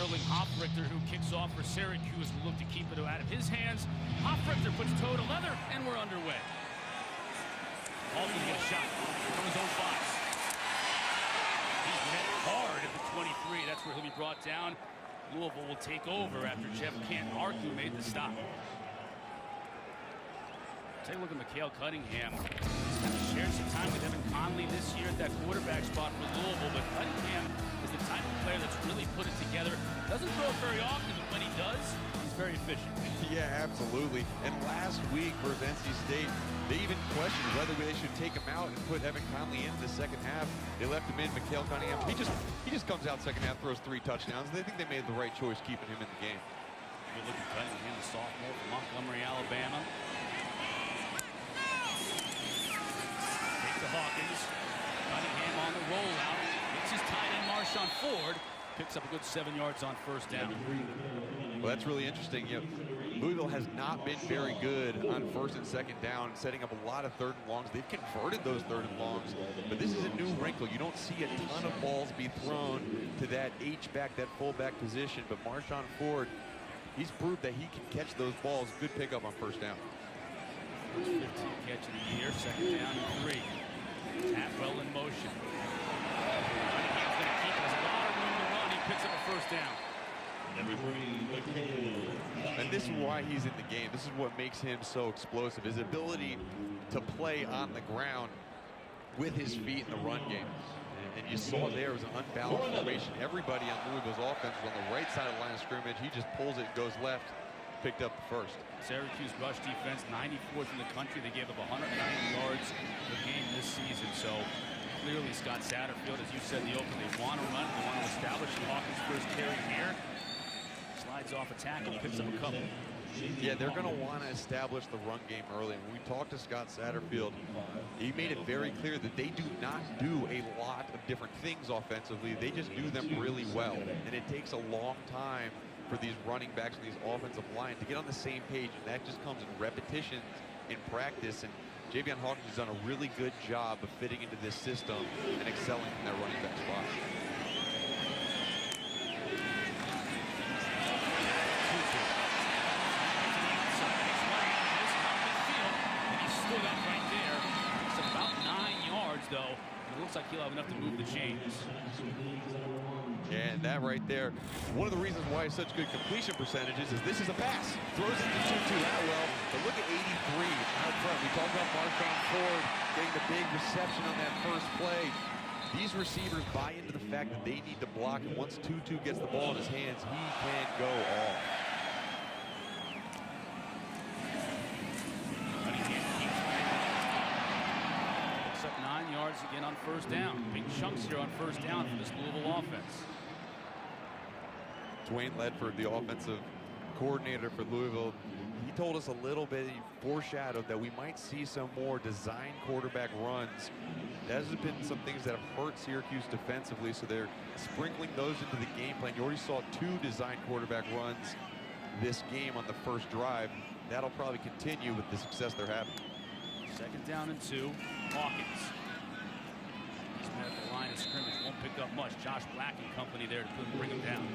Sterling Hofrichter, who kicks off for Syracuse, will look to keep it out of his hands. Hofrichter puts toe to leather, and we're underway. Hall's gonna get a shot from his own box. He's met hard at the 23. That's where he'll be brought down. Louisville will take over after Jeff Canton-Arku made the stop. Take a look at Mikhail Cunningham. He's kind of shared some time with Evan Conley this year at that quarterback spot for Louisville, but Cunningham is the type of player that's really put it together. Doesn't throw it very often, but when he does, he's very efficient. Yeah, absolutely. And last week versus NC State, they even questioned whether they should take him out and put Evan Conley in the second half. They left him in. Mikhail Cunningham, he just comes out second half, throws 3 touchdowns. They think they made the right choice keeping him in the game. Good looking Cunningham, the sophomore from Montgomery, Alabama. Take to Hawkins. Cunningham on the rollout. It's his tight end Marshawn Ford. Picks up a good 7 yards on first down. Well, that's really interesting. You know, Louisville has not been very good on first and second down, setting up a lot of third and longs. They've converted those third and longs, but this is a new wrinkle. You don't see a ton of balls be thrown to that H-back, that fullback position, but Marshawn Ford, he's proved that he can catch those balls. Good pickup on first down. First 15 catch of the year, second down and 3. Atwell in motion. Cunningham's going to keep it. There's a lot of room to run. He picks up a first down. And this is why he's in the game. This is what makes him so explosive. His ability to play on the ground with his feet in the run game. And you saw there was an unbalanced formation. Everybody on Louisville's offense was on the right side of the line of scrimmage. He just pulls it, goes left, picked up the first. Syracuse rush defense, 94th in the country. They gave up 190 yards a game this season. So clearly Scott Satterfield, as you said in the open, they want to run. They want to establish Hawkins' first carry here. Slides off a tackle, picks up a couple. Yeah, they're going to want to establish the run game early. And when we talked to Scott Satterfield, he made it very clear that they do not do a lot of different things offensively. They just do them really well. And it takes a long time for these running backs and these offensive line to get on the same page. And that just comes in repetitions in practice. And Javion Hawkins has done a really good job of fitting into this system and excelling in that running back spot. Though it looks like he'll have enough to move the chains. And that right there, one of the reasons why it's such good completion percentages is this is a pass. Throws it to Tutu Atwell, but look at 83 out front. We talked about Marshawn Ford getting the big reception on that first play. These receivers buy into the fact that they need to block, and once Tutu gets the ball in his hands, he can go off. 9 yards again on first down. Big chunks here on first down for this Louisville offense. Dwayne Ledford, the offensive coordinator for Louisville, he told us a little bit, he foreshadowed that we might see some more design quarterback runs. That has been some things that have hurt Syracuse defensively, so they're sprinkling those into the game plan. You already saw 2 design quarterback runs this game on the first drive. That'll probably continue with the success they're having. Second down and 2. Hawkins. He's been at the line of scrimmage. Won't pick up much. Josh Black and company there to bring him down.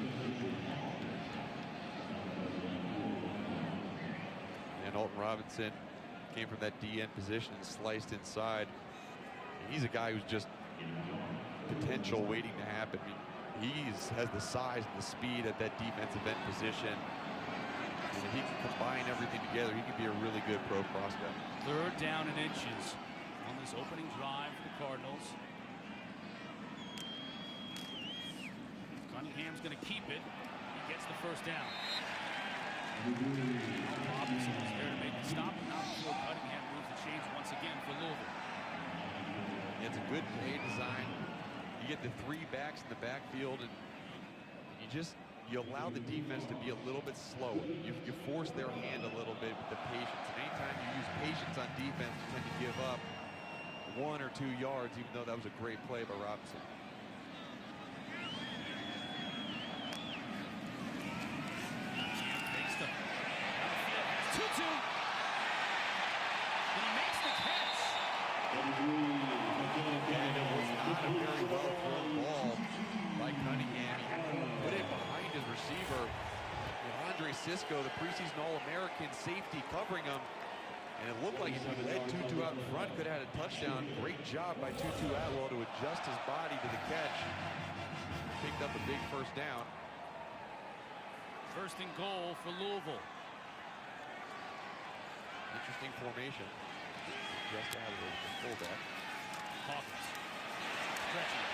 And Alton Robinson came from that DN position and sliced inside. And he's a guy who's just potential waiting to happen. I mean, he has the size and the speed at that defensive end position. And if he can combine everything together, he can be a really good pro prospect. Third down and inches on this opening drive for the Cardinals. Cunningham's going to keep it. He gets the first down. Robinson is there to make the stop, and now before Cunningham moves the chains once again for Louisville. It's a good play design. You get the 3 backs in the backfield, and you allow the defense to be a little bit slower. You force their hand a little bit with the patience. And anytime you use patience on defense, you tend to give up 1 or 2 yards, even though that was a great play by Robinson. Takes them. Tutu. And he makes the catch. And it was not a very well thrown ball by Cunningham. He put it behind his Andre Cisco, the preseason All-American safety, covering him. And it looked like if he led Tutu out in front, could have had a touchdown. Great job by Tutu Atwell to adjust his body to the catch. Picked up a big first down. First and goal for Louisville. Interesting formation. Just out of the fullback. Hawkins. Stretching.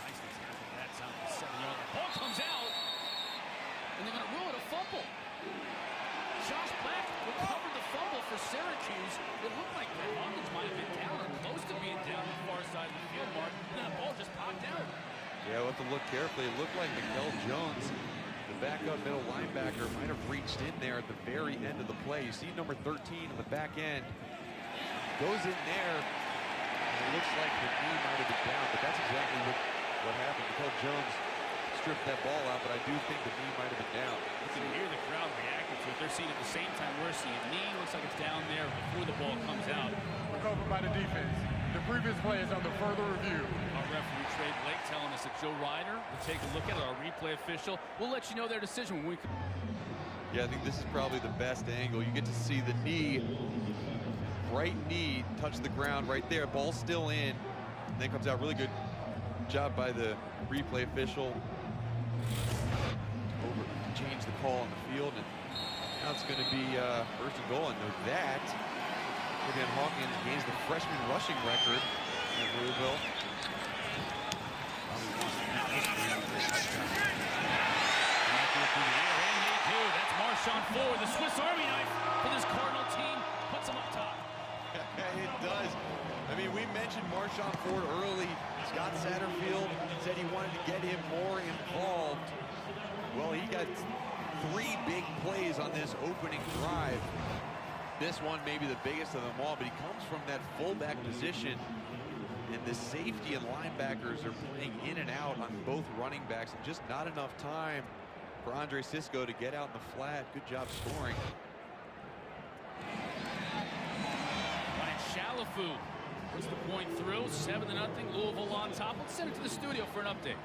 Nicely tackled that time. 7-yard. Ball comes out. And they're going to rule it a fumble. Josh Black recovered the fumble for Syracuse. It looked like Hawkins might have been down or close to being down on the far side of the field mark. And that ball just popped out. Yeah, we'll have to look carefully. It looked like Tristan Jones, the backup middle linebacker, might have reached in there at the very end of the play. You see number 13 on the back end. Goes in there, and it looks like the knee might have been down, but that's exactly what happened. Tristan Jones stripped that ball out, but I do think the knee might have been down. You can hear the crowd reacting to it. They're seeing it at the same time we're seeing it. Knee looks like it's down there before the ball comes out. Recovered by the defense. The previous play is under further review. Our referee, Trey Blake, telling us that Joe Ryder will take a look at it. Our replay official. We'll let you know their decision when we come. Yeah, I think this is probably the best angle. You get to see the knee, right knee, touch the ground right there. Ball still in. And then comes out. Really good job by the replay official. Change the call on the field, and now it's going to be first and goal. And with that, again, Hawkins gains the freshman rushing record in Louisville. That's Marshawn Ford, the Swiss Army knife for this Cardinal team. Puts him up top. It does. I mean, we mentioned Marshawn Ford early. Scott Satterfield said he wanted to get him more involved. Well, he got 3 big plays on this opening drive. This one may be the biggest of them all, but he comes from that fullback position, and the safety and linebackers are playing in and out on both running backs, and just not enough time for Andre Cisco to get out in the flat. Good job scoring. Ryan Shalafu puts the point through. 7-0. Louisville on top. Let's send it to the studio for an update.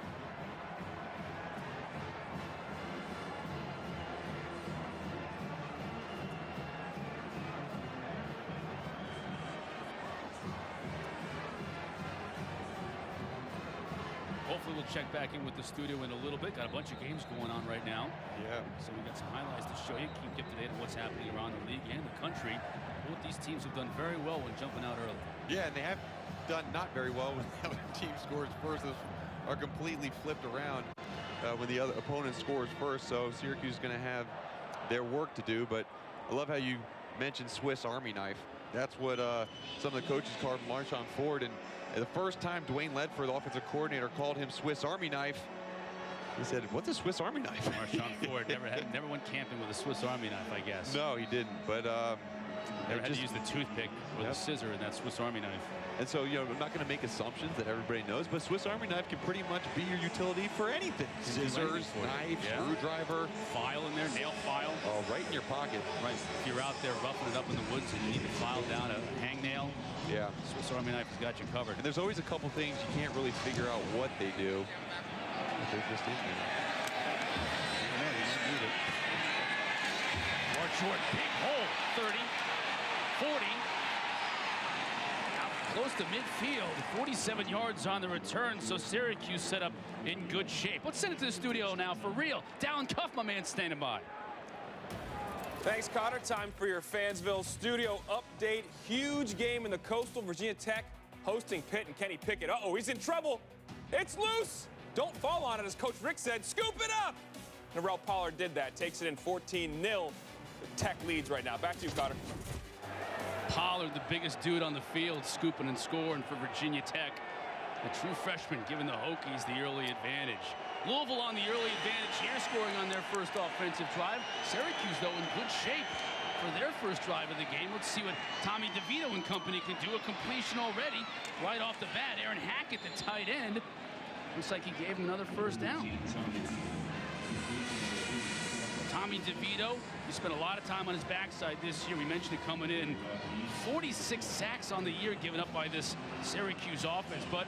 Hopefully we'll check back in with the studio in a little bit. Got a bunch of games going on right now. Yeah. So we got some highlights to show you. Keep you up to date on what's happening around the league and the country. Both these teams have done very well when jumping out early. Yeah, and they have done not very well when the other team scores first. Those are completely flipped around when the other opponent scores first. So Syracuse is going to have their work to do. But I love how you mentioned Swiss Army knife. That's what some of the coaches called Marshawn Ford. And the first time Dwayne Ledford, the offensive coordinator, called him Swiss Army knife, he said, "What's a Swiss Army knife?" Marshawn Ford never went camping with a Swiss Army knife, I guess. No, he didn't. But never had to use the toothpick or the scissor in that Swiss Army knife. And so, you know, I'm not going to make assumptions that everybody knows, but Swiss Army knife can pretty much be your utility for anything. Scissors, knife, screwdriver. File in there, nail file. Oh, right in your pocket. Right. If you're out there roughing it up in the woods and you need to file down a hangnail, Swiss Army knife has got you covered. And there's always a couple things you can't really figure out what they do. But they're just in there. Mark short, big hole. 30, 40. Close to midfield, 47 yards on the return, so Syracuse set up in good shape. Let's send it to the studio now for real. Dallin Cuff, my man, standing by. Thanks, Cotter. Time for your Fansville studio update. Huge game in the Coastal. Virginia Tech hosting Pitt and Kenny Pickett. Uh-oh, he's in trouble. It's loose. Don't fall on it, as Coach Rick said. Scoop it up. Narell Pollard did that. Takes it in 14-0. Tech leads right now. Back to you, Cotter. Pollard, the biggest dude on the field, scooping and scoring for Virginia Tech. The true freshman giving the Hokies the early advantage. Louisville on the early advantage here, scoring on their first offensive drive. Syracuse, though, in good shape for their first drive of the game. Let's see what Tommy DeVito and company can do. A completion already right off the bat. Aaron Hackett, the tight end. Looks like he gave him another first down. Tommy DeVito, he spent a lot of time on his backside this year. We mentioned it coming in. 46 sacks on the year given up by this Syracuse offense, but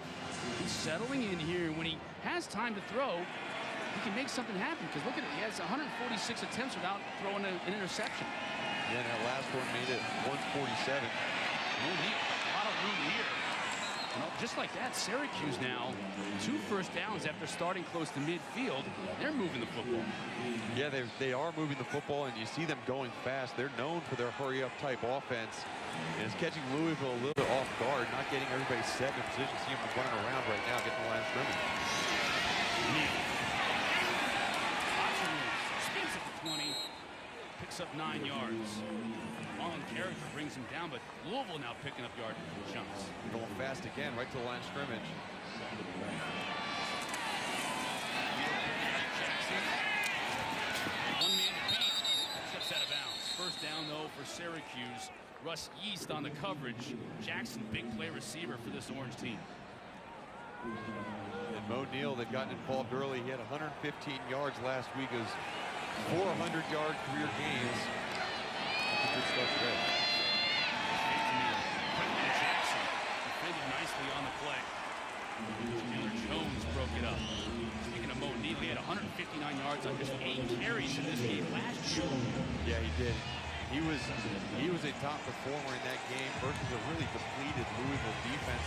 he's settling in here. When he has time to throw, he can make something happen. Because look at it, he has 146 attempts without throwing an interception. Yeah, that last one made it 147. A lot of room here. You know, just like that, Syracuse now 2 first downs after starting close to midfield. They're moving the football. Yeah, they are moving the football, and you see them going fast. They're known for their hurry-up type offense. And it's catching Louisville a little bit off guard, not getting everybody set in position. See them running around right now, getting the line of scrimmage. Spins at the 20, picks up 9 yards. Marlon character brings him down, but Louisville now picking up yard chunks. Going fast again, right to the line of scrimmage. Jackson. One man to beat. Steps out of bounds. First down, though, for Syracuse. Russ Yeast on the coverage. Jackson, big play receiver for this Orange team. And Mo Neal, they've gotten involved early. He had 115 yards last week. His 400-yard career games. Good stuff there. Jackson defended nicely on the play. Chandler Jones broke it up. Speaking of Mo Neal, he had 159 yards on just 8 carries in this game last year. Yeah, he did. He was a top performer in that game versus a really depleted Louisville defense.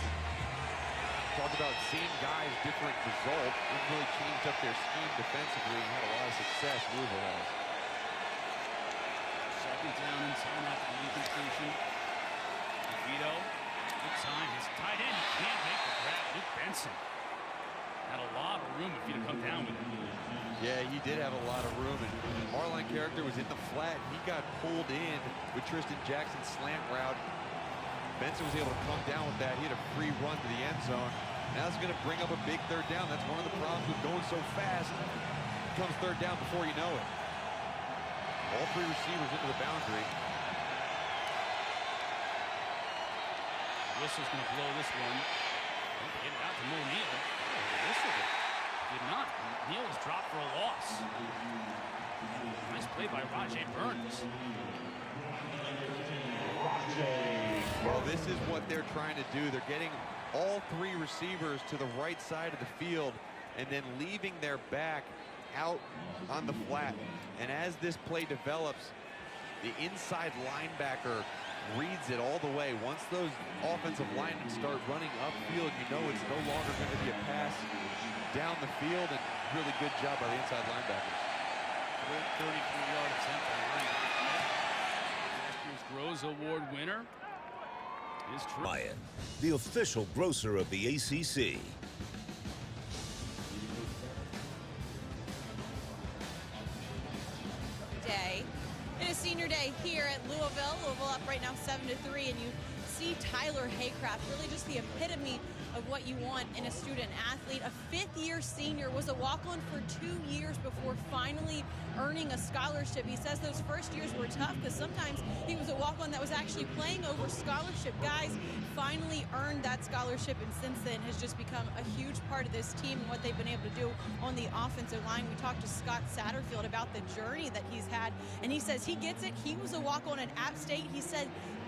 Talk about seeing guys different results. It really changed up their scheme defensively and had a lot of success. Louisville has. Second down and 10 after the incompletion. DeVito, good time. His tight end can't make the grab. Luke Benson had a lot of room if he'd have come down with it. Yeah, he did have a lot of room, and Marlon character was in the flat. He got pulled in with Tristan Jackson's slant route. Benson was able to come down with that. He had a free run to the end zone. Now it's going to bring up a big third down. That's one of the problems with going so fast. It comes third down before you know it. All 3 receivers into the boundary. Whistle's going to blow this one. Get it out to Mo Neal. Whistle did not. Neal is dropped for a loss. Nice play by Rajay Burns. Well, this is what they're trying to do. They're getting all 3 receivers to the right side of the field and then leaving their back out on the flat. And as this play develops, the inside linebacker reads it all the way. Once those offensive linemen start running upfield, you know it's no longer going to be a pass down the field, and really good job by the inside linebackers. 33-yard attempt on last year's Groves Award winner is Tristan, the official grocer of the ACC. Day. It is senior day here at Louisville. Louisville up right now 7-3, and you see Tyler Haycraft, really just the epitome of what you want in a student athlete. A 5th-year senior, was a walk-on for 2 years before finally earning a scholarship. He says those first years were tough because sometimes he was a walk-on that was actually playing over scholarship. Guys finally earned that scholarship, and since then has just become a huge part of this team and what they've been able to do on the offensive line. We talked to Scott Satterfield about the journey that he's had, and he says he gets it. He was a walk-on at App State. He said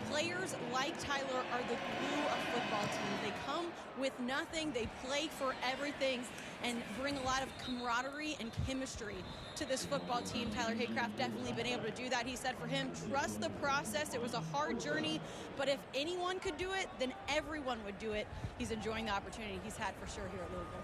players like Tyler are the glue of football teams. They come with nothing, they play for everything, and bring a lot of camaraderie and chemistry to this football team. Tyler Haycraft definitely been able to do that. He said for him, trust the process. It was a hard journey, but if anyone could do it, then everyone would do it. He's enjoying the opportunity he's had for sure here at Louisville.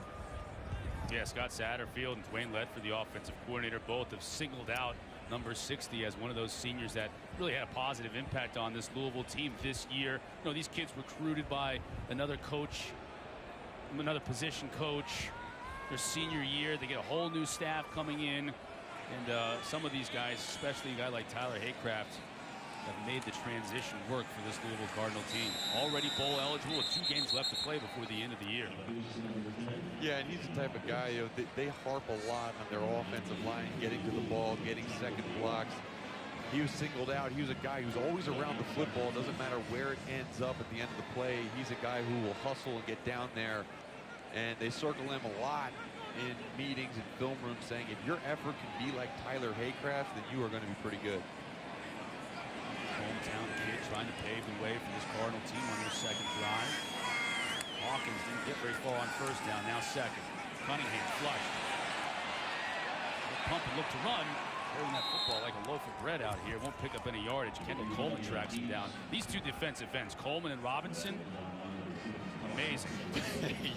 Yeah, Scott Satterfield and Dwayne Ledford, the offensive coordinator, both have singled out number 60 as one of those seniors that really had a positive impact on this Louisville team this year. You know, these kids recruited by another coach, another position coach. Their senior year, they get a whole new staff coming in, and some of these guys, especially a guy like Tyler Haycraft, have made the transition work for this Louisville Cardinal team. Already bowl eligible with 2 games left to play before the end of the year. Yeah, and he's the type of guy, you know, they harp a lot on their offensive line, getting to the ball, getting second blocks. He was singled out. He was a guy who's always around the football. It doesn't matter where it ends up at the end of the play. He's a guy who will hustle and get down there. And they circle him a lot in meetings and film rooms, saying if your effort can be like Tyler Haycraft, then you are going to be pretty good. Hometown kid trying to pave the way for this Cardinal team on their second drive. Hawkins didn't get very far on first down. Now second. Cunningham flushed. pump and look to run. Holding that football like a loaf of bread out here. Won't pick up any yardage. Kendall Coleman tracks him down. These two defensive ends, Coleman and Robinson, amazing.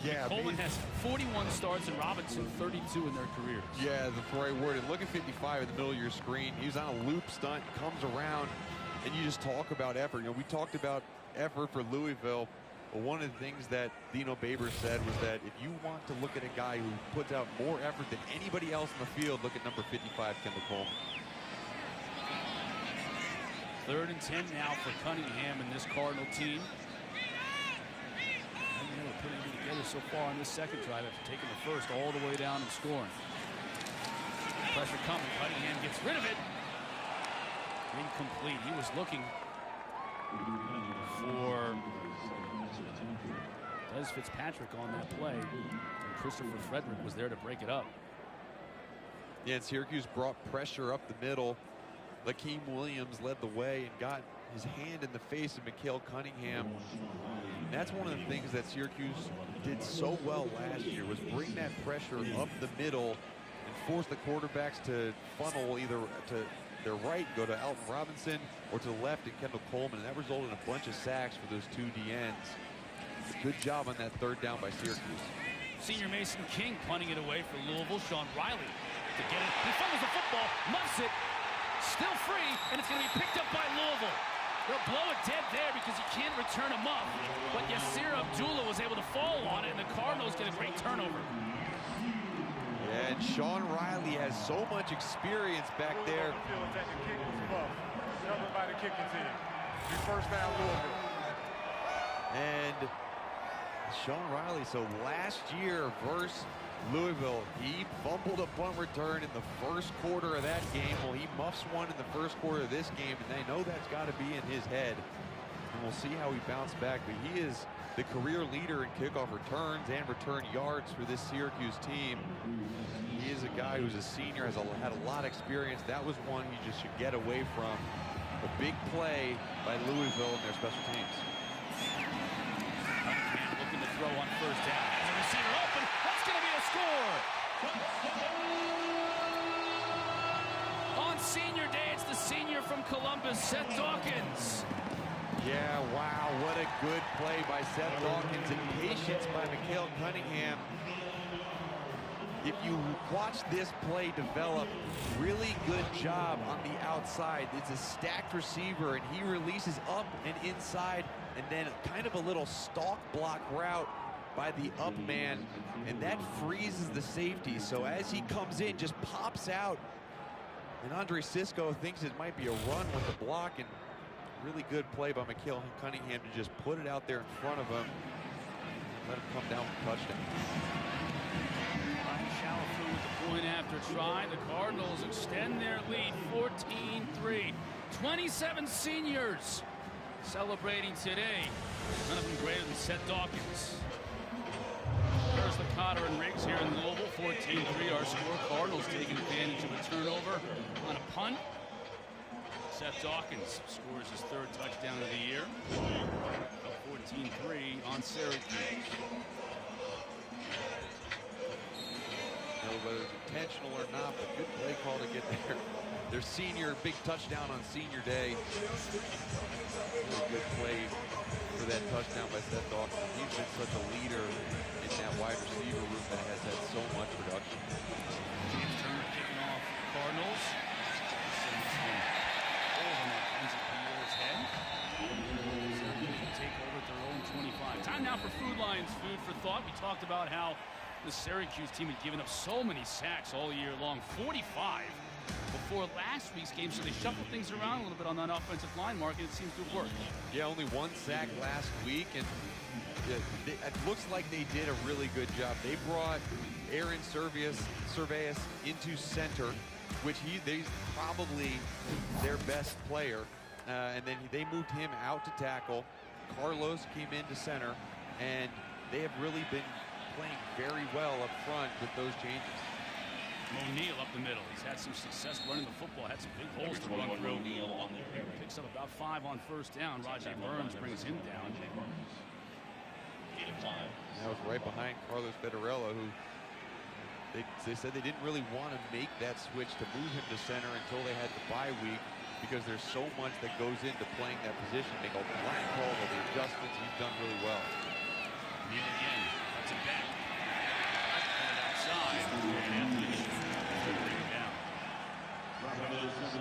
Yeah, Coleman has 41 starts and Robinson 32 in their careers. Yeah, that's the right word. And look at 55 in the middle of your screen. He was on a loop stunt, comes around, and you just talk about effort. You know, we talked about effort for Louisville. But one of the things that Dino Babers said was that if you want to look at a guy who puts out more effort than anybody else in the field, look at number 55, Kendall Coleman. 3rd and 10 now for Cunningham and this Cardinal team. And they were putting it together so far on this second drive after taking the first all the way down and scoring. Pressure coming. Cunningham gets rid of it. Incomplete. He was looking for Des Fitzpatrick on that play, and Christopher Frederick was there to break it up. Yeah, and Syracuse brought pressure up the middle. Lakeem Williams led the way and got his hand in the face of Mikhail Cunningham. And that's one of the things that Syracuse did so well last year, was bring that pressure up the middle and force the quarterbacks to funnel either to their right, go to Alton Robinson, or to the left and Kendall Coleman. And that resulted in a bunch of sacks for those two DNs. Good job on that 3rd down by Syracuse. Senior Mason King punting it away for Louisville. Sean Riley to get it. He fumbles the football, muffs it, still free, and it's going to be picked up by Louisville. They'll blow it dead there because he can't return a muff. But Yasir Abdullah was able to fall on it, and the Cardinals get a great turnover. Yeah, and Sean Riley has so much experience back there. Covered by the kicking team. First down, Louisville. And Sean Riley, so last year versus Louisville, he fumbled a punt return in the first quarter of that game. Well, he muffs one in the first quarter of this game, and they know that's got to be in his head. And we'll see how he bounced back, but he is the career leader in kickoff returns and return yards for this Syracuse team. He is a guy who's a senior, has had a lot of experience. That was one you just should get away from. A big play by Louisville in their special teams. Looking to throw on 1st down. Has a receiver open. That's going to be a score. On senior day, it's the senior from Columbus, Seth Dawkins. Yeah, wow, what a good play by Seth Dawkins and patience by Mikhail Cunningham. If you watch this play develop, really good job on the outside. It's a stacked receiver, and he releases up and inside, and then kind of a little stalk block route by the up man, and that freezes the safety. So as he comes in, just pops out, and Andre Sisco thinks it might be a run with the block, and really good play by Mikhail Cunningham to just put it out there in front of him and let him come down with a touchdown. Shalafoo with the point after try. The Cardinals extend their lead 14-3. 27 seniors celebrating today. None of them greater than Seth Dawkins. There's Licata and Riggs here in Louisville. 14-3 our score. Cardinals taking advantage of a turnover on a punt. Seth Dawkins scores his 3rd touchdown of the year. 14-3 on Syracuse. Whether it's intentional or not, but good play call to get their senior big touchdown on senior day. Really good play for that touchdown by Seth Dawkins. He's been such a leader in that wide receiver room that has had so much production. James Turner kicking off Cardinals. Take over at their own 25. Time now for Food Lions Food for Thought. We talked about how the Syracuse team had given up so many sacks all year long, 45 before last week's game, so they shuffled things around a little bit on that offensive line, Mark, and it seems to have worked. Yeah, only 1 sack last week, and it looks like they did a really good job. They brought Aaron Serveus into center, which he's probably their best player, and then they moved him out to tackle. Carlos came into center, and they have really been playing very well up front with those changes. O'Neal up the middle. He's had some success running the football. Had some big holes to run through. Picks up about 5 on 1st down. Rajay Burns brings him down. That was right behind Carlos Federella, who They said they didn't really want to make that switch to move him to center until they had the bye week, because there's so much that goes into playing that position. Make all the line calls, all the adjustments. He's done really well. Neal again, cuts it back. Outside. And bring it down.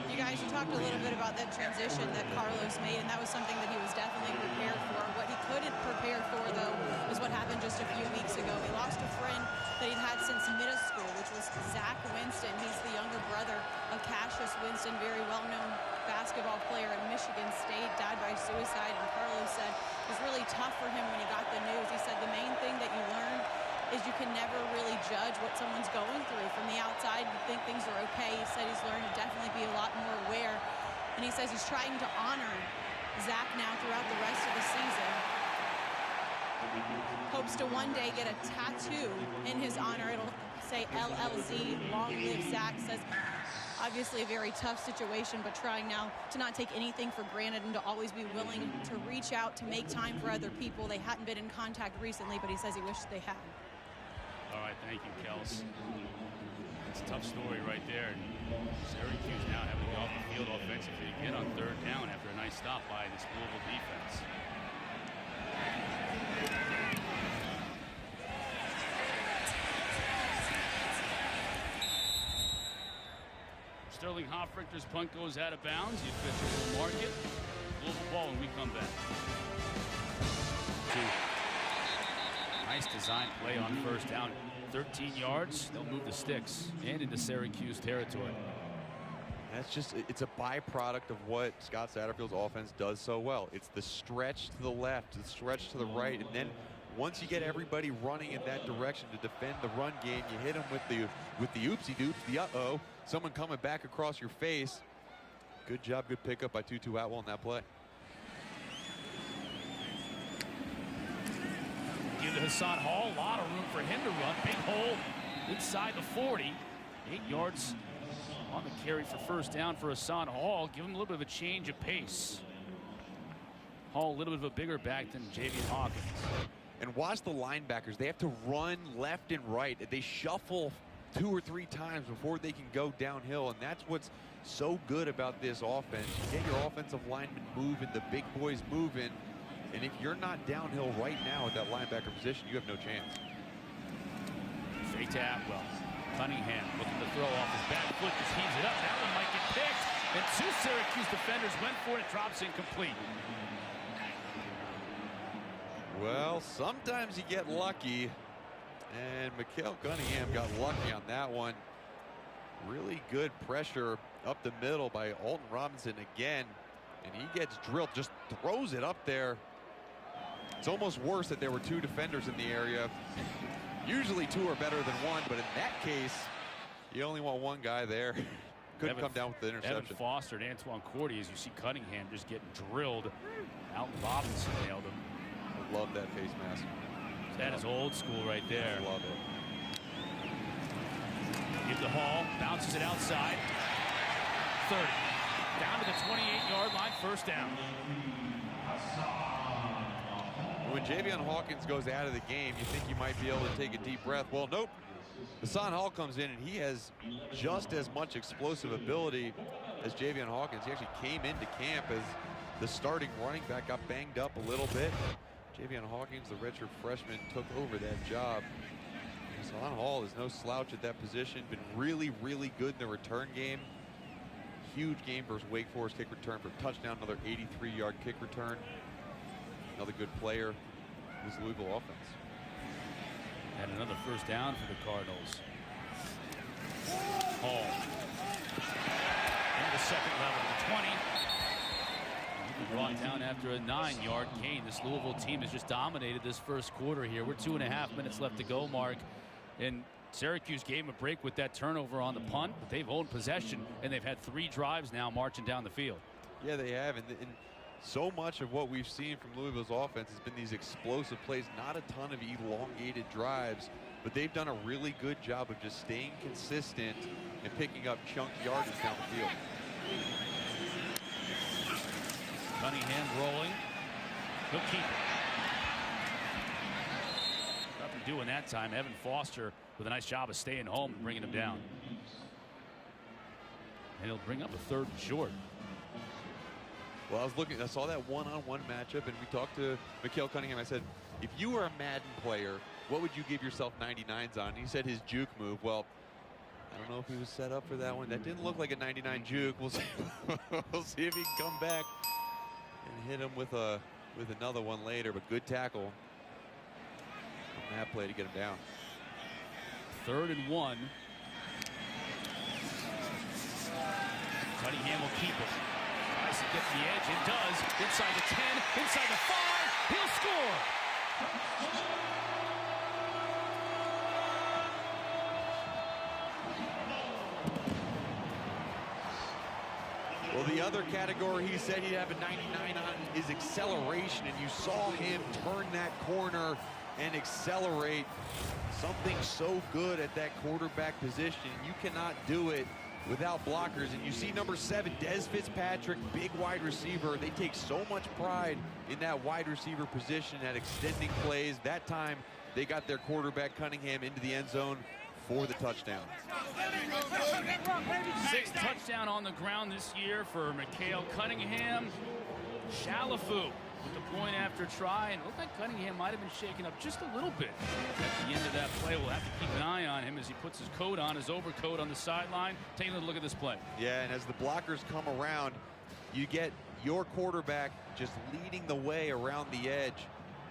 You guys, you talked a little bit about that transition that Carlos made, and that was something that he was definitely prepared for. What he couldn't prepare for, though, was what happened just a few weeks ago. He lost a friend that he'd had since middle school, which was Zach Winston. He's the younger brother of Cassius Winston, very well-known basketball player at Michigan State, died by suicide. And Carlos said it was really tough for him when he got the news. He said the main thing that you learn is you can never really judge what someone's going through. From the outside, you think things are okay. He said he's learned to definitely be a lot more aware. And he says he's trying to honor Zach now throughout the rest of the season. Hopes to one day get a tattoo in his honor. It'll say LLZ, long live Zach. Says obviously a very tough situation, but trying now to not take anything for granted and to always be willing to reach out, to make time for other people. They hadn't been in contact recently, but he says he wished they had. All right, thank you, Kels. It's a tough story right there. And Syracuse now having to go off the field offensively again on third down after a nice stop by this Louisville defense. Sterling Hoffrichter's punt goes out of bounds. The officials will mark it. Louisville ball when we come back. Nice design play on first down. 13 yards. They'll move the sticks and into Syracuse territory. That's just, it's a byproduct of what Scott Satterfield's offense does so well. It's the stretch to the left, the stretch to the right, and then once you get everybody running in that direction to defend the run game, you hit them with the oopsie doops, the uh-oh, someone coming back across your face. Good job, good pickup by Tutu Atwell in that play. Give to Hassan Hall, a lot of room for him to run. Big hole inside the 40. 8 yards on the carry for first down for Hassan Hall. Give him a little bit of a change of pace. Hall a little bit of a bigger back than Javian Hawkins. And watch the linebackers. They have to run left and right. They shuffle 2 or 3 times before they can go downhill, and that's what's so good about this offense. You get your offensive linemen moving, the big boys moving, and if you're not downhill right now at that linebacker position, you have no chance. Fake to Atwell. Cunningham looking to throw off his back foot, just heaves it up. That one might get picked, and 2 Syracuse defenders went for it. Drops incomplete. Well, sometimes you get lucky, and Mikael Cunningham got lucky on that one. Really good pressure up the middle by Alton Robinson again, and he gets drilled, just throws it up there. It's almost worse that there were 2 defenders in the area. Usually 2 are better than 1, but in that case, you only want 1 guy there. Couldn't come down with the interception. Evan Foster and Antoine Cordy, as you see Cunningham just getting drilled. Alton Robinson nailed him. Love that face mask. That is old school right there. Love it. Give the Hall, bounces it outside. 30. Down to the 28-yard line, first down. When Javian Hawkins goes out of the game, you think you might be able to take a deep breath. Well, nope. Hassan Hall comes in, and he has just as much explosive ability as Javian Hawkins. He actually came into camp as the starting running back, got banged up a little bit. Javian Hawkins, the redshirt freshman, took over that job. Hassan Hall is no slouch at that position. Been really, really good in the return game. Huge game versus Wake Forest, kick return for a touchdown, another 83-yard kick return. Another good player in this Louisville offense. And another first down for the Cardinals. Hall. Into the second level, the 20. Brought down after a 9-yard gain. This Louisville team has just dominated this first quarter here. We're 2.5 minutes left to go, Mark. And Syracuse gave him a break with that turnover on the punt, but they've owned possession, and they've had 3 drives now marching down the field. Yeah, they have. And so much of what we've seen from Louisville's offense has been these explosive plays, not a ton of elongated drives, but they've done a really good job of just staying consistent and picking up chunk yardage down the field. Cunningham rolling. He'll keep it. Up and do in that time. Evan Foster with a nice job of staying home and bringing him down. And he'll bring up a 3rd and short. Well, I saw that one-on-one matchup, and we talked to Mikhail Cunningham. I said, if you were a Madden player, what would you give yourself 99s on? And he said his juke move. Well, I don't know if he was set up for that one. That didn't look like a 99 juke. We'll see, we'll see if he can come back and hit him with another one later. But good tackle on that play to get him down. 3rd and 1. Cunningham will keep it. Tries to get the edge. It does. Inside the 10. Inside the 5. He'll score. Well, the other category he said he'd have a 99 on is acceleration, and you saw him turn that corner and accelerate. Something so good at that quarterback position. You cannot do it without blockers. And you see number 7, Des Fitzpatrick, big wide receiver. They take so much pride in that wide receiver position at extending plays. That time they got their quarterback Cunningham into the end zone for the touchdown. 6th touchdown on the ground this year for Mikhail Cunningham. Shalafu with the point after try, and it looked like Cunningham might have been shaken up just a little bit at the end of that play. We'll have to keep an eye on him as he puts his coat on, his overcoat on the sideline. Taking a look at this play. Yeah, and as the blockers come around, you get your quarterback just leading the way around the edge,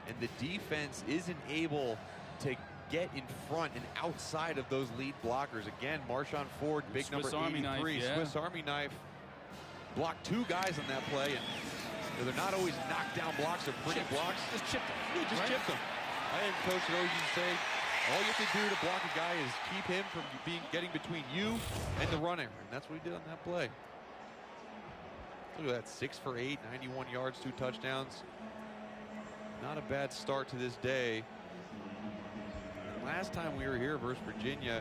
and the defense isn't able to get in front and outside of those lead blockers. Again, Marshawn Ford, big number 83, Swiss Army knife, blocked 2 guys on that play, and they're not always knockdown blocks or pretty blocks. Just chipped them. Yeah, just chipped them. I had Coach always used to say, all you have to do to block a guy is keep him from getting between you and the runner. And that's what he did on that play. Look at that, 6 for 8, 91 yards, 2 touchdowns. Not a bad start to this day. And last time we were here versus Virginia,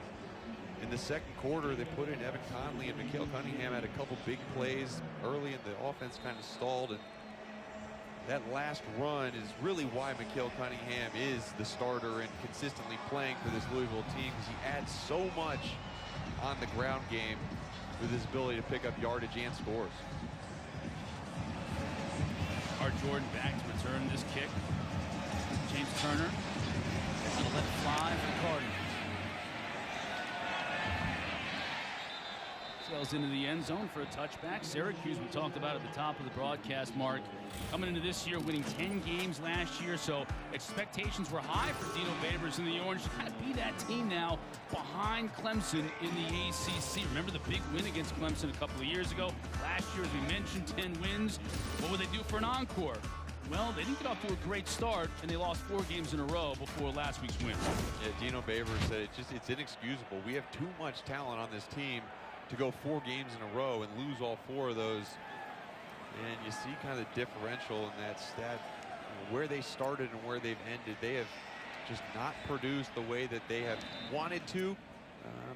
in the 2nd quarter, they put in Evan Conley, and Mikhail Cunningham had a couple big plays early, and the offense kind of stalled. And that last run is really why Mikhail Cunningham is the starter and consistently playing for this Louisville team, because he adds so much on the ground game with his ability to pick up yardage and scores. Art Jordan back to return this kick. James Turner going to let it fly for the Cardinals. Sails into the end zone for a touchback. Syracuse, we talked about at the top of the broadcast, Mark, coming into this year, winning 10 games last year, so expectations were high for Dino Babers and the Orange. How to be that team now behind Clemson in the ACC. Remember the big win against Clemson a couple of years ago? Last year, as we mentioned, 10 wins. What would they do for an encore? Well, they didn't get off to a great start, and they lost 4 games in a row before last week's win. Yeah, Dino Babers said it's inexcusable. We have too much talent on this team to go 4 games in a row and lose all 4 of those. And you see kind of the differential in that stat, where they started and where they've ended. They have just not produced the way that they have wanted to,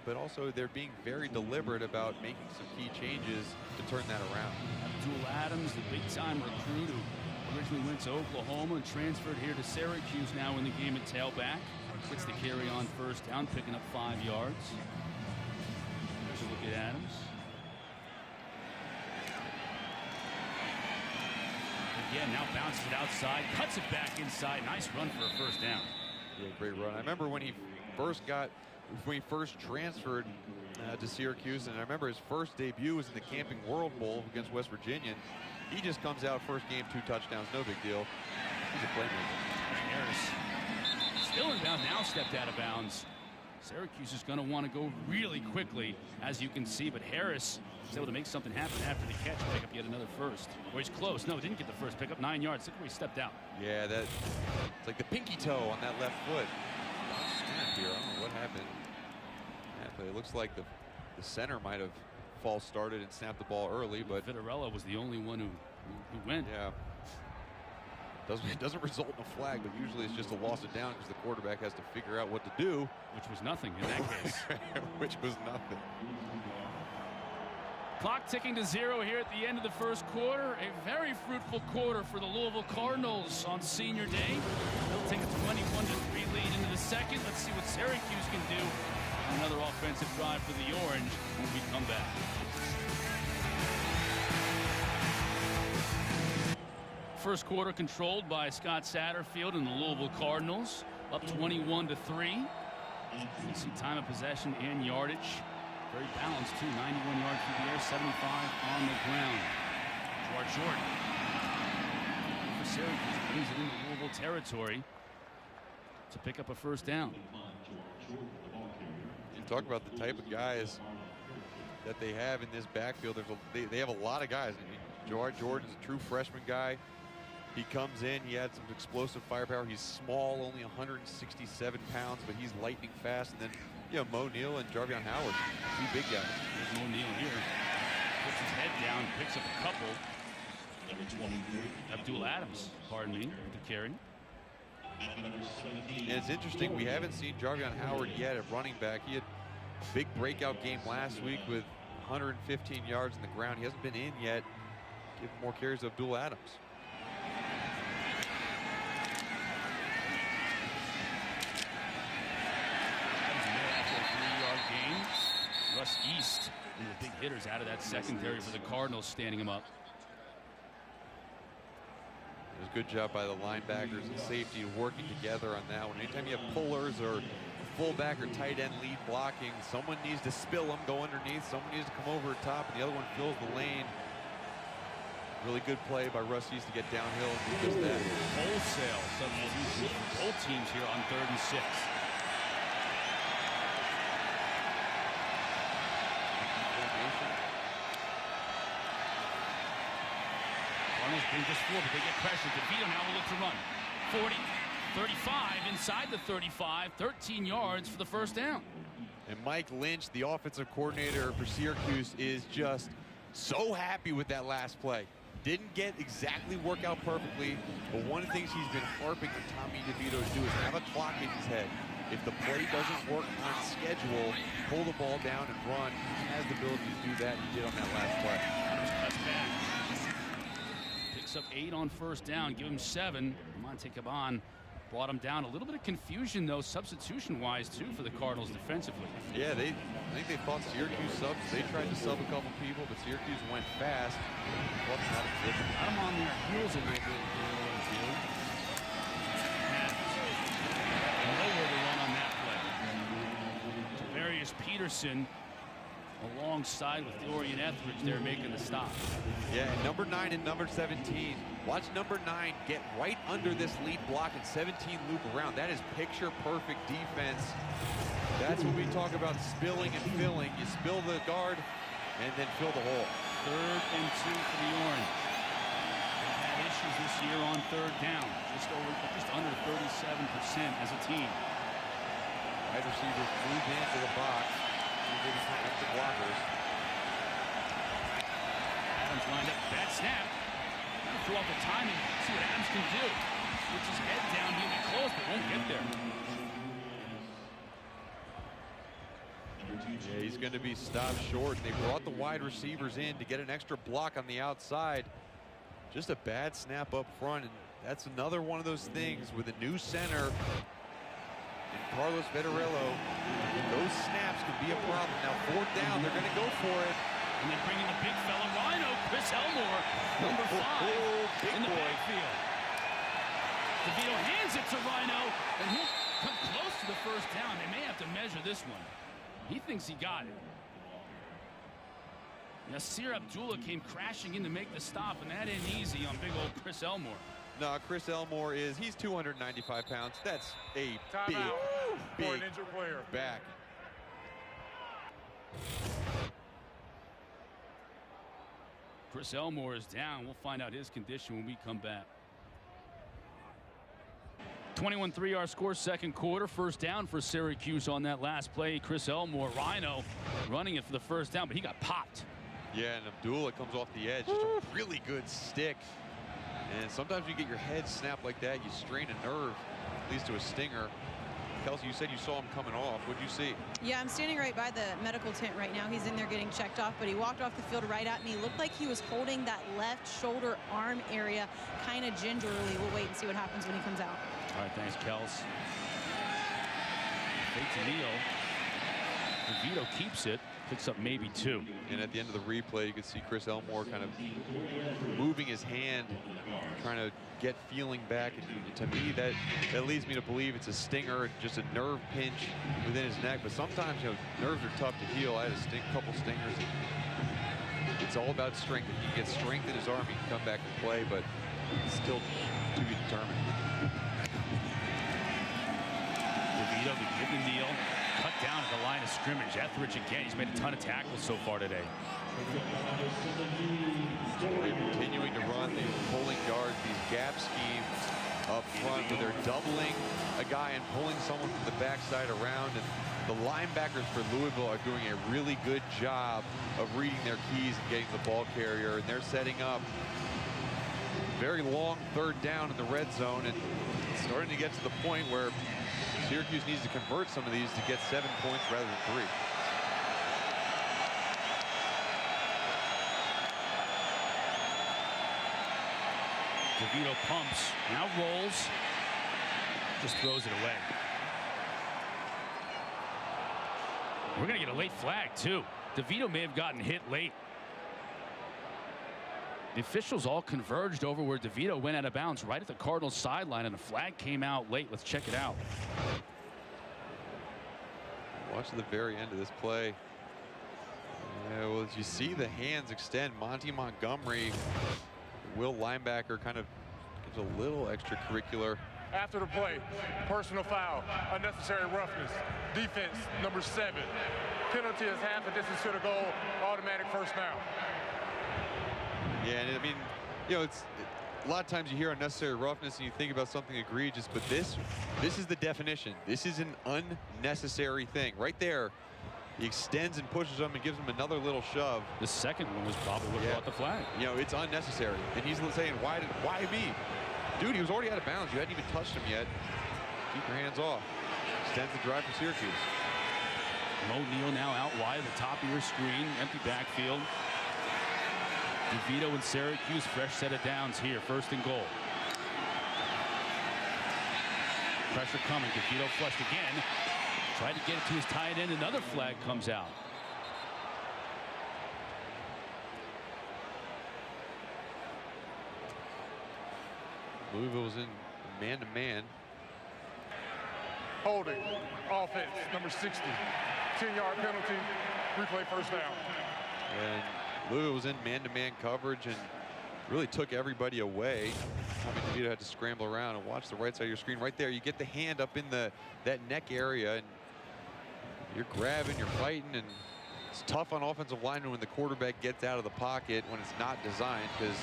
but also they're being very deliberate about making some key changes to turn that around. Abdul Adams, the big-time recruit who originally went to Oklahoma and transferred here to Syracuse, now in the game at tailback. Gets the carry on first down, picking up 5 yards. There's a look at Adams. Again, now bounces it outside, cuts it back inside. Nice run for a first down. Yeah, great run. I remember when he first transferred to Syracuse, and I remember his first debut was in the Camping World Bowl against West Virginia. He just comes out first game, 2 touchdowns, no big deal. He's a playmaker. Harris still in bounds, now stepped out of bounds. Syracuse is going to want to go really quickly, as you can see, but Harris is able to make something happen after the catch, pick up yet another first. Or he's close. No, didn't get the first pick up, 9 yards. Look where he stepped out. Yeah, it's like the pinky toe on that left foot. Snap here. I don't know what happened. But it looks like the center might have false started and snapped the ball early, but Vitarella was the only one who went. Yeah. It doesn't result in a flag, but usually it's just a loss of down because the quarterback has to figure out what to do. Which was nothing in that case. Which was nothing. Clock ticking to 0 here at the end of the first quarter. A very fruitful quarter for the Louisville Cardinals on senior day. They'll take a 21-3 lead into the second. Let's see what Syracuse can do. Another offensive drive for the Orange when we come back. First quarter controlled by Scott Satterfield and the Louisville Cardinals, up 21-3. You see time of possession and yardage. Very balanced, too. 91 yards through the air, 75 on the ground. Jordan for Syracuse brings it into Louisville territory to pick up a first down. You talk about the type of guys that they have in this backfield. They have a lot of guys. I mean, Jordan's a true freshman guy. He comes in, he had some explosive firepower. He's small, only 167 pounds, but he's lightning fast. And then, you know, Mo Neal and Jarvion Howard, two big guys. There's Mo Neal here. Puts his head down, picks up a couple. Abdul Adams, pardon me, the carry. And it's interesting, we haven't seen Jarvion Howard yet at running back. He had a big breakout game last week with 115 yards on the ground. He hasn't been in yet. Give more carries to Abdul Adams. Russ East, one of the big hitters out of that secondary for the Cardinals, standing him up. It was a good job by the linebackers and safety working together on that one. Anytime you have pullers or fullback or tight end lead blocking, someone needs to spill them, go underneath, someone needs to come over the top, and the other one fills the lane. Really good play by Russ East to get downhill and do just that. Wholesale substitution for both teams here on 3rd and 6. Cardinals bring just 4, but they get pressure. DeVito now will look to run. 40, 35, inside the 35, 13 yards for the first down. And Mike Lynch, the offensive coordinator for Syracuse, is just so happy with that last play. Didn't get exactly work out perfectly, but one of the things he's been harping on Tommy DeVito to do is have a clock in his head. If the play doesn't work on schedule, pull the ball down and run. He has the ability to do that. He did on that last play. That's bad. Picks up 8 on first down, give him 7. Monte Caban brought him down. A little bit of confusion, though, substitution-wise, too, for the Cardinals defensively. Yeah, I think they thought Syracuse subs. They tried to sub a couple people, but Syracuse went fast. Got them on their heels a little bit. Nowhere to run on that play. Tavarius Peterson alongside with Dorian Etheridge there making the stop. Yeah, and number 9 and number 17. Watch number 9 get right under this lead block and 17 loop around. That is picture perfect defense. That's when we talk about spilling and filling. You spill the guard and then fill the hole. 3rd and 2 for the Orange. They've had issues this year on 3rd down. Just under 37% as a team. Wide receivers move into the box. The blockers. Adams lined up, bad snap. Gotta throw off the timing, see what Adams can do. Puts his head down, he'll be close, but won't get there. Yeah, he's going to be stopped short. They brought the wide receivers in to get an extra block on the outside. Just a bad snap up front, and that's another one of those things with a new center. And Carlos Vettorello, those snaps could be a problem. Now 4th down, they're going to go for it. And they bring in the big fella, Rhino, Chris Elmore, number 5 big in the boy. backfield. DeVito hands it to Rhino, and he'll come close to the first down. They may have to measure this one. He thinks he got it. Nasir Abdullah came crashing in to make the stop, and that ain't easy on big old Chris Elmore. No, Chris Elmore he's 295 pounds. That's a big for an injured player. Back. Chris Elmore is down. We'll find out his condition when we come back. 21-3 our score, second quarter. First down for Syracuse on that last play. Chris Elmore, Rhino, running it for the first down, but he got popped. Yeah, and Abdullah comes off the edge. Just a really good stick. And sometimes you get your head snapped like that, you strain a nerve, leads to a stinger. Kelsey, you said you saw him coming off. What'd you see? Yeah, I'm standing right by the medical tent right now. He's in there getting checked off, but he walked off the field right at me. Looked like he was holding that left shoulder arm area kind of gingerly. We'll wait and see what happens when he comes out. All right, thanks, Kels. Fake to kneel. DeVito keeps it. Picks up maybe 2. And at the end of the replay, you can see Chris Elmore kind of moving his hand, trying to get feeling back. And to me, that leads me to believe it's a stinger, just a nerve pinch within his neck. But sometimes, you know, nerves are tough to heal. I had a couple stingers. It's all about strength. If he gets strength in his arm, he can come back and play, but it's still to be determined. DeVito, the give and kneel. Cut down at the line of scrimmage. Etheridge again. He's made a ton of tackles so far today. They're continuing to run these pulling guards, these gap schemes up front where they're doubling a guy and pulling someone from the backside around. And the linebackers for Louisville are doing a really good job of reading their keys and getting the ball carrier. And they're setting up very long 3rd down in the red zone, and it's starting to get to the point where Syracuse needs to convert some of these to get 7 points rather than 3. DeVito pumps, now rolls, just throws it away. We're going to get a late flag, too. DeVito may have gotten hit late. The officials all converged over where DeVito went out of bounds right at the Cardinals sideline, and the flag came out late. Let's check it out. Watch the very end of this play. Yeah, well, as you see the hands extend, Monty Montgomery, Will linebacker, kind of gives a little extracurricular. After the play, personal foul, unnecessary roughness, defense number 7. Penalty is half a distance to the goal, automatic first down. Yeah, and I mean, you know, it's a lot of times you hear unnecessary roughness and you think about something egregious, but this is the definition. This is an unnecessary thing. Right there, he extends and pushes him and gives him another little shove. The second one was probably what brought the flag. You know, it's unnecessary. And he's saying, why me? Dude, he was already out of bounds. You hadn't even touched him yet. Keep your hands off. Extends the drive for Syracuse. Mo Neal now out wide at the top of your screen. Empty backfield. DeVito and Syracuse, fresh set of downs here. 1st and goal. Pressure coming. DeVito flushed again. Tried to get it to his tight end. Another flag comes out. Louisville was in man-to-man. Holding, offense, number 60. 10-yard penalty, replay first down. And Louisville was in man-to-man coverage and really took everybody away. DeVito had to scramble around and watch the right side of your screen. Right there, you get the hand up in that neck area, and you're grabbing, you're fighting, and it's tough on offensive linemen when the quarterback gets out of the pocket when it's not designed, because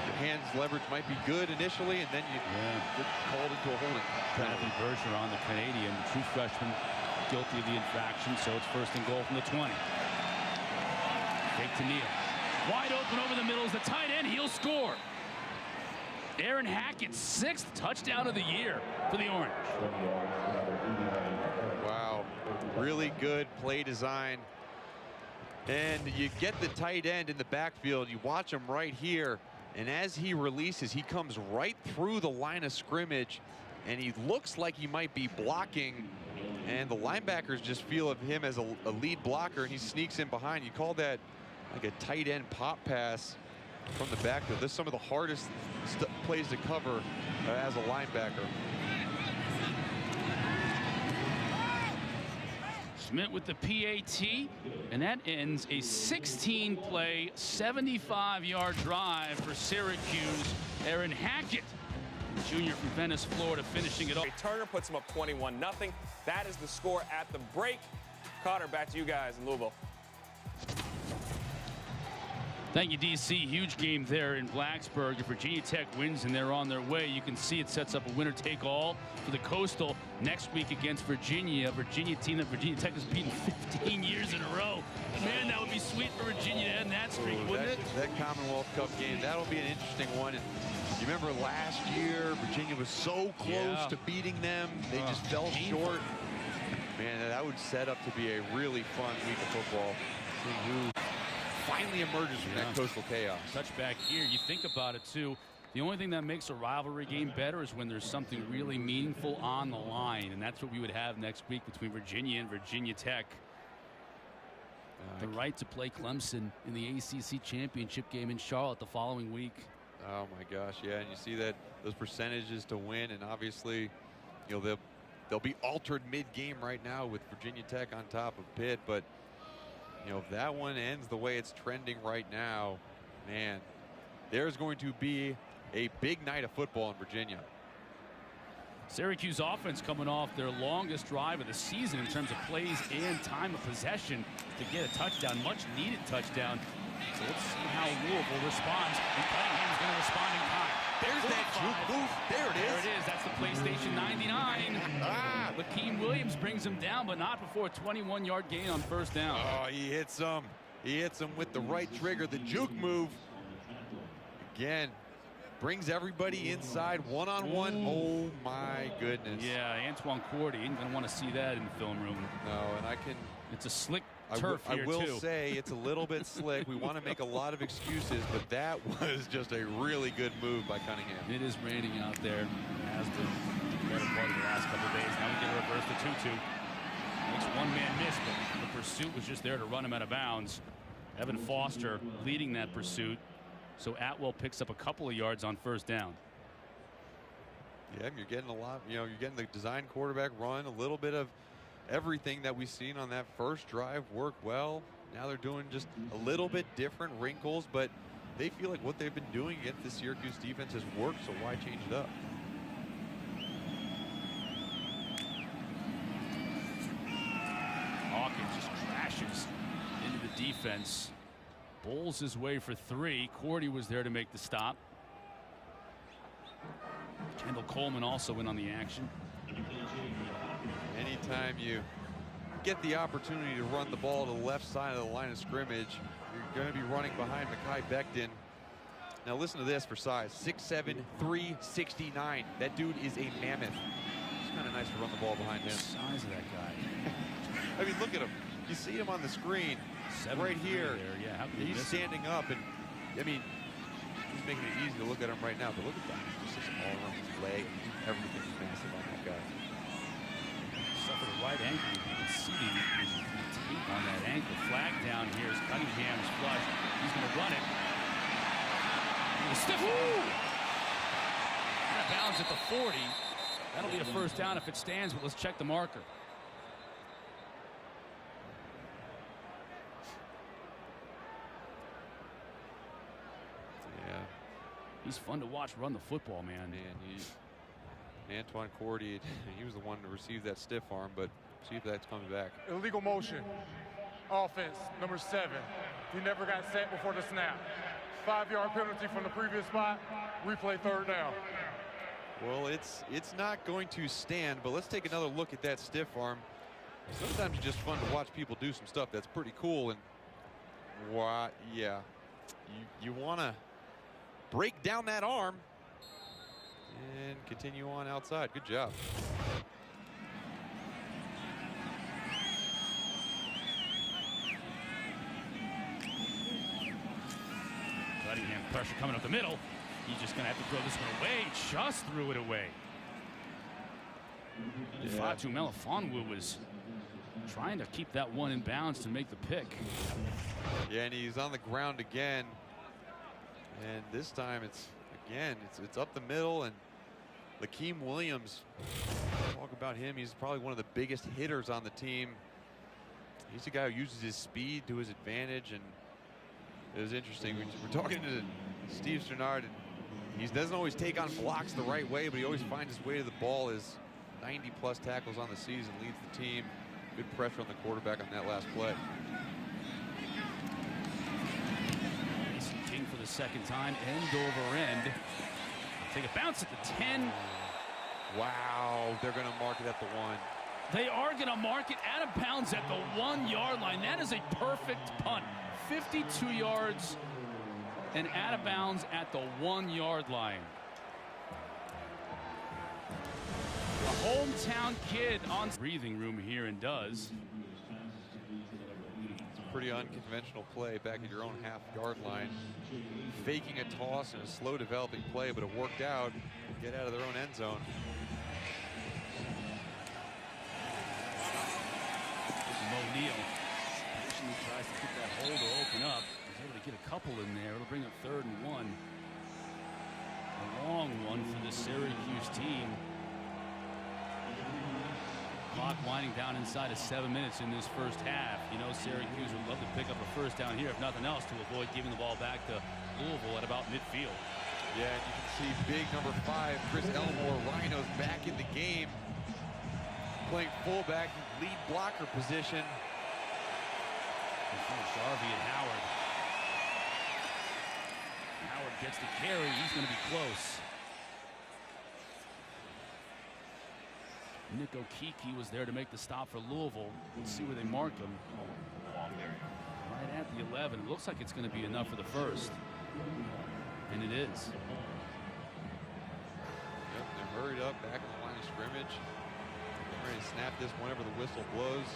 your hands leverage might be good initially, and then you get called into a holding penalty. Bergeron, the Canadian, the true freshman, guilty of the infraction, so it's 1st and goal from the 20. Fake to Neal. Wide open over the middle is the tight end. He'll score. Aaron Hackett's 6th touchdown of the year for the Orange. Wow, really good play design. And you get the tight end in the backfield. You watch him right here. And as he releases, he comes right through the line of scrimmage, and he looks like he might be blocking, and the linebackers just feel of him as a lead blocker, and he sneaks in behind. You call that like a tight end pop pass from the backfield. This is some of the hardest plays to cover as a linebacker. Schmidt with the PAT, and that ends a 16-play, 75-yard drive for Syracuse. Aaron Hackett, junior from Venice, Florida, finishing it off. Turner puts him up 21-0. That is the score at the break. Cotter, back to you guys in Louisville. Thank you, DC. Huge game there in Blacksburg. If Virginia Tech wins and they're on their way, you can see it sets up a winner-take-all for the Coastal next week against Virginia. Virginia team that Virginia Tech has beaten 15 years in a row. Man, that would be sweet for Virginia to end that streak, wouldn't it? That Commonwealth Cup game, that'll be an interesting one. And you remember last year, Virginia was so close to beating them. They just fell short. Man, that would set up to be a really fun week of football. Seeing who finally emerges from that Coastal chaos. Touchback here. You think about it, too. The only thing that makes a rivalry game better is when there's something really meaningful on the line, and that's what we would have next week between Virginia and Virginia Tech. The right to play Clemson in the ACC championship game in Charlotte the following week. Oh my gosh, yeah, and you see that those percentages to win, and obviously, you know, they'll be altered mid-game right now with Virginia Tech on top of Pitt, but you know, if that one ends the way it's trending right now, man, there's going to be a big night of football in Virginia. Syracuse offense coming off their longest drive of the season in terms of plays and time of possession to get a touchdown, much needed touchdown. So let's see how Louisville responds, and Cunningham's going to respond in time. There's that juke move. There it is. There it is. That's the PlayStation 99. Lakeem Williams brings him down, but not before a 21-yard gain on first down. Oh, he hits him. He hits him with the right trigger, the juke move. Again, brings everybody inside one-on-one. Oh, my goodness. Yeah, Antoine Cordy ain't going to want to see that in the film room. No, and I can... It's a slick turf here, I will too. say it's a little bit slick. We want to make a lot of excuses, but that was just a really good move by Cunningham. It is raining out there. It has been the better part of the last couple of days. Now we get a reverse to 2-2. Makes one man miss, but the pursuit was just there to run him out of bounds. Evan Foster leading that pursuit. So Atwell picks up a couple of yards on first down. Yeah, you're getting a lot, you know, you're getting the design quarterback run, a little bit of everything that we've seen on that first drive work well. Now they're doing just a little bit different wrinkles, but they feel like what they've been doing against the Syracuse defense has worked, so why change it up? Hawkins just crashes into the defense. Bowls his way for 3. Cordy was there to make the stop. Kendall Coleman also in on the action. Anytime you get the opportunity to run the ball to the left side of the line of scrimmage, you're going to be running behind Mekhi Becton. Now listen to this for size, 6'7", 369. That dude is a mammoth. It's kind of nice to run the ball behind him. The size of that guy. I mean, look at him. You see him on the screen right here. There. Yeah, he's standing up, and I mean, he's making it easy to look at him right now. But look at that. Just all around his leg. Everything's massive on that guy. Suffered a right ankle. You can see the tape on that ankle. Flag down here as Cunningham's flush. He's going to run it. A stiff one. Out of bounds at the 40. That'll be a first down if it stands, but let's check the marker. Yeah. He's fun to watch run the football, man. Antoine Cordy, he was the one to receive that stiff arm, but see if that's coming back. Illegal motion. Offense, number 7. He never got set before the snap. 5-yard penalty from the previous spot. Replay third down. Well, it's not going to stand, but let's take another look at that stiff arm. Sometimes it's just fun to watch people do some stuff that's pretty cool, and yeah, you want to break down that arm and continue on outside. Good job. Cunningham pressure coming up the middle. He's just going to have to throw this one away. Just threw it away. Yeah. Fatu Melifonwu was trying to keep that one in bounds to make the pick. Yeah, and he's on the ground again. And this time it's up the middle, and Lakeem Williams, talk about him, he's probably one of the biggest hitters on the team. He's a guy who uses his speed to his advantage, and it was interesting. We're talking to Steve Sternard, and he doesn't always take on blocks the right way, but he always finds his way to the ball. His 90-plus tackles on the season leads the team. Good pressure on the quarterback on that last play. Mason King for the second time, end over end. Take a bounce at the 10. Wow, they're going to mark it at the 1. They are going to mark it out of bounds at the 1-yard line. That is a perfect punt. 52 yards and out of bounds at the 1-yard line. A hometown kid on breathing room here and does. pretty unconventional play back at your own half-yard line. Faking a toss in a slow developing play, but it worked out. Get out of their own end zone. O'Neal. He tries to get that hole to open up. He's able to get a couple in there. It'll bring up 3rd and 1. A long one for the Syracuse team. Clock winding down inside of 7 minutes in this first half. You know, Syracuse would love to pick up a first down here, if nothing else, to avoid giving the ball back to Louisville at about midfield. Yeah, and you can see big number 5, Chris Elmore, Rhinos back in the game. Playing fullback, lead blocker position. Sharvey and Howard. Howard gets the carry. He's going to be close. Nick Okeke was there to make the stop for Louisville. Let's see where they mark him. Right at the 11. It looks like it's going to be enough for the first. And it is. Yep, they're hurried up back in the line of scrimmage. They're ready to snap this whenever the whistle blows.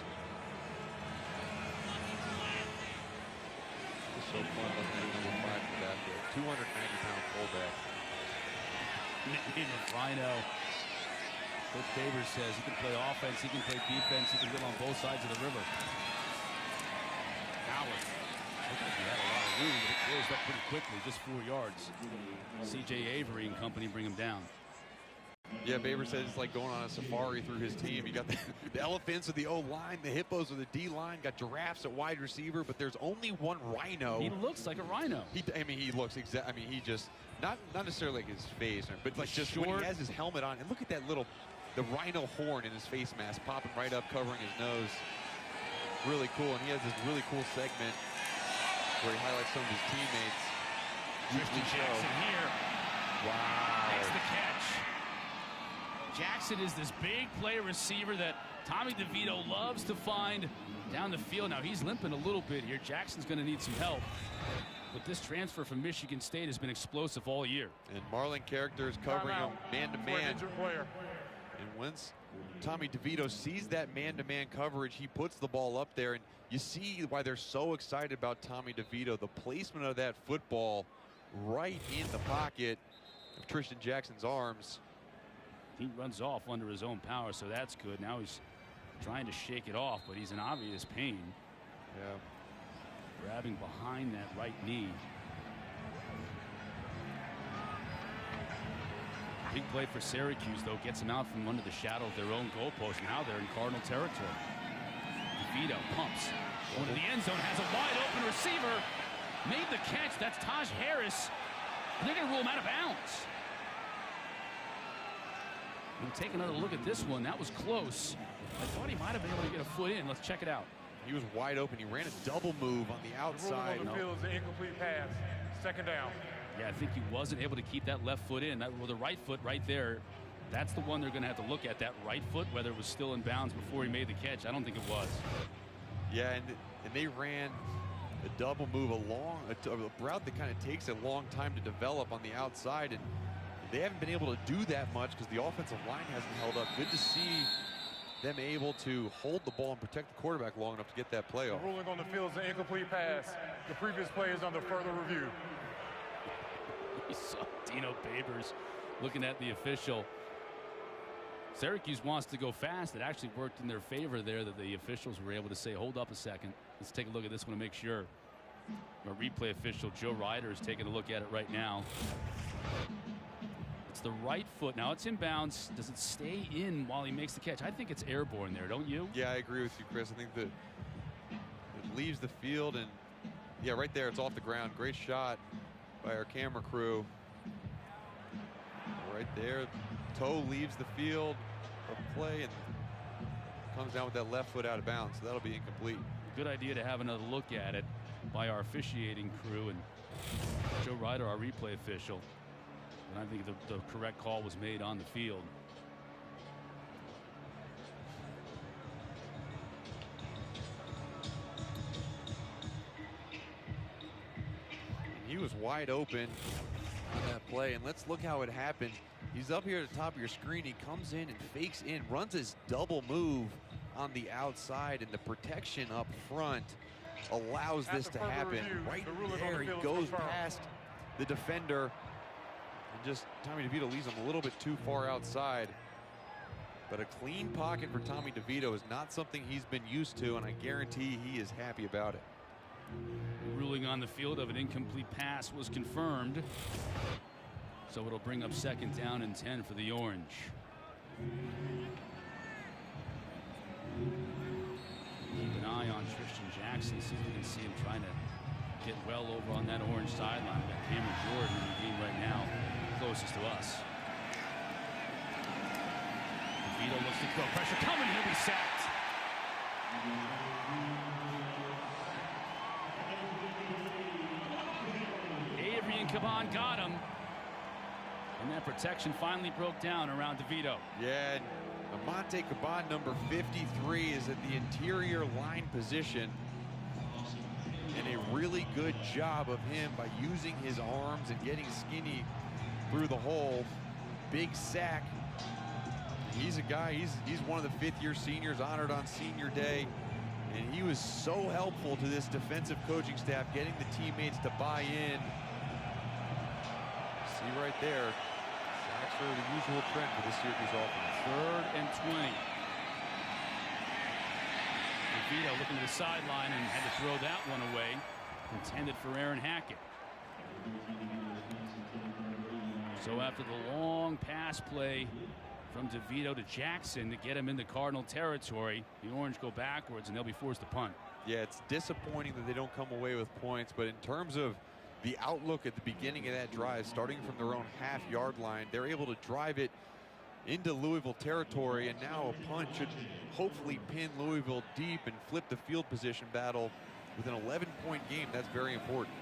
It's so fun looking at number 5 for that 290-pound fullback. Nickname of Rhino. Coach Babers says he can play offense, he can play defense, he can live on both sides of the river. Howard. Looks like he had a lot of room, but it closed up pretty quickly, just 4 yards. C.J. Avery and company bring him down. Yeah, Babers said it's like going on a safari through his team. You got the elephants with the O-line, the hippos with the D-line, got giraffes at wide receiver, but there's only one rhino. He looks like a rhino. I mean, he looks exact. I mean, he just not necessarily like his face, but like just when he has his helmet on, and look at that little, the rhino horn in his face mask popping right up, covering his nose. Really cool, and he has this really cool segment where he highlights some of his teammates. Tristan Jackson here. Wow. Makes the catch. Jackson is this big play receiver that Tommy DeVito loves to find down the field. Now he's limping a little bit here. Jackson's going to need some help. But this transfer from Michigan State has been explosive all year. And Marlon Character is covering him man-to-man. Player. And once Tommy DeVito sees that man-to-man coverage, he puts the ball up there. And you see why they're so excited about Tommy DeVito. The placement of that football right in the pocket of Tristan Jackson's arms. He runs off under his own power, so that's good. Now he's trying to shake it off, but he's in obvious pain. Yeah. Grabbing behind that right knee. Big play for Syracuse, though, gets him out from under the shadow of their own goalpost. Now they're in Cardinal territory. DeVito pumps. Going to the end zone, has a wide open receiver. Made the catch. That's Taj Harris. They're going to rule him out of bounds. We'll take another look at this one. That was close. I thought he might have been able to get a foot in. Let's check it out. He was wide open. He ran a double move on the outside. The ruling on the field is an incomplete pass. Second down. Yeah, I think he wasn't able to keep that left foot in. That, well, the right foot right there, that's the one they're going to have to look at, that right foot, whether it was still in bounds before he made the catch. I don't think it was. Yeah, and they ran a double move along a route that kind of takes a long time to develop on the outside, and they haven't been able to do that much because the offensive line hasn't held up. Good to see them able to hold the ball and protect the quarterback long enough to get that play off. The ruling on the field is an incomplete pass. The previous play is under further review. We saw Dino Babers looking at the official. Syracuse wants to go fast. It actually worked in their favor there that the officials were able to say, hold up a second. Let's take a look at this one to make sure. Our replay official, Joe Ryder, is taking a look at it right now. It's the right foot. Now it's in bounds. Does it stay in while he makes the catch? I think it's airborne there, don't you? Yeah, I agree with you, Chris. I think that it leaves the field, and yeah, right there, it's off the ground. Great shot by our camera crew. Right there, toe leaves the field of play and comes down with that left foot out of bounds, so that'll be incomplete. Good idea to have another look at it by our officiating crew and Joe Ryder, our replay official. And I think the correct call was made on the field. He was wide open on that play, and let's look how it happened. He's up here at the top of your screen. He comes in and fakes in, runs his double move on the outside, and the protection up front allows this to happen. Right there, he goes past the defender. And just Tommy DeVito leaves him a little bit too far outside. But a clean pocket for Tommy DeVito is not something he's been used to, and I guarantee he is happy about it. The ruling on the field of an incomplete pass was confirmed. So it'll bring up 2nd down and 10 for the Orange. Keep an eye on Tristan Jackson, see if we can see him trying to get well over on that Orange sideline. We've got Cameron Jordan in the game right now, closest to us. DeVito looks to throw. Pressure coming, he'll be sacked. Avery and Caban got him. And that protection finally broke down around DeVito. Yeah, and Amante Caban, number 53, is at the interior line position. And a really good job of him by using his arms and getting skinny through the hole. Big sack. He's a guy, he's one of the 5th-year seniors honored on senior day. And he was so helpful to this defensive coaching staff, getting the teammates to buy in. See right there. Sacks are the usual trend for this Syracuse offense. 3rd and 20. DeVito looking to the sideline and had to throw that one away. Intended for Aaron Hackett. So after the long pass play from DeVito to Jackson to get him into Cardinal territory, the Orange go backwards and they'll be forced to punt. Yeah, it's disappointing that they don't come away with points, but in terms of the outlook at the beginning of that drive, starting from their own half-yard line, they're able to drive it into Louisville territory, and now a punt should hopefully pin Louisville deep and flip the field position battle with an 11-point game. That's very important.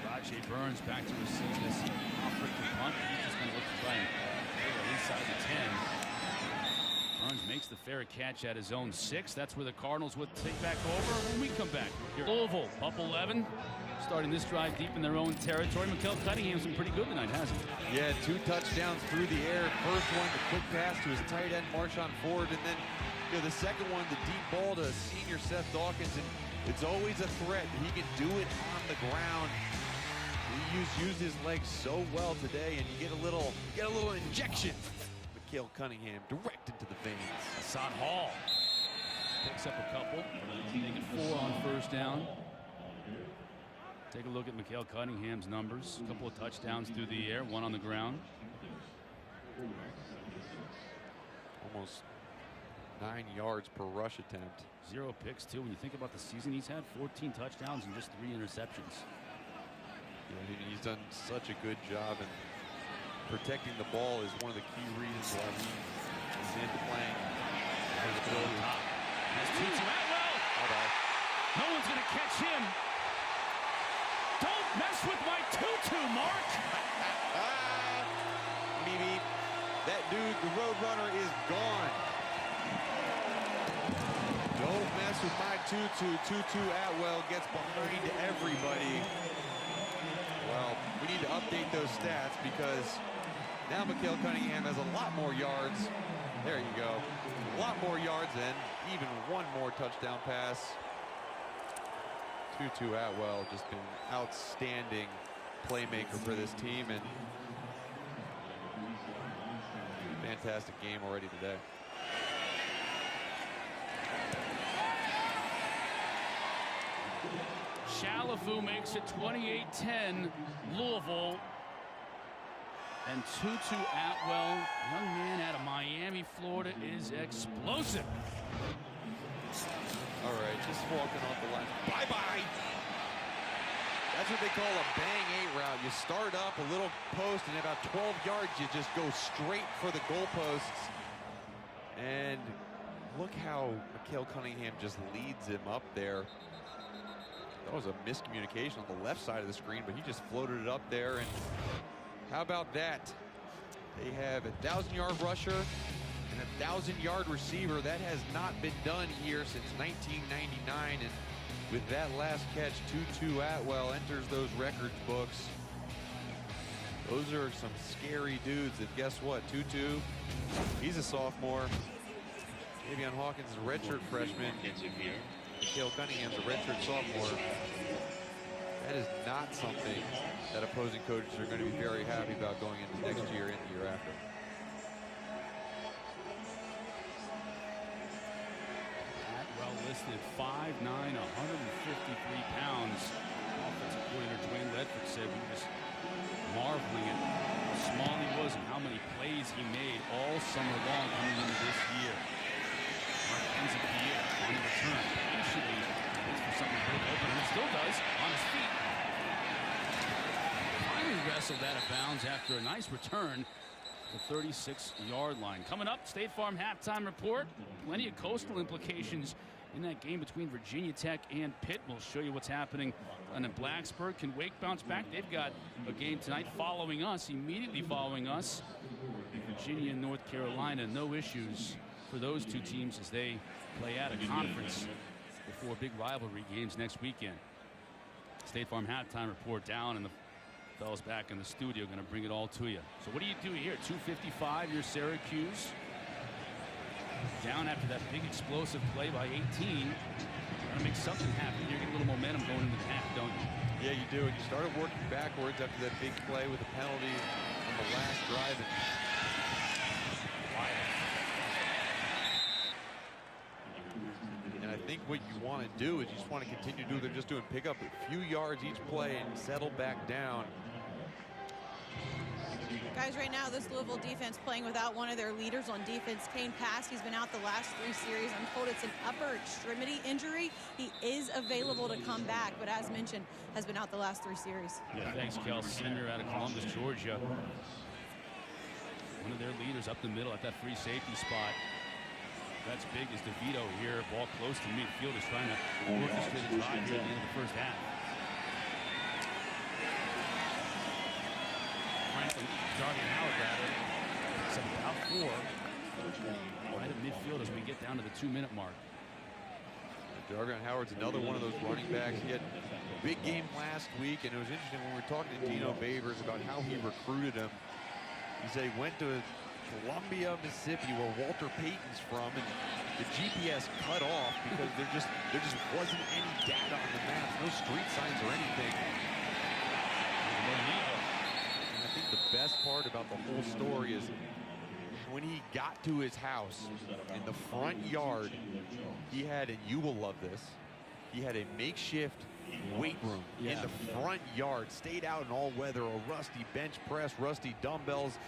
Rajay Burns back to receive this offer to punt. He's just going to look to try and clear it inside the 10. Burns makes the fair catch at his own 6. That's where the Cardinals would take back over when we come back. Here, Louisville up 11, starting this drive deep in their own territory. Mikael Cunningham's been pretty good tonight, hasn't he? Yeah, 2 touchdowns through the air. First one, the quick pass to his tight end, Marshawn Ford, and then the second one, the deep ball to senior Seth Dawkins, and it's always a threat. He can do it on the ground. He used his legs so well today, and you get a little injection. Mikael Cunningham direct into the veins. Hassan Hall picks up a couple, make it 4 on 1st down. Take a look at Mikael Cunningham's numbers. A couple of touchdowns through the air, 1 on the ground. Almost 9 yards per rush attempt. 0 picks too. When you think about the season he's had, 14 touchdowns and just 3 interceptions. Yeah, he's done such a good job, and protecting the ball is one of the key reasons why he's into playing. That's Tutu Atwell. No one's going to catch him. Don't mess with my tutu, Mark. Maybe that dude, the Roadrunner, is gone. Don't mess with my tutu. Tutu Atwell gets behind everybody. Well, we need to update those stats because now Mikael Cunningham has a lot more yards. There you go. A lot more yards and even 1 more touchdown pass. Tutu Atwell just been outstanding playmaker for this team, and fantastic game already today. Chalafu makes it 28-10 Louisville. And Tutu Atwell, young man out of Miami, Florida, is explosive. All right, just walking off the line. Bye-bye. That's what they call a bang 8 route. You start up a little post, and about 12 yards, you just go straight for the goalposts. And look how Mikael Cunningham just leads him up there. That was a miscommunication on the left side of the screen, but he just floated it up there. And how about that? They have a 1,000-yard rusher and a 1,000-yard receiver. That has not been done here since 1999. And with that last catch, Tutu Atwell enters those record books. Those are some scary dudes. And guess what? Tutu, he's a sophomore. Davion Hawkins is a redshirt freshman. Mikhail Cunningham's a redshirt sophomore. That is not something that opposing coaches are going to be very happy about going into next year and the year after. Well listed, 5'9", 153 pounds. Offensive coordinator Dwayne Ledford said we were just marveling at how small he was and how many plays he made all summer long coming into this year. Mackenzie Pierre on the return. Patiently waits for something to break open, and it still does on his feet. Finally wrestled out of bounds after a nice return. The 36-yard line. Coming up, State Farm halftime report. Plenty of coastal implications in that game between Virginia Tech and Pitt. We'll show you what's happening. And in Blacksburg, can Wake bounce back? They've got a game tonight following us, immediately following us. Virginia and North Carolina, no issues for those two teams as they play out a conference before big rivalry games next weekend. State Farm halftime report down, and the fellas back in the studio going to bring it all to you. So what do you do here? 2:55, you're Syracuse. Down after that big explosive play by 18. Trying to make something happen. You get a little momentum going into the half, don't you? Yeah, you do. And you started working backwards after that big play with the penalty on the last drive. And I think what you want to do is you just want to continue to do. They're just doing pick up a few yards each play and settle back down. Guys, right now, this Louisville defense playing without one of their leaders on defense. Kane Pass, he's been out the last 3 series. I'm told it's an upper extremity injury. He is available to come back, but as mentioned, has been out the last 3 series. Yeah, thanks, Kel Cinder out of Columbus, Georgia. One of their leaders up the middle at that free safety spot. That's big as DeVito here. Ball close to midfield is trying to orchestrate a drive here at the end of the first half. Jarvin Howard rather. It's about 4. Right at midfield as we get down to the 2-minute mark. Jarvin Howard's another one of those running backs. He had a big game last week, and it was interesting when we were talking to Dino Babers about how he recruited him. He said he went to Columbia, Mississippi, where Walter Payton's from, and the GPS cut off because there just wasn't any data on the maps, no street signs or anything. The best part about the whole story is when he got to his house in the front yard, he had, and you will love this, he had a makeshift weight room in the front yard, stayed out in all weather, a rusty bench press, rusty dumbbells.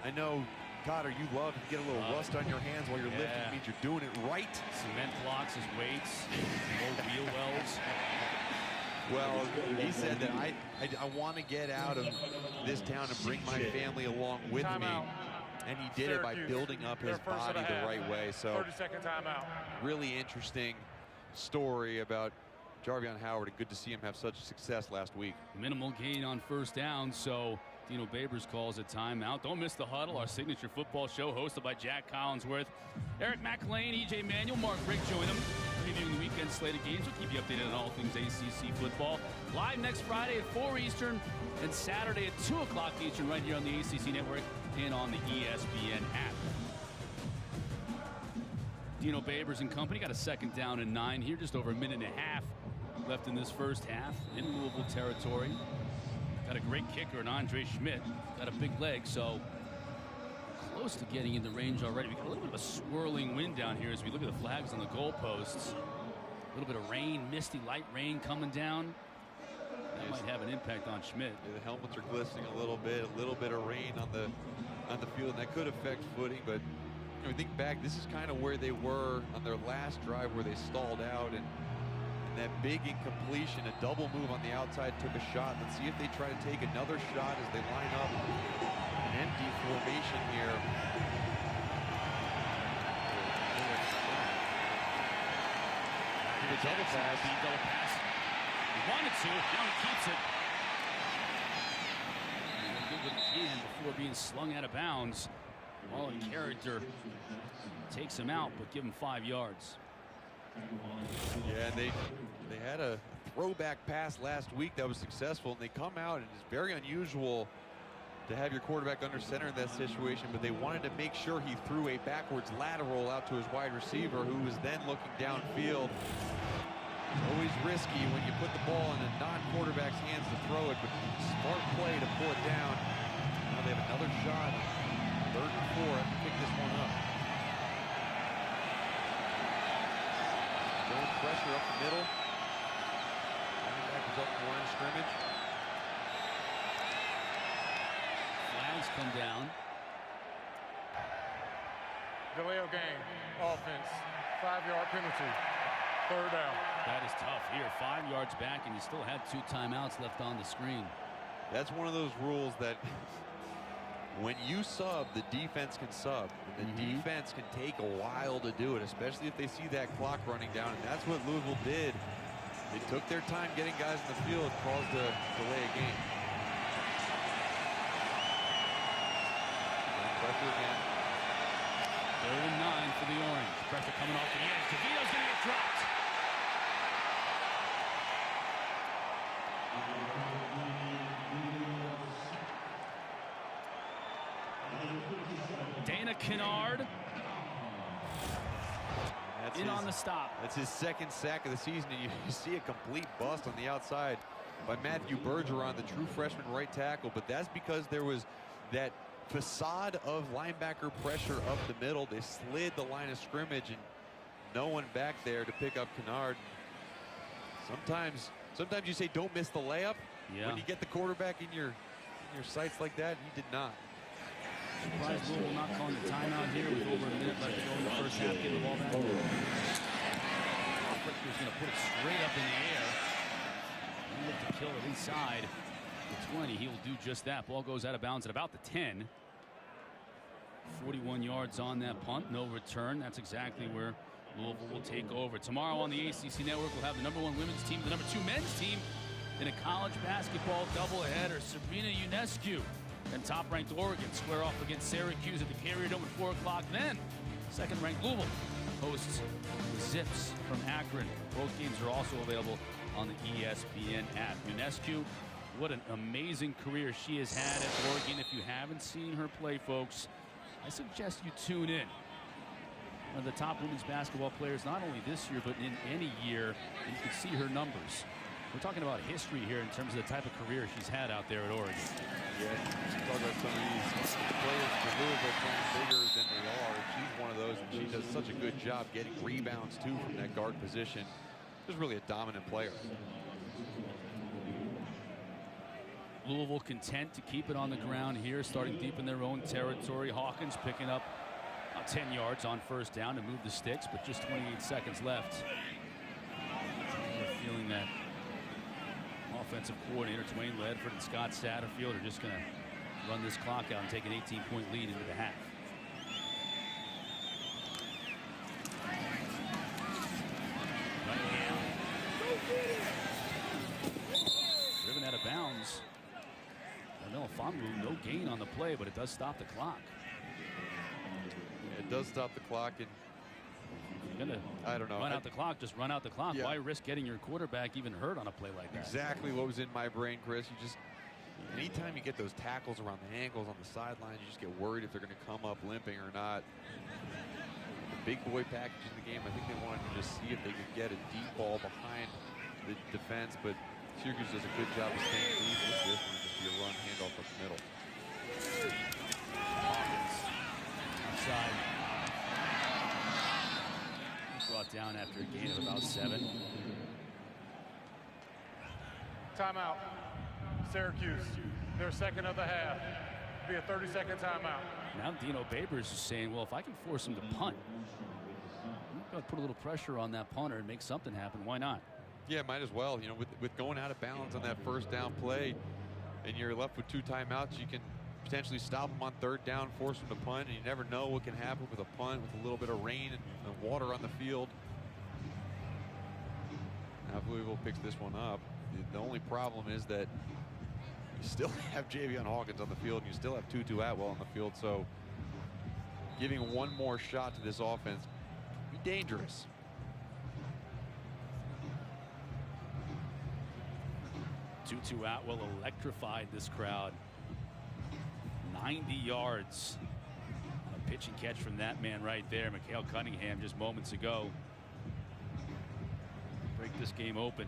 I know, Cotter, you love to get a little rust on your hands while you're lifting. It means you're doing it right. Cement blocks as weights, old wheel wells. Well, he said that I want to get out of this town and bring my family along with me. And he did it by building up his body the right way. So 30-second timeout. Really interesting story about Jarvin Howard. And good to see him have such success last week. Minimal gain on first down, so Dino Babers calls a timeout. Don't miss the huddle, our signature football show hosted by Jack Collinsworth, Eric McLean, EJ Manuel, Mark Rick join them. Previewing the weekend slate of games. We'll keep you updated on all things ACC football. Live next Friday at 4 Eastern and Saturday at 2 o'clock Eastern right here on the ACC Network and on the ESPN app. Dino Babers and company got a 2nd down and 9 here. Just over a minute and a half left in this first half in Louisville territory. Got a great kicker, and Andre Schmidt got a big leg, so close to getting in the range already. We got a little bit of a swirling wind down here as we look at the flags on the goalposts. A little bit of rain, misty light rain coming down. That might have an impact on Schmidt. Yeah, the helmets are glistening a little bit of rain on the field, and that could affect footing. But you know, think back, this is kind of where they were on their last drive, where they stalled out, and that big incompletion, a double move on the outside, took a shot. Let's see if they try to take another shot as they line up. An empty formation here. The double pass. He wanted to. Now he keeps it. He'll do what he can before being slung out of bounds. All in character. Takes him out, but give him 5 yards. Yeah, and they had a throwback pass last week that was successful, and they come out, and it's very unusual to have your quarterback under center in that situation, but they wanted to make sure he threw a backwards lateral out to his wide receiver, who was then looking downfield. Always risky when you put the ball in a non-quarterback's hands to throw it, but smart play to pull it down. Now they have another shot, 3rd and 4, to pick this one up. Throwing pressure up the middle. Linebacker is up the line of scrimmage. Flags come down. Delay of game, offense, 5-yard penalty, 3rd down. That is tough here. 5 yards back, and you still have 2 timeouts left on the screen. That's one of those rules that when you sub, the defense can sub. And the defense can take a while to do it, especially if they see that clock running down. And that's what Louisville did. They took their time getting guys in the field, caused a delay of game. Pressure again. 3rd and 9 for the Orange. Pressure coming off the edge. DeVito's going to get dropped. Dana Kennard on the stop. That's his 2nd sack of the season, and you see a complete bust on the outside by Matthew Bergeron, the true freshman right tackle. But that's because there was that facade of linebacker pressure up the middle. They slid the line of scrimmage, and no one back there to pick up Kennard. Sometimes you say don't miss the layup. Yeah. When you get the quarterback in your sights like that, he did not. Surprised Louisville not calling the timeout here with over a minute left to go in the first half. Get the ball back. Fricker's going to put it straight up in the air. He looked to kill it inside the 20. He'll do just that. Ball goes out of bounds at about the 10. 41 yards on that punt. No return. That's exactly where Louisville will take over. Tomorrow on the ACC Network, we'll have the #1 women's team, the #2 men's team in a college basketball doubleheader. Sabrina Ionescu and top-ranked Oregon square off against Syracuse at the Carrier Dome at 4 o'clock. Then, second-ranked Louisville hosts the Zips from Akron. Both games are also available on the ESPN app. Ionescu, what an amazing career she has had at Oregon. If you haven't seen her play, folks, I suggest you tune in. One of the top women's basketball players, not only this year, but in any year, and you can see her numbers. We're talking about history here in terms of the type of career she's had out there at Oregon. Yeah, talk about some of these players for Louisville playing bigger than they are. She's one of those, and she does such a good job getting rebounds, too, from that guard position. Just really a dominant player. Louisville content to keep it on the ground here, starting deep in their own territory. Hawkins picking up about 10 yards on 1st down to move the sticks, but just 28 seconds left. We're feeling that offensive coordinator Dwayne Ledford and Scott Satterfield are just going to run this clock out and take an 18-point lead into the half. Driven out of bounds. No gain on the play, but it does stop the clock. Yeah, it does stop the clock, and I don't know. Run out the clock, just run out the clock. Yeah. Why risk getting your quarterback even hurt on a play like that? Exactly what was in my brain, Chris. You just, anytime you get those tackles around the ankles on the sidelines, you just get worried if they're going to come up limping or not. The big boy package in the game, I think they wanted to just see if they could get a deep ball behind the defense, but Syracuse does a good job of staying deep. With this one, just be a run handoff up the middle. Hawkins outside. Brought down after a gain of about 7. Timeout. Syracuse, their second of the half. Be a 30-second timeout. Now Dino Babers is saying, well, if I can force him to punt, I'm going to put a little pressure on that punter and make something happen. Why not? Yeah, might as well. You know, with going out of bounds on that 1st down play, and you're left with 2 timeouts, you can potentially stop them on 3rd down, force them to punt, and you never know what can happen with a punt with a little bit of rain and water on the field. Now if Louisville picks this one up, the only problem is that you still have Javion Hawkins on the field, and you still have Tutu Atwell on the field, so giving one more shot to this offense would be dangerous. Tutu Atwell electrified this crowd 90 yards. A pitch and catch from that man right there, Mikhail Cunningham, just moments ago. Break this game open.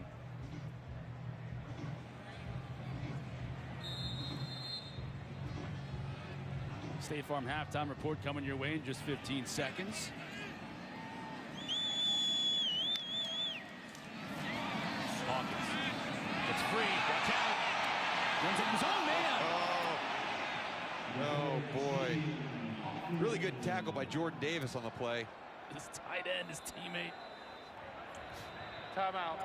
State Farm halftime report coming your way in just 15 seconds. Hawkins gets free. Watch out. Runs it his own man. Oh boy. Really good tackle by Jordan Davis on the play. His tight end, his teammate. Timeout,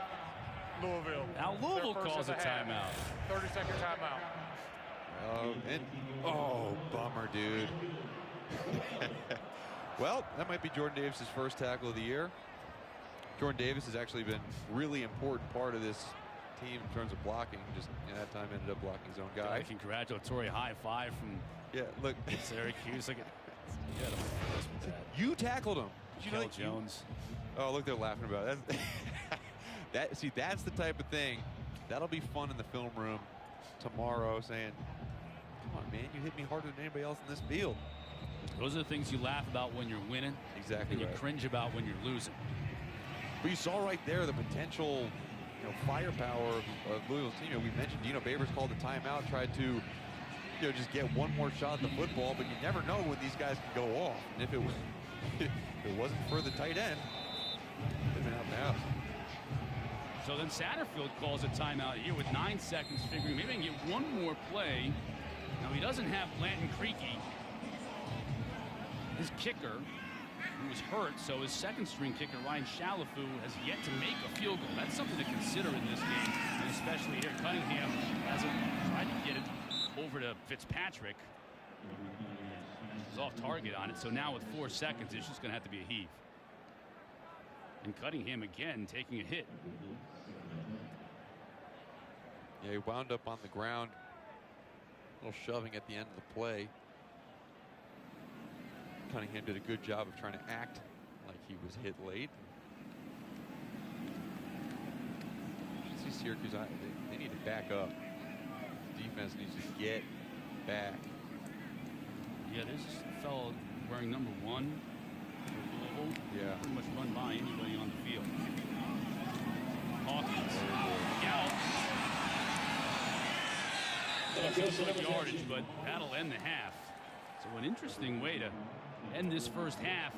Louisville. Now Louisville Their first calls a of the half. timeout. 30-second timeout. Oh, bummer, dude. Well, that might be Jordan Davis's first tackle of the year. Jordan Davis has actually been really important part of this team in terms of blocking. Just that time ended up blocking his own guy. A congratulatory high five from Look, Syracuse. Look at that. You tackled him. Chandler Jones. Oh, look, they're laughing about it. See, that's the type of thing that'll be fun in the film room tomorrow. Saying, "Come on, man, you hit me harder than anybody else in this field." Those are the things you laugh about when you're winning. Exactly. And you right. cringe about when you're losing. But you saw right there the potential, firepower of Louisville's team. We mentioned Dino Babers called a timeout, tried to, just get one more shot at the football, but you never know when these guys can go off. And if it wasn't for the tight end, they'd been out in the house. So then Satterfield calls a timeout here with 9 seconds, figuring maybe they can get one more play. Now he doesn't have Blanton Creaky, his kicker, who was hurt, so his second-string kicker, Ryan Shalafu, has yet to make a field goal. That's something to consider in this game, and especially here. Cunningham hasn't tried to get it over to Fitzpatrick. He's off target on it, so now with 4 seconds, it's just going to have to be a heave. And Cunningham again taking a hit. Yeah, he wound up on the ground. A little shoving at the end of the play. Cunningham did a good job of trying to act like he was hit late. See Syracuse, they need to back up. Defense needs to get back. Yeah, there's a fellow wearing number 1 for Louisville. Yeah. Pretty much run by anybody on the field. Hawkins. Gallup. Yardage, but that'll end the half. So an interesting way to end this first half.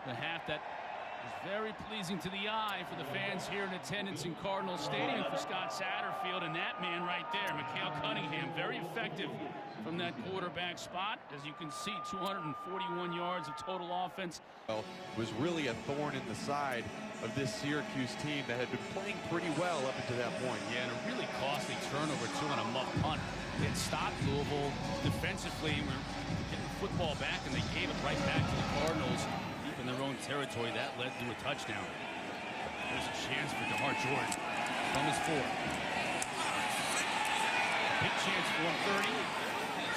The half that was very pleasing to the eye for the fans here in attendance in Cardinal Stadium for Scott Satterfield. And that man right there, Mikhail Cunningham, very effective from that quarterback spot. As you can see, 241 yards of total offense. Well, was really a thorn in the side of this Syracuse team that had been playing pretty well up until that point. Yeah, and a really costly turnover, too, on a muff punt. It stopped Louisville defensively. We're getting the football back, and they gave it right back to the Cardinals deep in their own territory. That led to a touchdown. There's a chance for DeMar Jordan from his 4. Big chance for 130.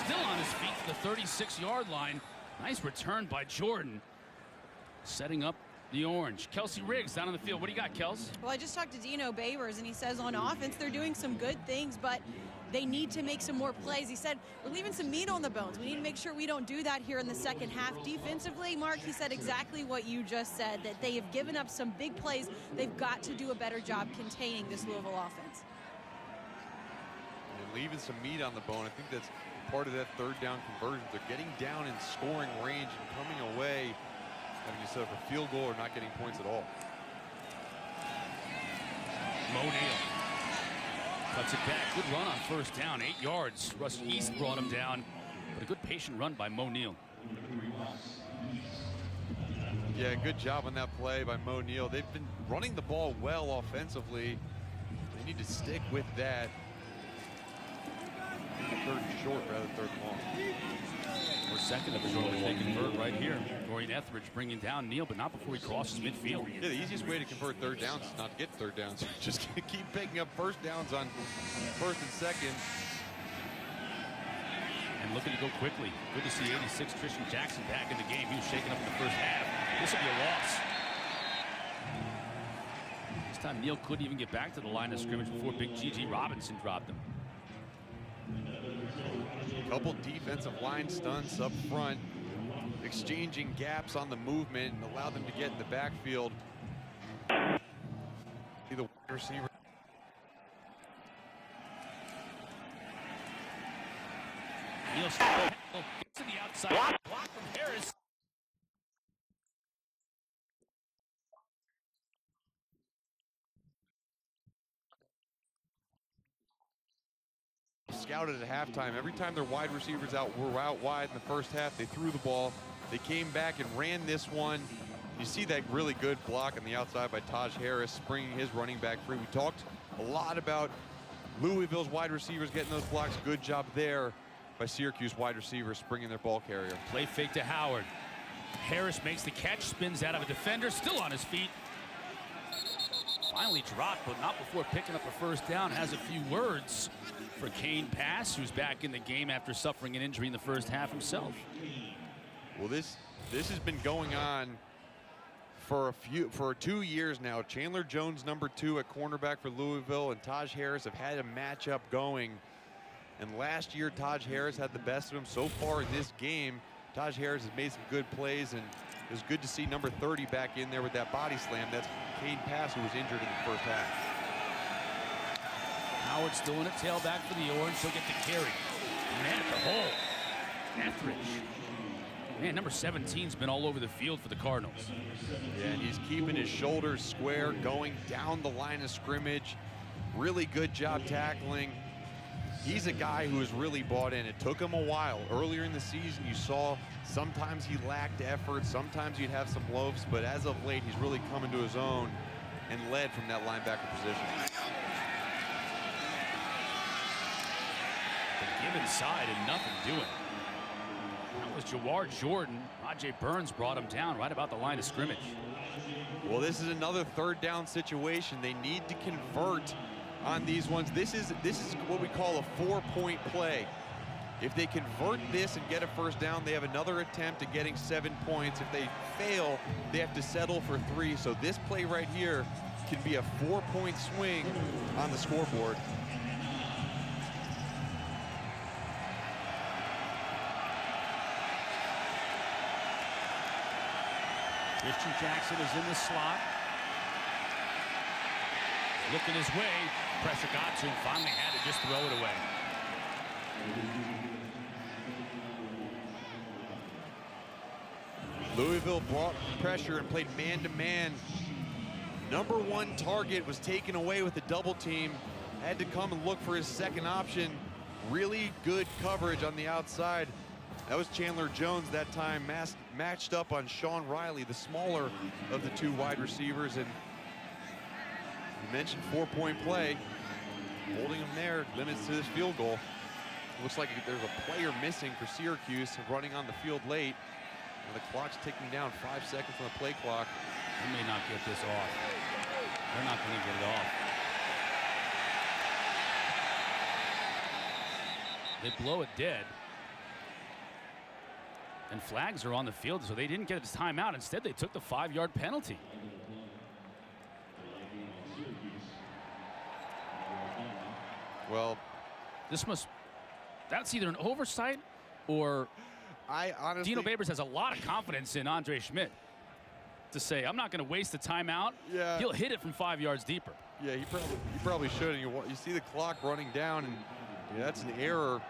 Still on his feet to the 36-yard line. Nice return by Jordan. Setting up the orange. Kelsey Riggs down on the field. What do you got, Kels? Well, I just talked to Dino Babers, and he says on offense they're doing some good things, but they need to make some more plays. He said, we're leaving some meat on the bones. We need to make sure we don't do that here in the second half. Defensively, Mark, he said exactly what you just said, that they have given up some big plays. They've got to do a better job containing this Louisville offense. And leaving some meat on the bone. I think that's part of that third down conversion. They're getting down in scoring range and coming away having to set up a field goal or not getting points at all. Mo Neal cuts it back. Good run on first down. 8 yards. Russ East brought him down, but a good patient run by Mo Neal. Yeah, good job on that play by Mo Neal. They've been running the ball well offensively. They need to stick with that. Third and short rather than third and long. Or second of a short if they convert right here. Dorian Etheridge bringing down Neal, but not before he crosses midfield. Yeah, the easiest way to convert third downs is not to get third downs. Just keep picking up first downs on first and second. And looking to go quickly. Good to see 86 Tristan Jackson back in the game. He was shaken up in the first half. This will be a loss. This time Neal couldn't even get back to the line of scrimmage before Big G.G. Robinson dropped him. Couple defensive line stunts up front, exchanging gaps on the movement and allowed them to get in the backfield. See the wide receiver. He'll still to the outside. Block from Harris. Scouted at halftime. Every time their wide receivers were out wide in the first half, they threw the ball. They came back and ran this one. You see that really good block on the outside by Taj Harris, springing his running back free. We talked a lot about Louisville's wide receivers getting those blocks. Good job there by Syracuse wide receivers springing their ball carrier. Play fake to Howard. Harris makes the catch, spins out of a defender, still on his feet. Finally dropped, but not before picking up a first down. Has a few words for Kane Pass, who's back in the game after suffering an injury in the first half himself. Well, this has been going on for 2 years now. Chandler Jones, #2 at cornerback for Louisville, and Taj Harris have had a matchup going. And last year, Taj Harris had the best of him. So far in this game, Taj Harris has made some good plays, and it was good to see #30 back in there with that body slam. That's Kane Pass, who was injured in the first half. Howard still in a tailback for the Orange. He'll get the carry. Man at the hole. Etheridge. Man, #17's been all over the field for the Cardinals. Yeah, and he's keeping his shoulders square, going down the line of scrimmage. Really good job tackling. He's a guy who has really bought in. It took him a while. Earlier in the season, you saw sometimes he lacked effort, sometimes he'd have some loafs, but as of late, he's really coming to his own and led from that linebacker position. The give inside and nothing doing. That was Jawar Jordan. Rajay Burns brought him down right about the line of scrimmage. Well, this is another third down situation. They need to convert on these ones. This is what we call a 4-point play. If they convert this and get a first down, they have another attempt at getting 7 points. If they fail, they have to settle for 3. So this play right here can be a 4-point swing on the scoreboard. Tristan Jackson is in the slot. Looking his way. Pressure got to him. Finally had to just throw it away. Louisville brought pressure and played man-to-man. #1 target was taken away with a double team. Had to come and look for his second option. Really good coverage on the outside. That was Chandler Jones that time, matched up on Sean Riley, the smaller of the 2 wide receivers. And you mentioned 4-point play. Holding him there limits to this field goal. Looks like there's a player missing for Syracuse running on the field late. And the clock's ticking down, 5 seconds on the play clock. They may not get this off. They're not going to get it off. They blow it dead. And flags are on the field, so they didn't get a timeout. Instead, they took the 5-yard penalty. Well, that's either an oversight or I honestly, Dino Babers has a lot of confidence in Andre Schmidt to say, I'm not going to waste the timeout. Yeah. He'll hit it from 5 yards deeper. Yeah, he probably should. And you see the clock running down, and that's an error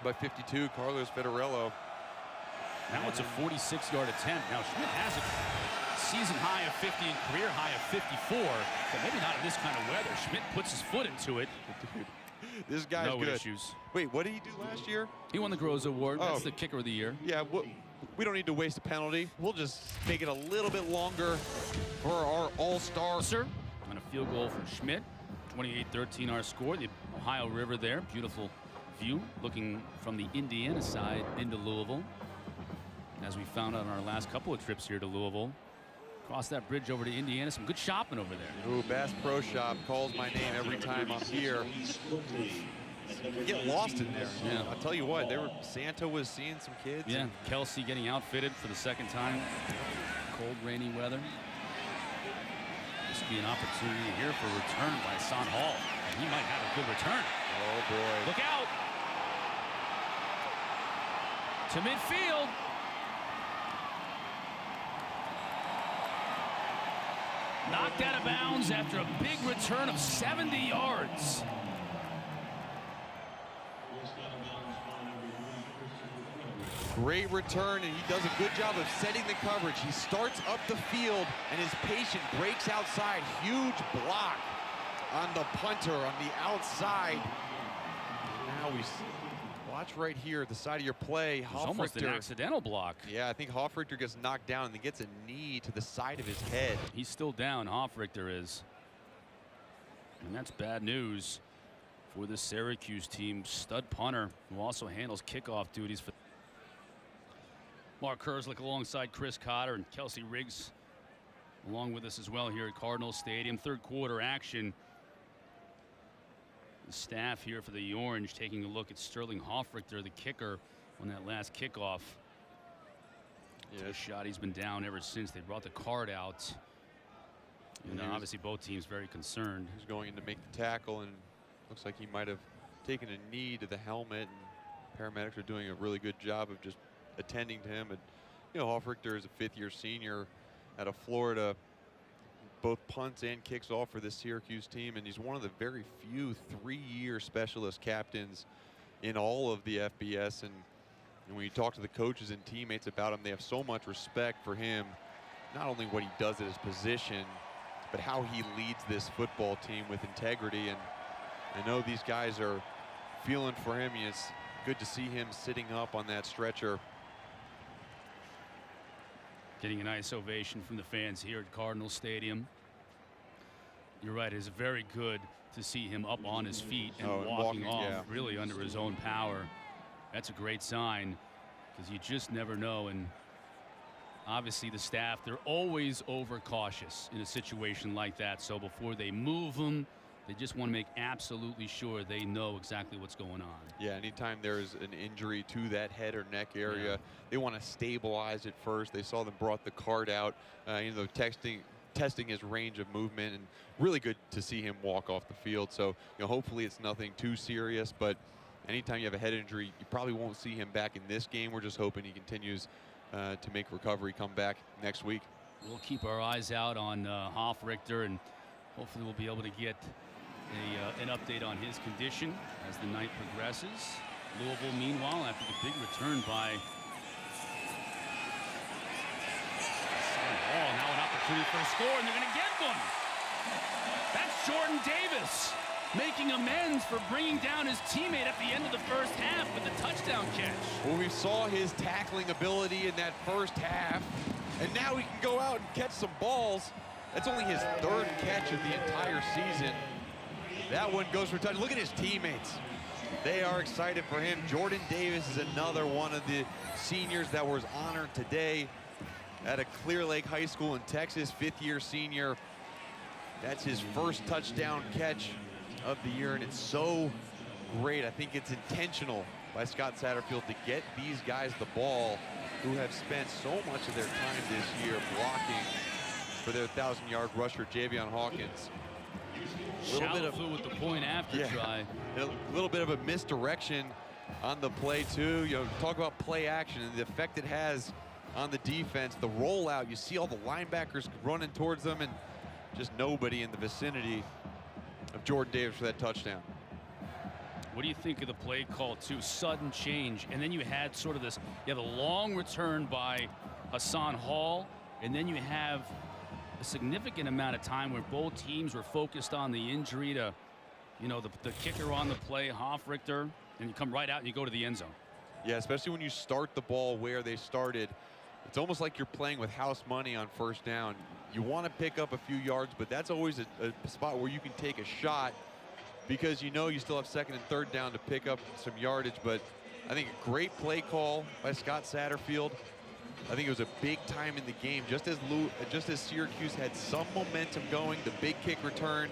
by 52, Carlos Federello. Now it's a 46-yard attempt. Now Schmidt has a season high of 50 and career high of 54, but maybe not in this kind of weather. Schmidt puts his foot into it. Dude, this guy's no good. Issues. Wait, what did he do last year? He won the Groza Award. Oh. That's the kicker of the year. Yeah, we don't need to waste a penalty. We'll just make it a little bit longer for our all-star. Sir, on a field goal from Schmidt. 28-13 our score. The Ohio River there. Beautiful view looking from the Indiana side into Louisville. As we found out on our last couple of trips here to Louisville. Cross that bridge over to Indiana. Some good shopping over there. Ooh, Bass Pro Shop calls my name every time I'm here. You get lost in there. Yeah. I'll tell you what, Santa was seeing some kids. Yeah, Kelsey getting outfitted for the second time. Cold, rainy weather. This could be an opportunity here for a return by Son Hall. And he might have a good return. Oh, boy. Look out! To midfield. Knocked out of bounds after a big return of 70 yards. Great return, and he does a good job of setting the coverage. He starts up the field, and his patient breaks outside. Huge block on the punter on the outside. Now we watch right here at the side of your play. It was almost an accidental block. Yeah, I think Hofrichter gets knocked down and then gets a knee to the side of his head. He's still down, Hofrichter is. And that's bad news for the Syracuse team. Stud punter who also handles kickoff duties for Mark Herzlich alongside Chris Cotter and Kelsey Riggs along with us as well here at Cardinal Stadium. Third quarter action. The staff here for the Orange taking a look at Sterling Hofrichter, the kicker, on that last kickoff. Yeah, shot. He's been down ever since. They brought the card out. And obviously both teams very concerned. He's going in to make the tackle, and looks like he might have taken a knee to the helmet. And paramedics are doing a really good job of just attending to him. And you know, Hofrichter is a fifth-year senior out of Florida. Both punts and kicks off for this Syracuse team, and he's one of the very few three-year specialist captains in all of the FBS. And when you talk to the coaches and teammates about him, they have so much respect for him, not only what he does at his position, but how he leads this football team with integrity. And I know these guys are feeling for him. It's good to see him sitting up on that stretcher. Getting a nice ovation from the fans here at Cardinal Stadium. You're right, it's very good to see him up on his feet and walking off really under his own power. That's a great sign, because you just never know. And obviously the staff, they're always overcautious in a situation like that. So before they move him, they just want to make absolutely sure they know exactly what's going on. Yeah, anytime there's an injury to that head or neck area, they want to stabilize it first. They saw them brought the card out, you know, testing his range of movement, and really good to see him walk off the field. So, you know, hopefully it's nothing too serious, but anytime you have a head injury, you probably won't see him back in this game. We're just hoping he continues to make recovery come back next week. We'll keep our eyes out on Hofrichter, and hopefully we'll be able to get an update on his condition as the night progresses. Louisville, meanwhile, after the big return by now an opportunity for a score, and they're going to get one. That's Jordan Davis making amends for bringing down his teammate at the end of the first half with the touchdown catch. Well, we saw his tackling ability in that first half, and now he can go out and catch some balls. That's only his third catch of the entire season. That one goes for a touch. Look at his teammates. They are excited for him. Jordan Davis is another one of the seniors that was honored today at a Clear Lake High School in Texas, fifth-year senior. That's his first touchdown catch of the year, and it's so great. I think it's intentional by Scott Satterfield to get these guys the ball who have spent so much of their time this year blocking for their 1,000-yard rusher, Javion Hawkins. A little bit of with the point after try. A little bit of a misdirection on the play too. You know, talk about play action and the effect it has on the defense. The rollout, you see all the linebackers running towards them, and just nobody in the vicinity of Jordan Davis for that touchdown. What do you think of the play call too? Sudden change, and then you had sort of this, you have a long return by Hassan Hall, and then you have a significant amount of time where both teams were focused on the injury to, you know, the kicker on the play, Hofrichter, and you come right out and you go to the end zone. Yeah, especially when you start the ball where they started. It's almost like you're playing with house money on first down. You want to pick up a few yards, but that's always a spot where you can take a shot, because you know you still have second and third down to pick up some yardage. But I think a great play call by Scott Satterfield. I think it was a big time in the game, just as Syracuse had some momentum going, the big kick return,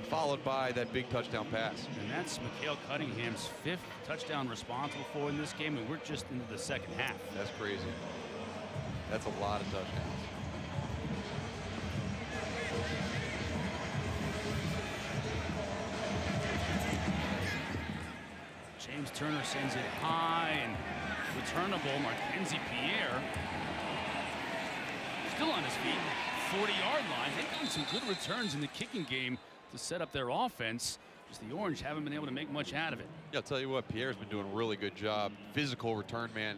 followed by that big touchdown pass. And that's Mikhail Cunningham's 5th touchdown responsible for in this game, and we're just into the second half. That's crazy. That's a lot of touchdowns. James Turner sends it high, and Returnable, Mackenzie Pierre. Still on his feet, 40-yard line. They've gotten some good returns in the kicking game to set up their offense. Just the Orange haven't been able to make much out of it. Yeah, I'll tell you what, Pierre's been doing a really good job. Physical return man,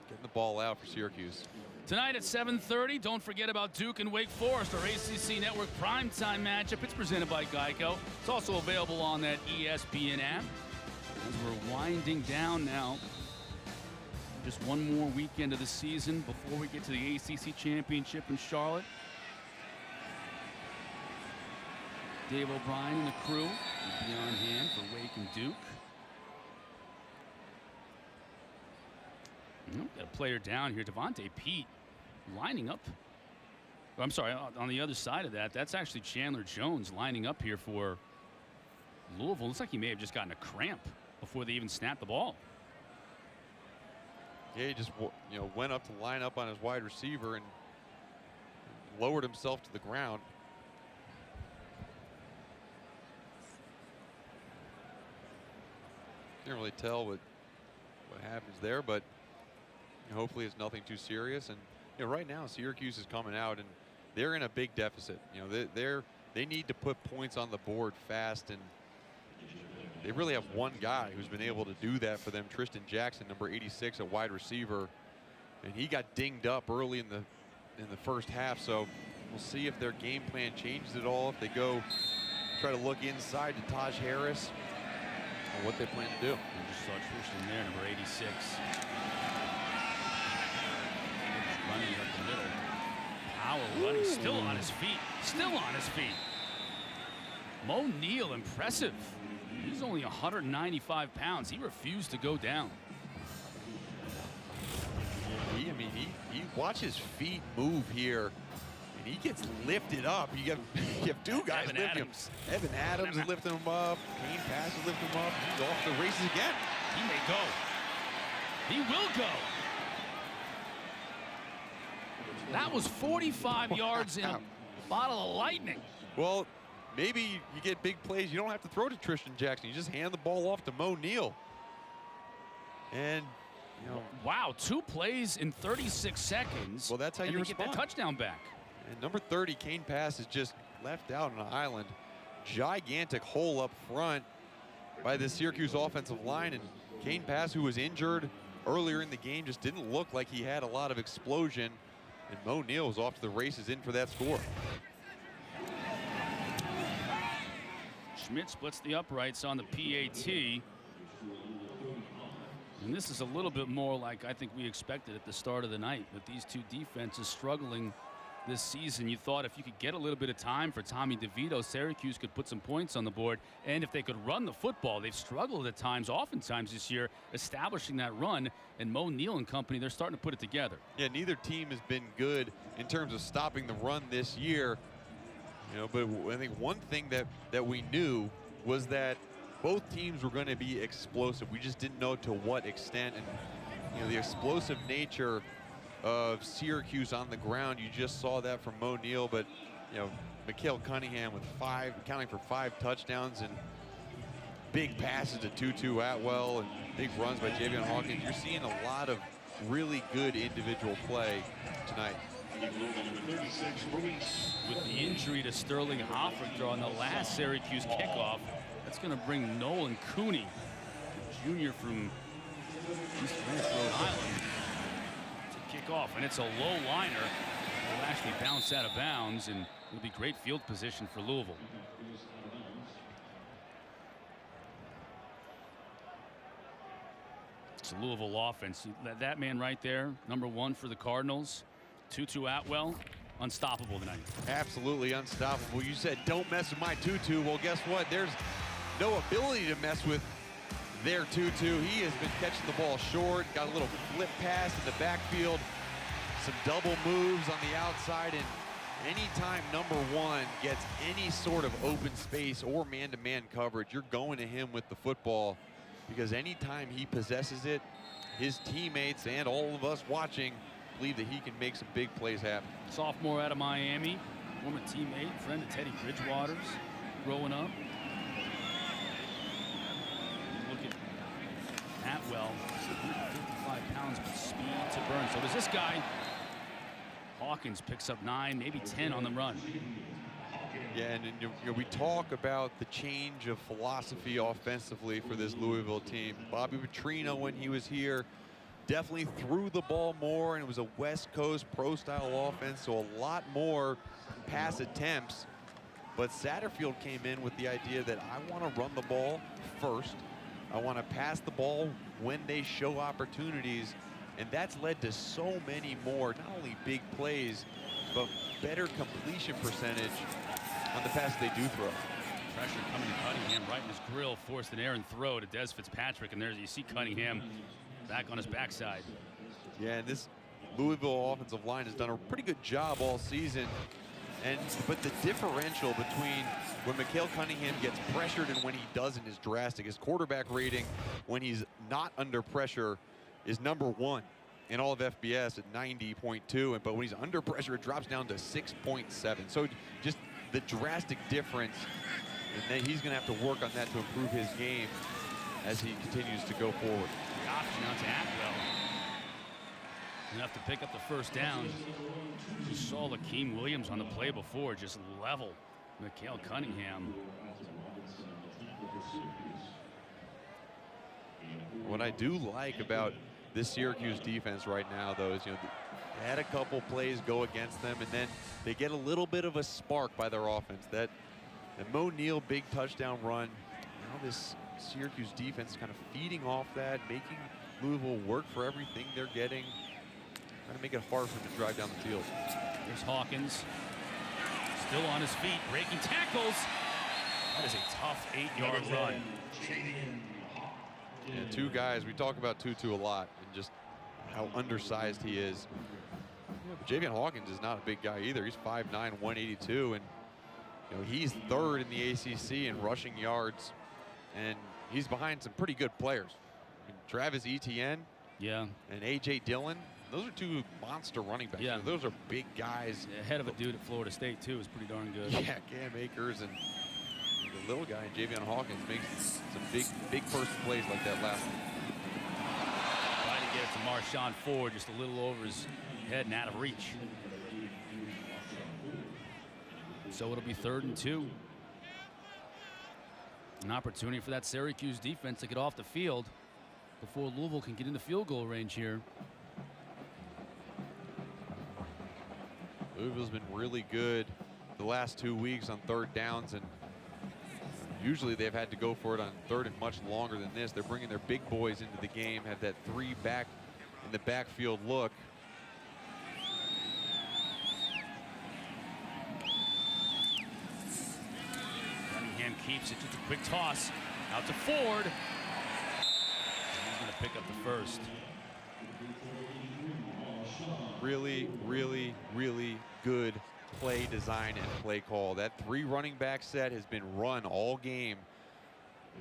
getting the ball out for Syracuse. Tonight at 7:30, don't forget about Duke and Wake Forest, our ACC Network primetime matchup. It's presented by Geico. It's also available on that ESPN app. As we're winding down now, just one more weekend of the season before we get to the ACC Championship in Charlotte. Dave O'Brien and the crew will be on hand for Wake and Duke. Got a player down here, Devontae Pete, lining up. I'm sorry, on the other side of that, that's actually Chandler Jones lining up here for Louisville. Looks like he may have just gotten a cramp before they even snapped the ball. Yeah, he just went up to line up on his wide receiver and lowered himself to the ground. Can't really tell what happens there, but hopefully it's nothing too serious. And right now Syracuse is coming out and they're in a big deficit. They need to put points on the board fast, and they really have one guy who's been able to do that for them, Tristan Jackson, number 86, a wide receiver, and he got dinged up early in the first half. So we'll see if their game plan changes at all, if they go try to look inside to Taj Harris, or what they plan to do. We just saw Tristan there, number 86. Running up the middle. Powell running, still on his feet. Still on his feet. Mo Neal, impressive. He's only 195 pounds. He refused to go down. He watch his feet move here, and he gets lifted up. You have two guys lifting him. Evan Adams is lifting him up. Kane Pass is lifting him up. He's off the races again. He may go. He will go. That was 45 yards in a bottle of lightning. Well, maybe you get big plays. You don't have to throw to Tristan Jackson. You just hand the ball off to Mo Neal. And, wow, 2 plays in 36 seconds. Well, that's how you respond. Get that touchdown back. And number 30, Kane Pass, is just left out on an island. Gigantic hole up front by the Syracuse offensive line. And Kane Pass, who was injured earlier in the game, just didn't look like he had a lot of explosion. And Mo Neal was off to the races in for that score. Schmidt splits the uprights on the PAT. And this is a little bit more like I think we expected at the start of the night, with these two defenses struggling this season. You thought if you could get a little bit of time for Tommy DeVito, Syracuse could put some points on the board. And if they could run the football, they've struggled at times, oftentimes this year, establishing that run. And Mo Neal and company, they're starting to put it together. Yeah, neither team has been good in terms of stopping the run this year. But I think one thing that we knew was that both teams were going to be explosive. We just didn't know to what extent. And the explosive nature of Syracuse on the ground, you just saw that from Mo Neal. But Mikhail Cunningham with counting for 5 touchdowns, and big passes to Tutu Atwell and big runs by Javion Hawkins. You're seeing a lot of really good individual play tonight. With the injury to Sterling Hoffrichter on the last Syracuse kickoff, that's going to bring Nolan Cooney, the junior from East Rhode Island, to kick off. And it's a low liner. It'll actually bounce out of bounds, and it'll be great field position for Louisville. It's a Louisville offense. That man right there, number 1 for the Cardinals, Tutu Atwell, unstoppable tonight. Absolutely unstoppable. You said don't mess with my Tutu. Well, guess what? There's no ability to mess with their Tutu. He has been catching the ball short, got a little flip pass in the backfield, some double moves on the outside, and anytime number 1 gets any sort of open space or man-to-man coverage, you're going to him with the football, because anytime he possesses it, his teammates and all of us watching believe that he can make some big plays happen. Sophomore out of Miami, former teammate, friend of Teddy Bridgewater's growing up. Look at Atwell, 155 pounds touchdowns, but speed to burn. So does this guy. Hawkins picks up 9, maybe 10 on the run. Yeah, and you know, we talk about the change of philosophy offensively for this Louisville team. Bobby Petrino, when he was here, definitely threw the ball more, and it was a West Coast pro-style offense, so a lot more pass attempts. But Satterfield came in with the idea that I want to run the ball first. I want to pass the ball when they show opportunities, and that's led to so many more, not only big plays, but better completion percentage on the passes they do throw. Pressure coming to Cunningham right in his grill, forced an errant throw to Des Fitzpatrick, and there you see Cunningham back on his backside. Yeah, and this Louisville offensive line has done a pretty good job all season. But the differential between when Mikael Cunningham gets pressured and when he doesn't is drastic. His quarterback rating when he's not under pressure is #1 in all of FBS at 90.2, but when he's under pressure, it drops down to 6.7. So just the drastic difference, and then he's going to have to work on that to improve his game as he continues to go forward. The option out to Atwell. Enough to pick up the first down. You saw Lakeem Williams on the play before, just level Mikael Cunningham. What I do like about this Syracuse defense right now, though, is they had a couple plays go against them, and then they get a little bit of a spark by their offense. That Mo Neal big touchdown run. Now this Syracuse defense is kind of feeding off that, making Louisville work for everything they're getting, trying to make it hard for them to drive down the field. There's Hawkins, still on his feet, breaking tackles. That is a tough 8-yard run. And two guys, we talk about Tutu a lot and just how undersized he is. But Javian Hawkins is not a big guy either. He's 5'9", 182, and he's third in the ACC in rushing yards, and he's behind some pretty good players. I mean, Travis Etienne, yeah, and A.J. Dillon. Those are two monster running backs. Yeah. Those are big guys. Yeah, ahead of a dude at Florida State too is pretty darn good. Yeah, Cam Akers and the little guy, Javian Hawkins, makes some big first plays like that last one. Trying to get it to Marshawn Ford, just a little over his head and out of reach. So it'll be 3rd and 2. An opportunity for that Syracuse defense to get off the field before Louisville can get into field goal range here. Louisville's been really good the last 2 weeks on 3rd downs, and usually they've had to go for it on 3rd and much longer than this. They're bringing their big boys into the game, have that 3 back in the backfield look. Cunningham keeps it, just a quick toss out to Ford. He's going to pick up the first. Really, really, really good play design and play call. That 3 running back set has been run all game.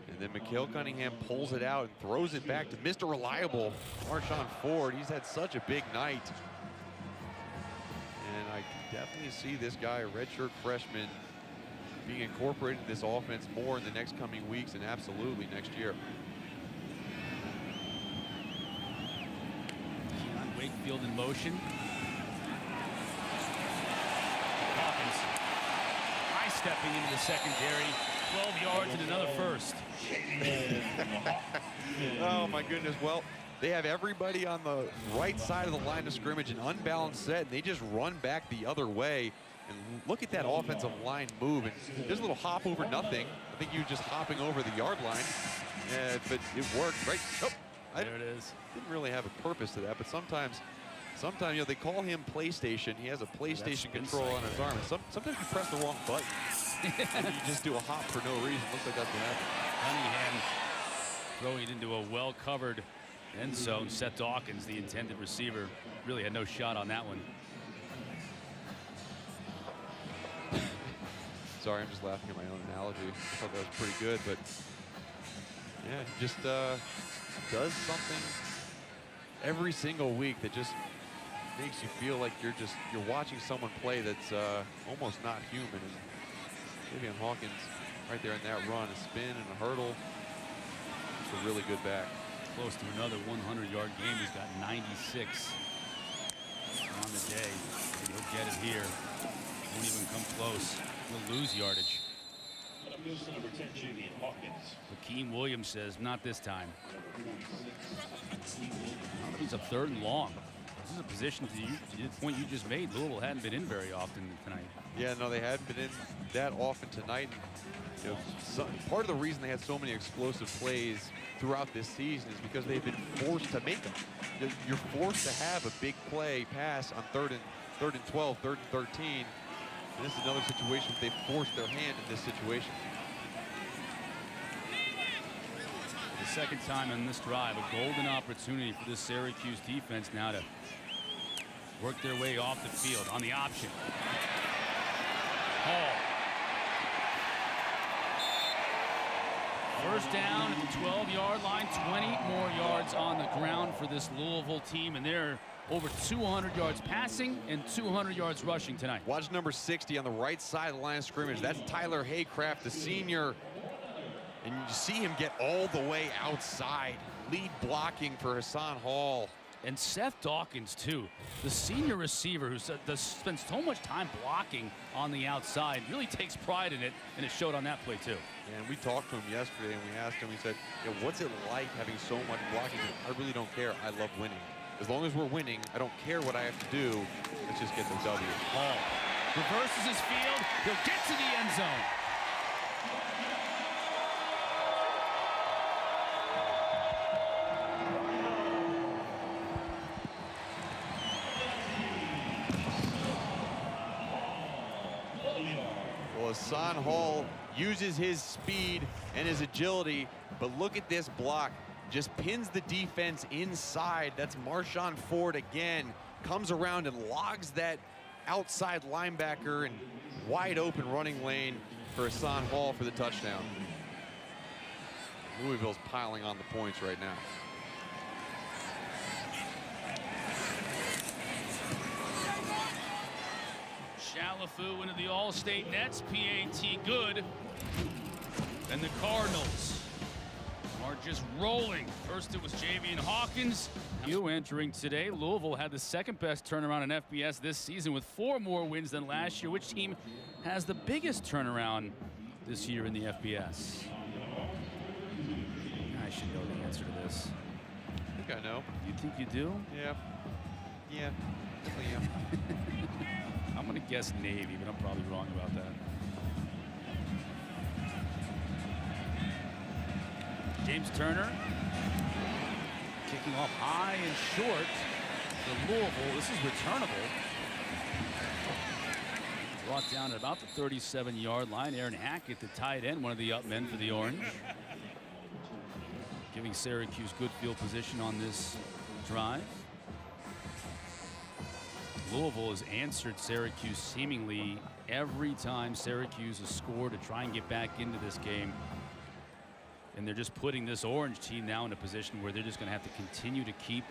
And then Mikael Cunningham pulls it out and throws it back to Mr. Reliable, Marshawn Ford. He's had such a big night. And I can definitely see this guy, a redshirt freshman, being incorporated in this offense more in the next coming weeks and absolutely next year. Wakefield in motion. Hawkins high-stepping into the secondary. 12 yards and another first. Oh, my goodness. Well, they have everybody on the right side of the line of scrimmage, an unbalanced set, and they just run back the other way. And look at that offensive line move. And there's a little hop over nothing. I think you were just hopping over the yard line. But it worked, right? Oh. There it is. Didn't really have a purpose to that, but sometimes they call him PlayStation. He has a PlayStation control on his arm. And sometimes you press the wrong button. And you just do a hop for no reason. Looks like that's what happened. Cunningham throwing it into a well-covered end zone. Seth Dawkins, the intended receiver, really had no shot on that one. Sorry, I'm just laughing at my own analogy. I thought that was pretty good, but yeah, he just does something every single week that just makes you feel like you're watching someone play that's almost not human. And Javian Hawkins right there in that run, a spin and a hurdle. It's a really good back. close to another 100-yard game. He's got 96 on the day. And he'll get it here. Won't even come close. He'll lose yardage. Hakeem Williams says, not this time. He's a 3rd and long. This is a position, to the point you just made, Louisville hadn't been in very often tonight. Yeah, no, they hadn't been in that often tonight. You know, part of the reason they had so many explosive plays throughout this season is because they've been forced to make them. You're forced to have a big play pass on 3rd and 12, 3rd and 13. And this is another situation where they forced their hand in this situation. For the second time in this drive, a golden opportunity for this Syracuse defense now to work their way off the field on the option. Hall. First down at the 12-yard line, 20 more yards on the ground for this Louisville team, and they're over 200 yards passing and 200 yards rushing tonight. Watch number 60 on the right side of the line of scrimmage. That's Tyler Haycraft, the senior. And you see him get all the way outside. Lead blocking for Hassan Hall. And Seth Dawkins, too, the senior receiver who spends so much time blocking on the outside, really takes pride in it, and it showed on that play, too. And we talked to him yesterday, and we asked him, he said, what's it like having so much blocking? He said, I really don't care. I love winning. As long as we're winning, I don't care what I have to do. Let's just get the W. Hall reverses his field. He'll get to the end zone. Well, Hassan Hall uses his speed and his agility, but look at this block. Just pins the defense inside. That's Marshawn Ford again. Comes around and logs that outside linebacker and wide open running lane for Hassan Hall for the touchdown. Louisville's piling on the points right now. Shalafu into the All-State Nets. PAT good. And the Cardinals are just rolling. First it was Javian Hawkins. You entering today, Louisville had the 2nd best turnaround in FBS this season with 4 more wins than last year. Which team has the biggest turnaround this year in the FBS? I should know the answer to this. I think I know. You think you do? Yeah. Yeah. Definitely am. I'm going to guess Navy, but I'm probably wrong about that. James Turner kicking off high and short for Louisville. This is returnable. Brought down at about the 37-yard line. Aaron Hackett, the tight end, one of the up men for the Orange. Giving Syracuse good field position on this drive. Louisville has answered Syracuse seemingly every time Syracuse has scored to try and get back into this game. And they're just putting this Orange team now in a position where they're just going to have to continue to keep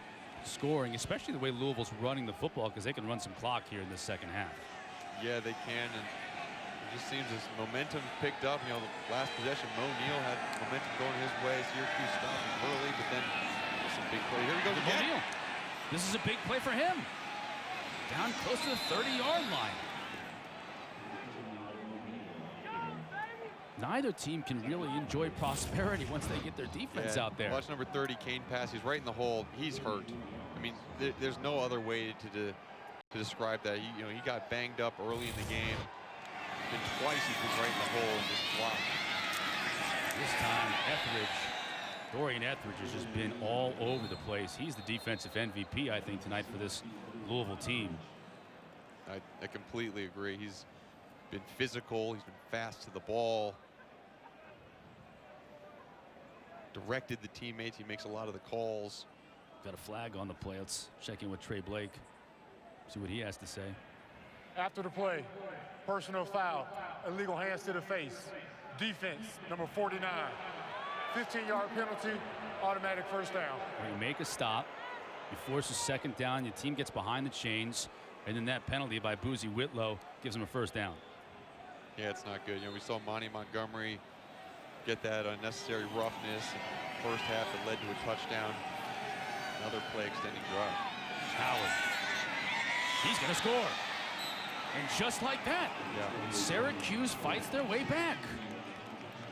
scoring, especially the way Louisville's running the football, because they can run some clock here in the second half. Yeah, they can, and it just seems as momentum picked up. You know, the last possession, Mo Neal had momentum going his way. Syracuse stopped early, but then some big play. Here he goes again. Neal. This is a big play for him. Down close to the 30-yard line. Neither team can really enjoy prosperity once they get their defense out there. Watch number 30, Kane Pass. He's right in the hole. He's hurt. I mean, there's no other way to describe that. He got banged up early in the game. And twice he was right in the hole and just blocked. This time, Dorian Etheridge has just been all over the place. He's the defensive MVP, I think, tonight for this Louisville team. I completely agree. He's been physical. He's been fast to the ball. Directed the teammates. He makes a lot of the calls. Got a flag on the play. Let's check in with Trey Blake. See what he has to say. After the play, personal foul, illegal hands to the face. Defense, number 49. 15-yard penalty, automatic first down. When you make a stop, you force a second down, your team gets behind the chains, and then that penalty by Boozy Whitlow gives him a first down. Yeah, it's not good. We saw Monty Montgomery get that unnecessary roughness. First half that led to a touchdown. Another play extending drive. Howard. He's going to score. And just like that, Syracuse fights their way back.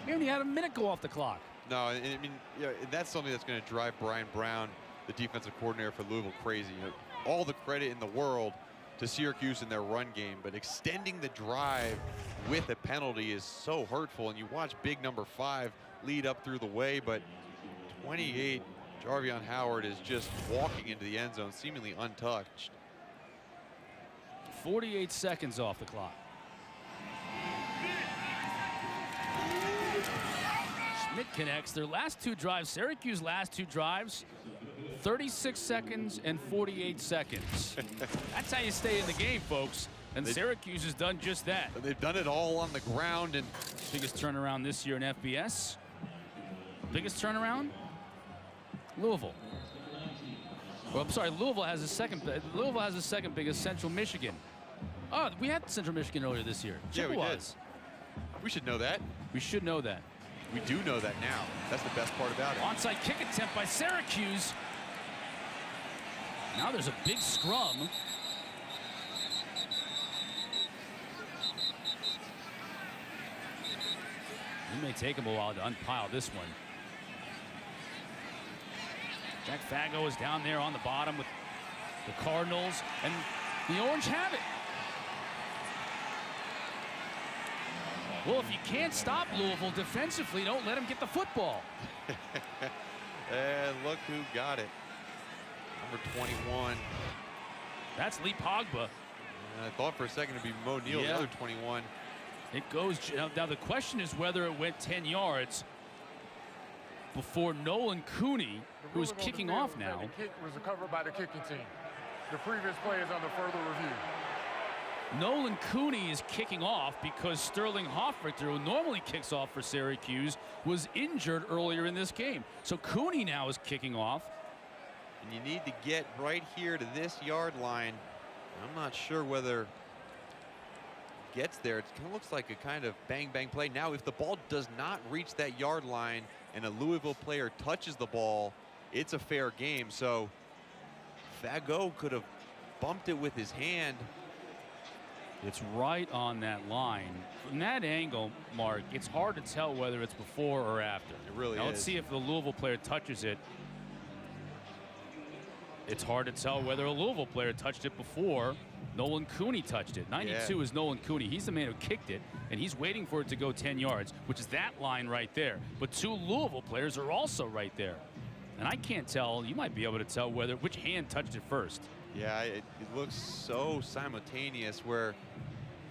We only had a minute go off the clock. No, I mean, that's something that's going to drive Brian Brown, the defensive coordinator for Louisville, crazy. All the credit in the world to Syracuse in their run game, but extending the drive with a penalty is so hurtful. And you watch big number 5 lead up through the way, but 28, Jarvion Howard is just walking into the end zone, seemingly untouched. 48 seconds off the clock. Schmidt connects. Their last 2 drives, Syracuse last 2 drives, 36 seconds and 48 seconds. That's how you stay in the game, folks. And Syracuse has done just that. They've done it all on the ground. And biggest turnaround this year in FBS. Biggest turnaround? Louisville. Well, I'm sorry, Louisville has the second biggest. Central Michigan. Oh, we had Central Michigan earlier this year. Yeah, we did. Was. We should know that. We should know that. We do know that now. That's the best part about it. Onside kick attempt by Syracuse. Now there's a big scrum. It may take him a while to unpile this one. Jack Fago is down there on the bottom with the Cardinals, and the Orange have it. Well, if you can't stop Louisville defensively, don't let them get the football. And look who got it. Number 21. That's Lee Pogba. I thought for a second it'd be Mo Neal, the other 21. It goes. Now the question is whether it went 10 yards before Nolan Cooney, who's kicking off now. The kick was recovered by the kicking team. The previous play is under further review. Nolan Cooney is kicking off because Sterling Hoffrichter, who normally kicks off for Syracuse, was injured earlier in this game. So Cooney now is kicking off. And you need to get right here to this yard line. I'm not sure whether it gets there. It kind of looks like a kind of bang-bang play. Now, if the ball does not reach that yard line and a Louisville player touches the ball, it's a fair game. So Fago could have bumped it with his hand. It's right on that line. From that angle, Mark, it's hard to tell whether it's before or after. It really now, is. Let's see if the Louisville player touches it. It's hard to tell whether a Louisville player touched it before Nolan Cooney touched it. 92 is Nolan Cooney. He's the man who kicked it, and he's waiting for it to go 10 yards, which is that line right there. But 2 Louisville players are also right there. And I can't tell. You might be able to tell which hand touched it first. Yeah, it looks so simultaneous where it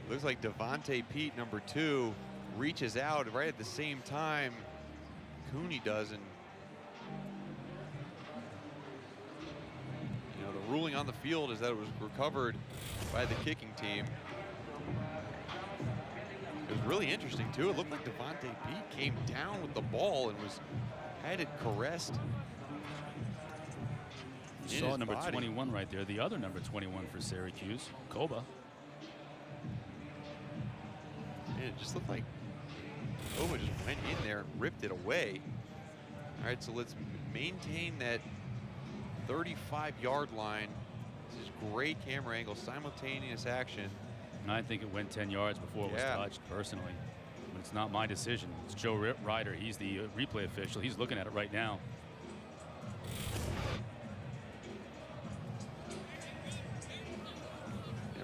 looks like Devontae Pete, number 2, reaches out right at the same time Cooney does. And you know, the ruling on the field is that it was recovered by the kicking team. It was really interesting too. It looked like Devontae Pete came down with the ball and had it caressed. You saw number 21 right there. The other number 21 for Syracuse, Koba. And it just looked like Koba just went in there, ripped it away. All right, so let's maintain that 35-yard line. This is great camera angle, simultaneous action. I think it went 10 yards before it was touched, personally. But it's not my decision. It's Joe Ryder. He's the replay official. He's looking at it right now.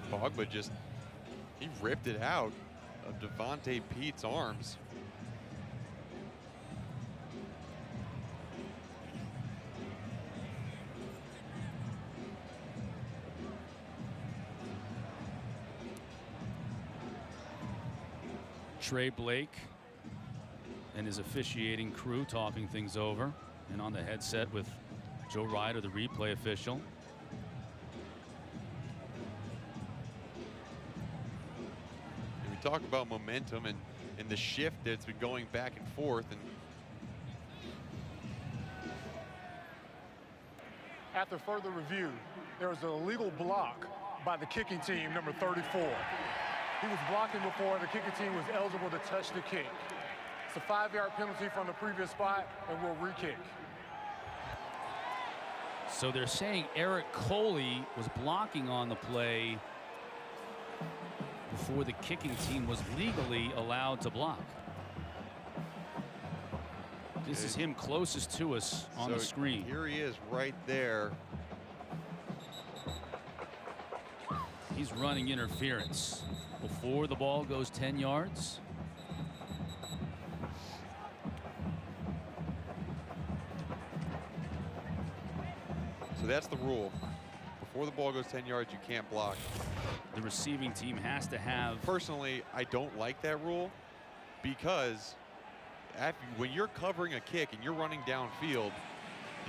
Pogba he ripped it out of Devontae Pete's arms. Trey Blake and his officiating crew talking things over, and on the headset with Joe Ryder, the replay official. Talk about momentum and the shift that's been going back and forth. And after further review, there was an illegal block by the kicking team, number 34. He was blocking before the kicking team was eligible to touch the kick. It's a 5-yard penalty from the previous spot, and we'll re-kick. So they're saying Eric Coley was blocking on the play before the kicking team was legally allowed to block. This is him closest to us on the screen. Here he is right there. He's running interference before the ball goes 10 yards. So that's the rule. Before the ball goes 10 yards, you can't block. The receiving team has to have. Personally, I don't like that rule because when you're covering a kick and you're running downfield,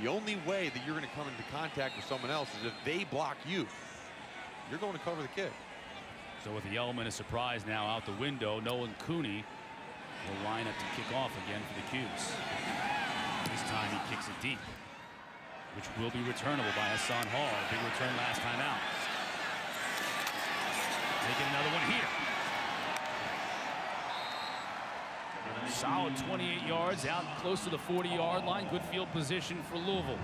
the only way that you're going to come into contact with someone else is if they block you. You're going to cover the kick. So with the element of surprise now out the window, Nolan Cooney will line up to kick off again for the Cubes. This time he kicks it deep, which will be returnable by Hassan Hall. A big return last time out. They get another one here. Solid 28 yards out close to the 40-yard line. Good field position for Louisville.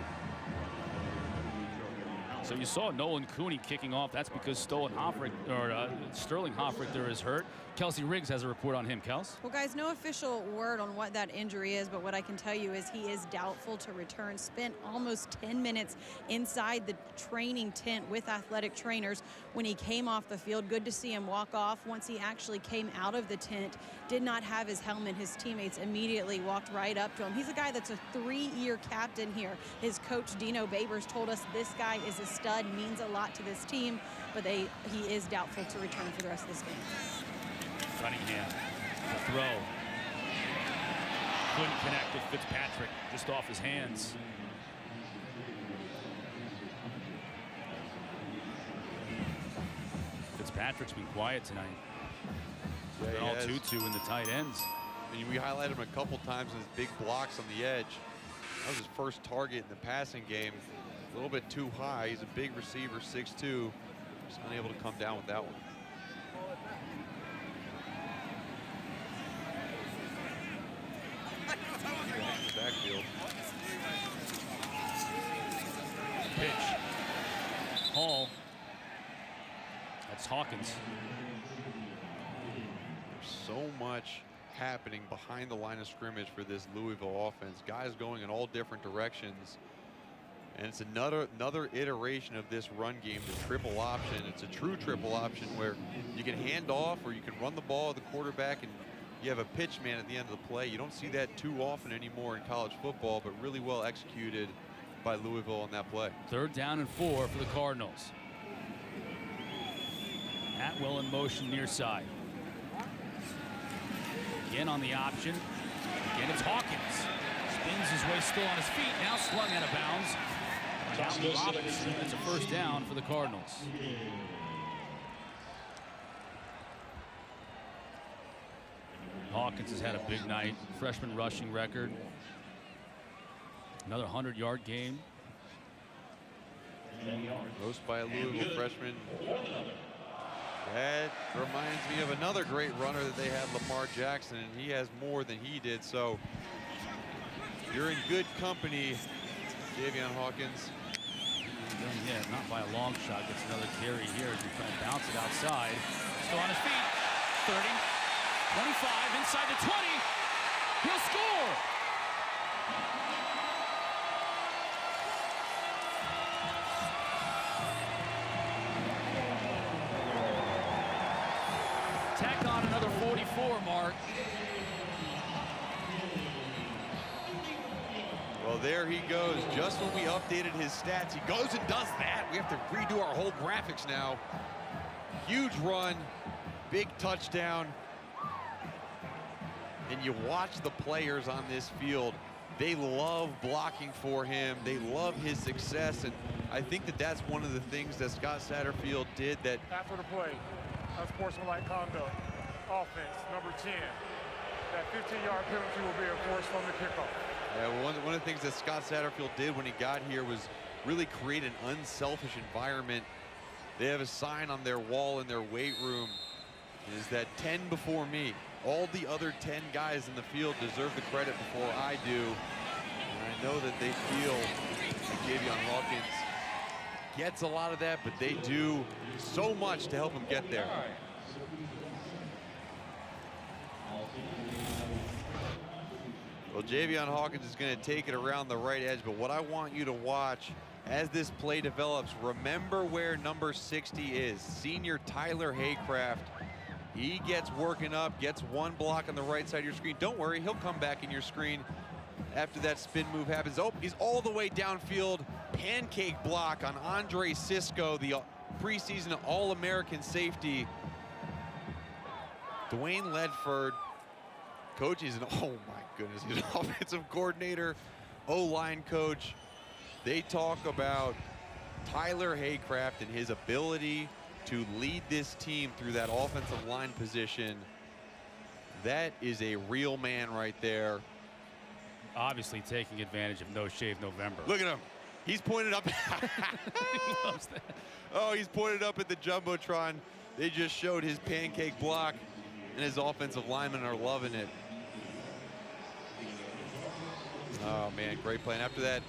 So you saw Nolan Cooney kicking off. That's because Sterling Hoffrichter is hurt. Kelsey Riggs has a report on him. Kels? Well, guys, no official word on what that injury is, but what I can tell you is he is doubtful to return. Spent almost 10 minutes inside the training tent with athletic trainers when he came off the field. Good to see him walk off. Once he actually came out of the tent, did not have his helmet. His teammates immediately walked right up to him. He's a guy that's a 3-year captain here. His coach, Dino Babers, told us this guy is a stud, means a lot to this team, but he is doubtful to return for the rest of this game. Cunningham, the throw. Couldn't connect with Fitzpatrick, just off his hands. Fitzpatrick's been quiet tonight. Yeah, They're all 2-2 in the tight ends. And we highlighted him a couple times in his big blocks on the edge. That was his first target in the passing game. A little bit too high. He's a big receiver, 6'2". Just unable to come down with that one. Backfield. Pitch. Hall. That's Hawkins. There's so much happening behind the line of scrimmage for this Louisville offense. Guys going in all different directions. And it's another iteration of this run game, the triple option. It's a true triple option where you can hand off or you can run the ball at the quarterback and you have a pitch man at the end of the play. You don't see that too often anymore in college football, but really well executed by Louisville on that play. 3rd down and 4 for the Cardinals. Atwell in motion near side. Again on the option. Again, it's Hawkins. Spins his way still on his feet. Now slung out of bounds. Down Robinson. It's a 1st down for the Cardinals. Hawkins has had a big night. Freshman rushing record. Another 100-yard game. Most by a Louisville freshman. That reminds me of another great runner that they had, Lamar Jackson, and he has more than he did. So you're in good company, Javion Hawkins. Yeah, not by a long shot. Gets another carry here as he trying to bounce it outside. Still on his feet. 30, 25, inside the 20. He'll score. Tack on another 44 mark. Well, there he goes. Just when we updated his stats, he goes and does that. We have to redo our whole graphics now. Huge run, big touchdown. And you watch the players on this field. They love blocking for him. They love his success. And I think that that's one of the things that Scott Satterfield did that. After the play, unsportsmanlike conduct, offense, number 10. That 15-yard penalty will be enforced from the kickoff. Yeah, one of the things that Scott Satterfield did when he got here was really create an unselfish environment. They have a sign on their wall in their weight room. Is that 10 before me. all the other 10 guys in the field deserve the credit before I do. And I know that they feel that Javion Hawkins gets a lot of that, but they do so much to help him get there. Well, Javion Hawkins is going to take it around the right edge, but what I want you to watch as this play develops, remember where number 60 is, senior Tyler Haycraft. He gets working up, gets one block on the right side of your screen. Don't worry, he'll come back in your screen after that spin move happens. Oh, he's all the way downfield. Pancake block on Andre Cisco, the preseason All-American safety. Dwayne Ledford, coach, he's an, oh my goodness, he's an offensive coordinator, O-line coach. They talk about Tyler Haycraft and his ability to lead this team through that offensive line position. That is a real man right there. Obviously taking advantage of No Shave November. Look at him. He's pointed up. He loves that. Oh, he's pointed up at the Jumbotron. They just showed his pancake block, and his offensive linemen are loving it. Oh, man, great play. And after that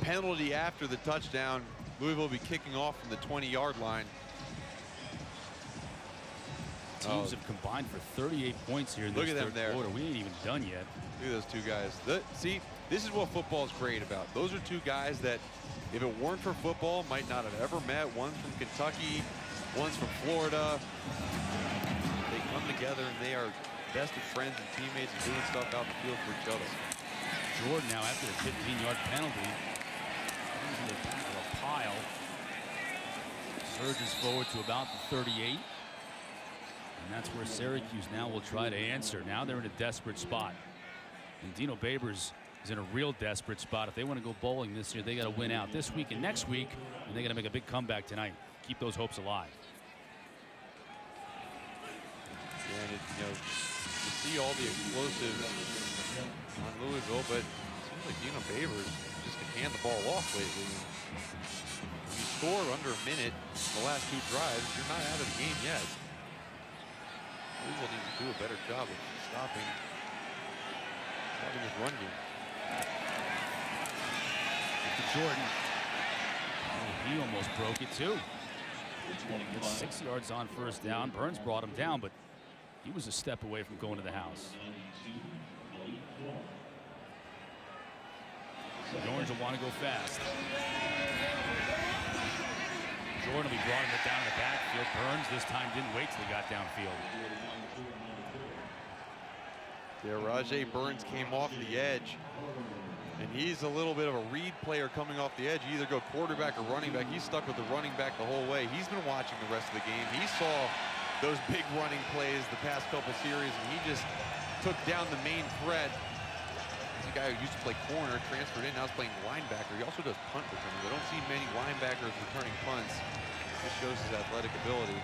penalty after the touchdown, Louisville will be kicking off from the 20-yard line. Teams have combined for 38 points here in this third quarter. We ain't even done yet. Look at those two guys. See, this is what football is great about. Those are two guys that, if it weren't for football, might not have ever met. One's from Kentucky, one's from Florida. They come together and they are best of friends and teammates and doing stuff out in the field for each other. Jordan now, after the 15-yard penalty, into the back of a pile, surges forward to about the 38. And that's where Syracuse now will try to answer. Now they're in a desperate spot. And Dino Babers is in a real desperate spot. If they want to go bowling this year, they got to win out this week and next week, and they got to make a big comeback tonight. Keep those hopes alive. And you see all the explosives on Louisville, but it seems like Dino Babers just can hand the ball off lately. When you score under a minute the last two drives, you're not out of the game yet. Louisville needs to do a better job of stopping this run game. To Jordan. Oh, he almost broke it too. Gets 6 yards on first down. Burns brought him down, but he was a step away from going to the house. The Orange will want to go fast. Jordan will be brought it down in the backfield. Burns this time didn't wait till he got downfield. Yeah, Rajay Burns came off the edge, and he's a little bit of a read player coming off the edge. You either go quarterback or running back. He's stuck with the running back the whole way. He's been watching the rest of the game. He saw those big running plays the past couple series, and he just took down the main threat. He's a guy who used to play corner, transferred in, now he's playing linebacker. He also does punt returns. I don't see many linebackers returning punts. This shows his athletic ability.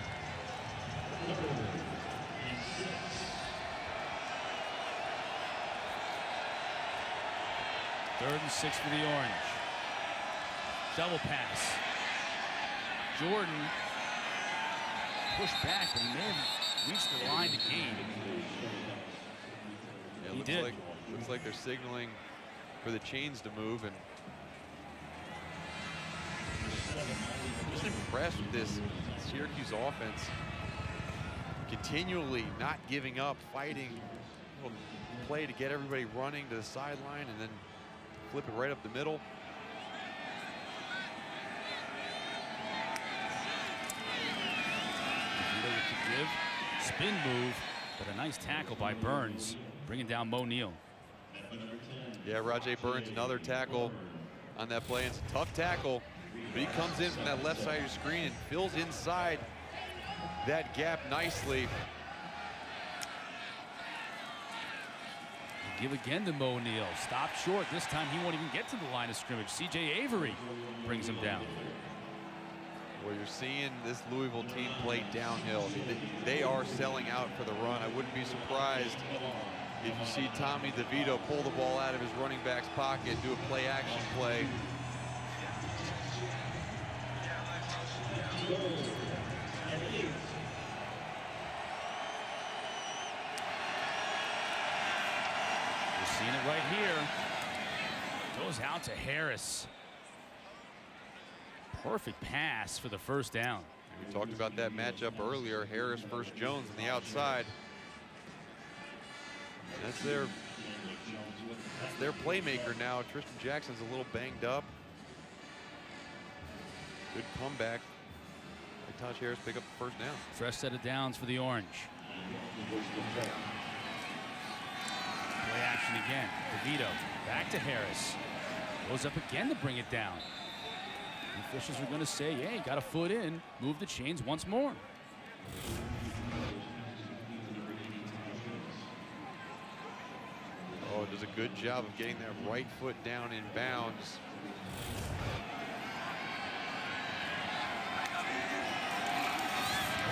Third and 6 for the Orange. Double pass. Jordan pushed back, but he may have reached the line to gain. Yeah, He did. Looks like they're signaling for the chains to move, and I'm just impressed with this Syracuse offense. Continually not giving up, fighting, play to get everybody running to the sideline, and then flip it right up the middle. To give. Spin move, but a nice tackle by Burns, bringing down Mo Neal. Yeah, Rajay Burns, another tackle on that play. It's a tough tackle, but he comes in from that left side of your screen and fills inside that gap nicely. Give again to Mo Neal. Stopped short. This time he won't even get to the line of scrimmage. C.J. Avery brings him down. Well, you're seeing this Louisville team play downhill. I mean, they are selling out for the run. I wouldn't be surprised if you see Tommy DeVito pull the ball out of his running back's pocket, do a play-action play. Seeing it right here. Goes out to Harris. Perfect pass for the first down. We talked about that matchup earlier. Harris versus Jones on the outside. That's their playmaker now. Tristan Jackson's a little banged up. Good comeback. Taj Harris pick up the first down. Fresh set of downs for the Orange. Play action again. DeVito back to Harris. Goes up again to bring it down. The officials are going to say, yeah, you got a foot in. Move the chains once more. Oh, does a good job of getting that right foot down in bounds.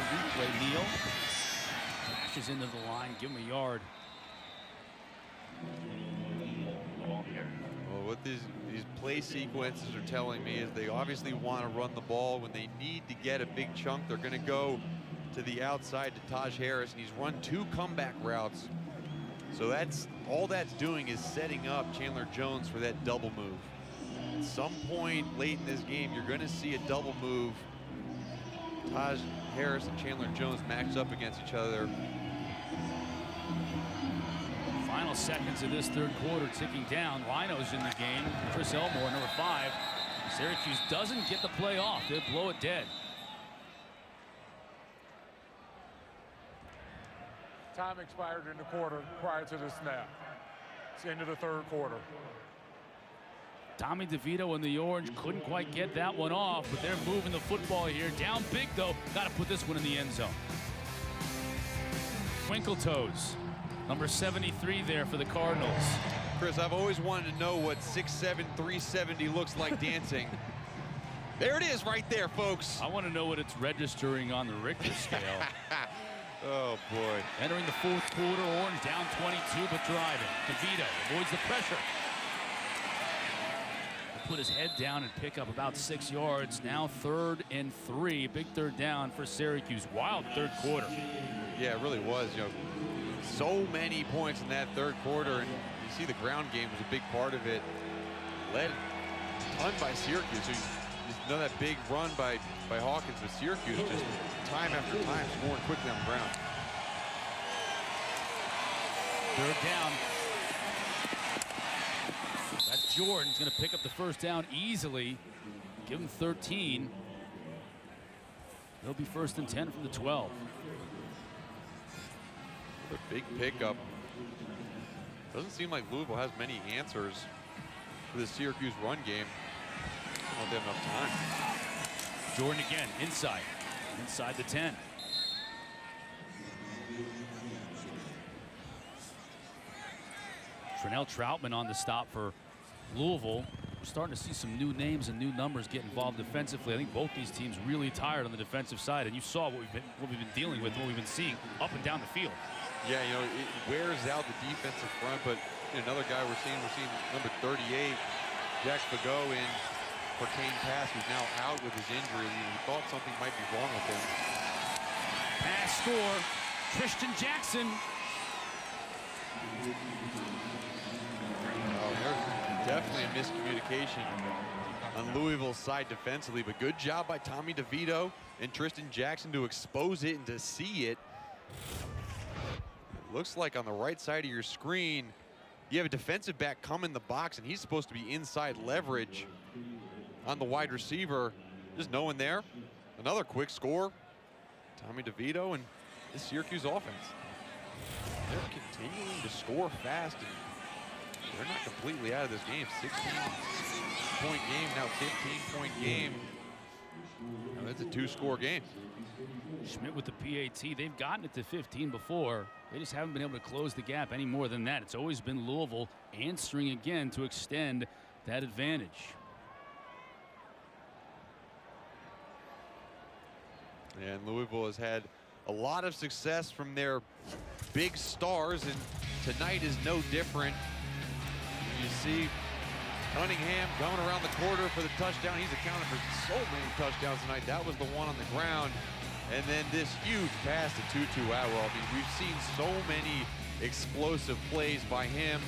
Replay, Neal. Dashes into the line, give him a yard. Well, what these play sequences are telling me is they obviously want to run the ball. When they need to get a big chunk, they're going to go to the outside to Taj Harris, and he's run 2 comeback routes. So that's all that's doing is setting up Chandler Jones for that double move. At some point late in this game, you're going to see a double move. Taj Harris and Chandler Jones matched up against each other. Final seconds of this third quarter ticking down. Rhino's in the game. Chris Elmore, number 5. Syracuse doesn't get the play off. They blow it dead. Time expired in the quarter prior to the snap. It's the end of the third quarter. Tommy DeVito and the Orange couldn't quite get that one off, but they're moving the football here. Down big, though. Got to put this one in the end zone. Twinkle toes. Number 73 there for the Cardinals. Chris, I've always wanted to know what 6'7", 370 looks like dancing. There it is right there, folks. I want to know what it's registering on the Richter scale. Oh, boy. Entering the fourth quarter, Orange down 22, but driving. DeVito avoids the pressure. Put his head down and pick up about 6 yards. Now 3rd and 3. Big third down for Syracuse. Wild third quarter. Yeah, it really was. You know, so many points in that third quarter, and you see the ground game was a big part of it. Led a ton by Syracuse. So you know that big run by Hawkins, but Syracuse just time after time scoring quickly on the ground. Third down. That's Jordan's going to pick up the first down easily. Give him 13. It'll be 1st and 10 from the 12. A big pickup. Doesn't seem like Louisville has many answers for the Syracuse run game. I don't know if they have enough time. Jordan again, inside the 10. Trinell Troutman on the stop for Louisville. We're starting to see some new names and new numbers get involved defensively. I think both these teams really tired on the defensive side, and you saw what we've been dealing with, what we've been seeing up and down the field. Yeah, you know, it wears out the defensive front, but another guy we're seeing number 38, Jack Fago in for Kane Pass, who's now out with his injury. We thought something might be wrong with him. Pass score, Tristan Jackson. Oh, there's definitely a miscommunication on Louisville's side defensively, but good job by Tommy DeVito and Tristan Jackson to expose it and to see it. It looks like on the right side of your screen, you have a defensive back come in the box, and he's supposed to be inside leverage on the wide receiver. Just no one there. Another quick score. Tommy DeVito and the Syracuse offense. They're continuing to score fast, and they're not completely out of this game. 16-point game, now 15-point game. Now that's a 2-score game. Schmidt with the PAT. They've gotten it to 15 before. They just haven't been able to close the gap any more than that. It's always been Louisville answering again to extend that advantage. And Louisville has had a lot of success from their big stars, and tonight is no different. You see Cunningham coming around the quarter for the touchdown. He's accounted for so many touchdowns tonight. That was the one on the ground. And then this huge pass to Tutu Atwell. I mean, we've seen so many explosive plays by him.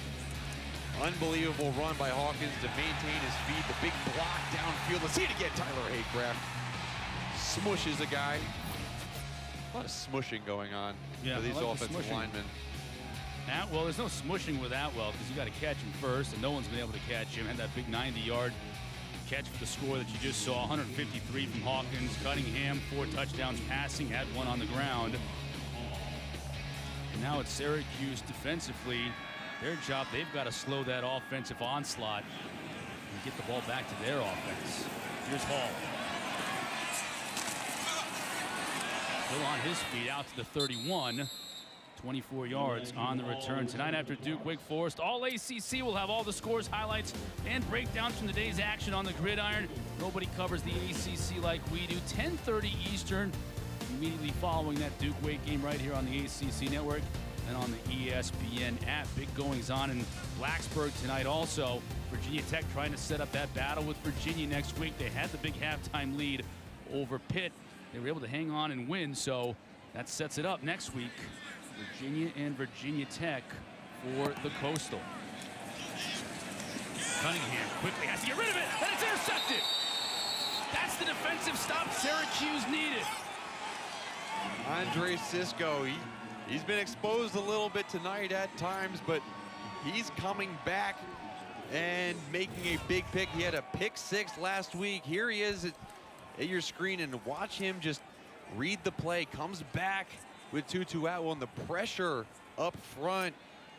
Unbelievable run by Hawkins to maintain his feet. The big block downfield. Let's see it again. Tyler Haycraft smushes a guy. A lot of smushing going on for these offensive linemen. Atwell, there's no smushing with Atwell because you got to catch him first, and no one's been able to catch him. Had that big 90-yard catch for the score that you just saw. 153 from Hawkins. Cunningham, 4 touchdowns passing, had 1 on the ground. And now it's Syracuse defensively. Their job, they've got to slow that offensive onslaught and get the ball back to their offense. Here's Hall. Still on his feet, out to the 31. 24 yards on the return tonight after Duke Wake Forest. All ACC will have all the scores, highlights, and breakdowns from the day's action on the gridiron. Nobody covers the ACC like we do. 10:30 Eastern, immediately following that Duke Wake game right here on the ACC network and on the ESPN app. Big goings on in Blacksburg tonight also. Virginia Tech trying to set up that battle with Virginia next week. They had the big halftime lead over Pitt. They were able to hang on and win, so that sets it up next week. Virginia and Virginia Tech for the Coastal. Cunningham quickly has to get rid of it, and it's intercepted. That's the defensive stop Syracuse needed. Andre Cisco, he's been exposed a little bit tonight at times, but he's coming back and making a big pick. He had a pick 6 last week. Here he is at your screen, and watch him just read the play. Comes back with Tutu Atwell, and the pressure up front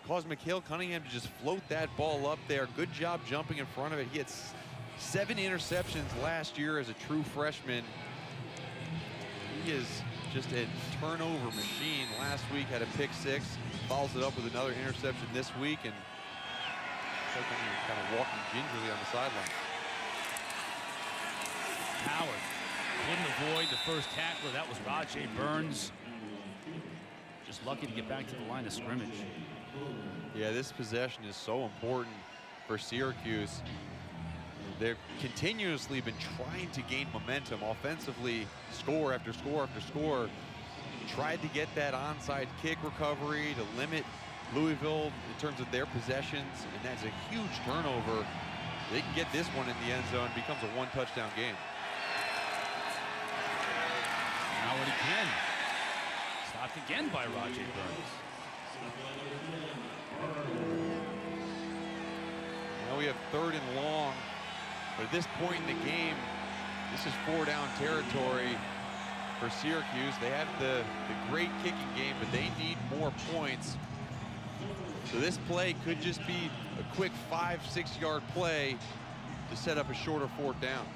caused Mikhail Cunningham to just float that ball up there. Good job jumping in front of it. He had 7 interceptions last year as a true freshman. He is just a turnover machine. Last week had a pick 6, follows it up with another interception this week, and it's like when you're kind of walking gingerly on the sideline. Howard couldn't avoid the first tackler. That was Rajay Burns. Just lucky to get back to the line of scrimmage. Yeah, this possession is so important for Syracuse. They've continuously been trying to gain momentum offensively, score after score after score. Tried to get that onside kick recovery to limit Louisville in terms of their possessions, and that's a huge turnover. They can get this one in the end zone, it becomes a 1-touchdown game. Howard again. Stopped again by Rajay Burns. Now we have 3rd and long, but at this point in the game, this is 4-down territory for Syracuse. They have the great kicking game, but they need more points. So this play could just be a quick 5-6 yard play to set up a shorter 4th down.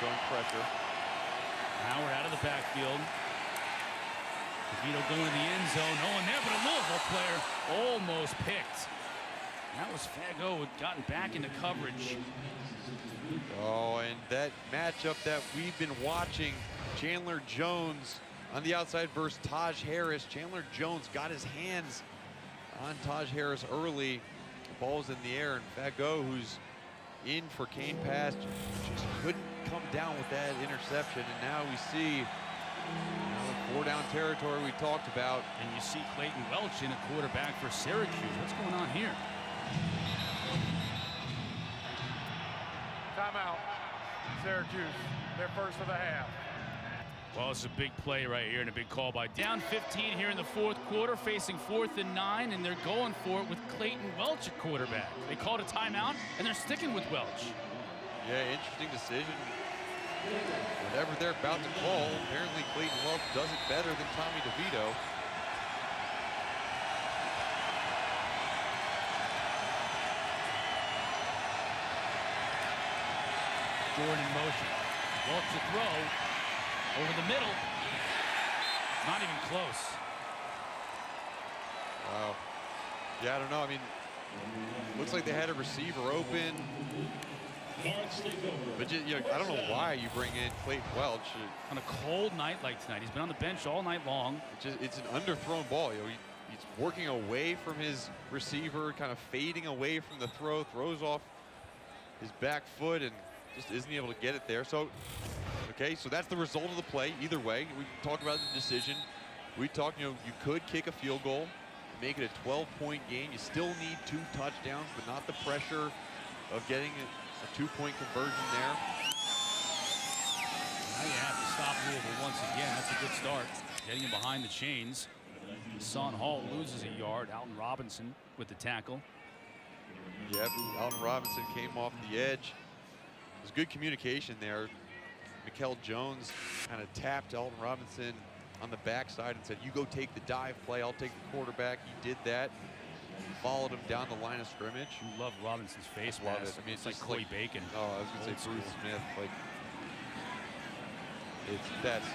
Showing pressure. Howard out of the backfield. DeVito going to the end zone. No one there, but a Louisville player almost picked. That was Fago who had gotten back into coverage. Oh, and that matchup that we've been watching, Chandler Jones on the outside versus Taj Harris. Chandler Jones got his hands on Taj Harris early. The ball's in the air, and Fago, who's in for Kane pass, just couldn't come down with that interception. And now we see 4-down territory we talked about. And you see Clayton Welch in a quarterback for Syracuse. What's going on here? Timeout. Syracuse, their first of the half. Well, it's a big play right here and a big call by down 15 here in the 4th quarter, facing 4th and 9, and they're going for it with Clayton Welch at quarterback. They called a timeout, and they're sticking with Welch. Yeah, interesting decision. Whatever they're about to call, apparently Clayton Welch does it better than Tommy DeVito. Jordan in motion. Welch to throw. Over the middle. Not even close. Wow. Yeah, I don't know. I mean, looks like they had a receiver open. But you know, I don't know why you bring in Clayton Welch. On a cold night like tonight. He's been on the bench all night long. It's an underthrown ball. You know, he's working away from his receiver, kind of fading away from the throw, throws off his back foot and just isn't able to get it there. So, okay, so that's the result of the play. Either way, we talked about the decision. We talked, you could kick a field goal, make it a 12-point game. You still need 2 touchdowns, but not the pressure of getting a 2-point conversion there. Now you have to stop Louisville once again. That's a good start. Getting him behind the chains. Son Hall loses a yard. Alton Robinson with the tackle. Yep, Alton Robinson came off the edge. There's good communication there. Tristan Jones kind of tapped Alton Robinson on the backside and said, you go take the dive play, I'll take the quarterback. He did that. Followed him down the line of scrimmage. You love Robinson's face Love mask. it. I mean, it's like Corey Bacon. Oh, I was going to say Bruce Smith. Like, that's.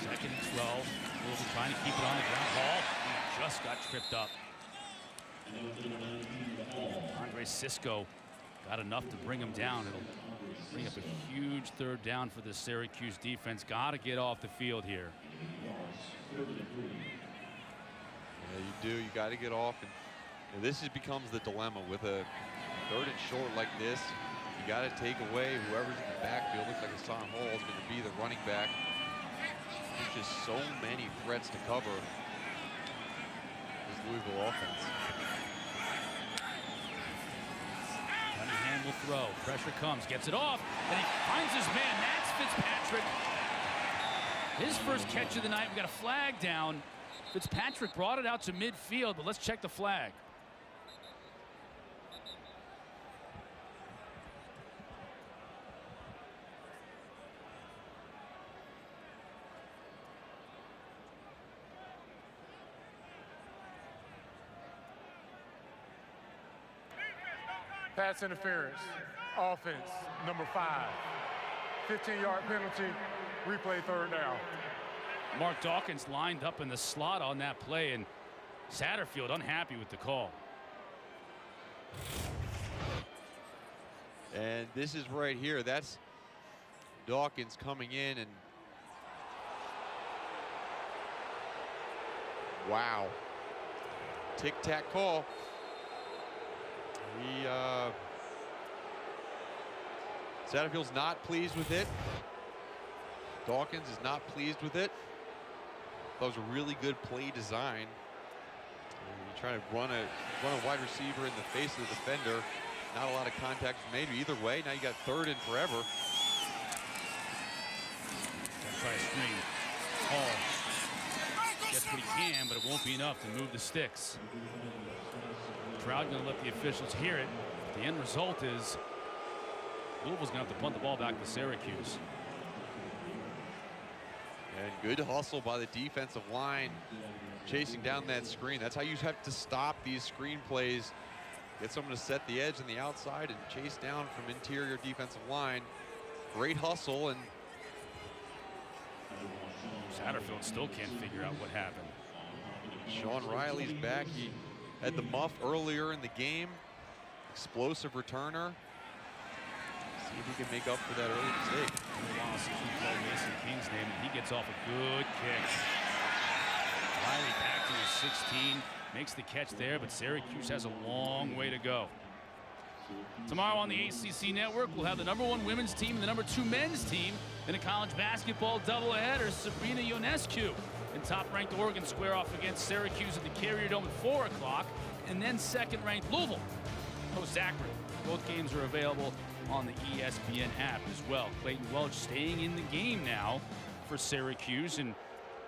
Second and 12. Louisville trying to keep it on the ground. Hall just got tripped up. Andre Cisco got enough to bring him down. It'll bring up a huge 3rd down for the Syracuse defense. Got to get off the field here. Yeah, you do. You got to get off. And this becomes the dilemma with a 3rd and short like this. You got to take away whoever's in the backfield. Looks like Hassan Hall is going to be the running back. There's just so many threats to cover this Louisville offense. Cunningham will throw. Pressure comes, gets it off, and he finds his man. That's Fitzpatrick. His first catch of the night. We got a flag down. Fitzpatrick brought it out to midfield, but let's check the flag. Pass interference, offense, number 5. 15-yard penalty, replay 3rd down. Mark Dawkins lined up in the slot on that play, and Satterfield unhappy with the call. And this is right here. That's Dawkins coming in, and wow. Tic-tac call. Satterfield's not pleased with it. Dawkins is not pleased with it. That was a really good play design. You're trying to run a wide receiver in the face of the defender. Not a lot of contact made either way. Now you got 3rd and forever. Try a screen. Hall gets what he can, but it won't be enough to move the sticks. Crowd going to let the officials hear it. The end result is Louisville's going to have to punt the ball back to Syracuse. And good hustle by the defensive line, chasing down that screen. That's how you have to stop these screen plays. Get someone to set the edge on the outside and chase down from interior defensive line. Great hustle, and Satterfield still can't figure out what happened. Sean Riley's back. He had the muff earlier in the game. Explosive returner. See if he can make up for that early mistake. Mason King's name, and he gets off a good kick. Riley back to his 16, makes the catch there, but Syracuse has a long way to go. Tomorrow on the ACC network, we'll have the #1 women's team and the #2 men's team in a college basketball doubleheader. Sabrina Ionescu and top-ranked Oregon square off against Syracuse at the Carrier Dome at 4 o'clock, and then second-ranked Louisville hosts Akron. Both games are available on the ESPN app as well. Clayton Welch staying in the game now for Syracuse, and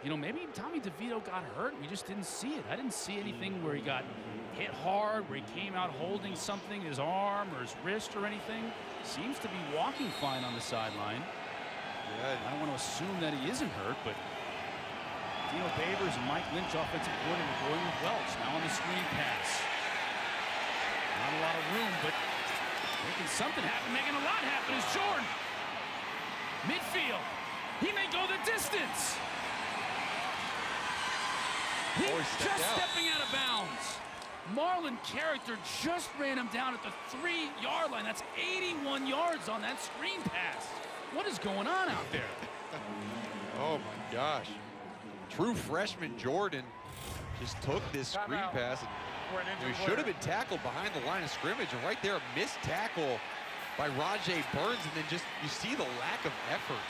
you know, maybe Tommy DeVito got hurt. We just didn't see it. I didn't see anything where he got hit hard, where he came out holding something, his arm or his wrist or anything. Seems to be walking fine on the sideline. Yeah. I don't want to assume that he isn't hurt, but Dino Babers and Mike Lynch, offensive coordinator, going with Welch. Now on the screen pass. Not a lot of room, but making something happen, making a lot happen is Jordan. Midfield. He may go the distance. He's just stepping out of bounds. Marlon Character just ran him down at the 3-yard line. That's 81 yards on that screen pass. What is going on out there? Oh my gosh. True freshman Jordan just took this screen pass, and he should have been tackled behind the line of scrimmage, and right there a missed tackle by Rajay Burns, and then just you see the lack of effort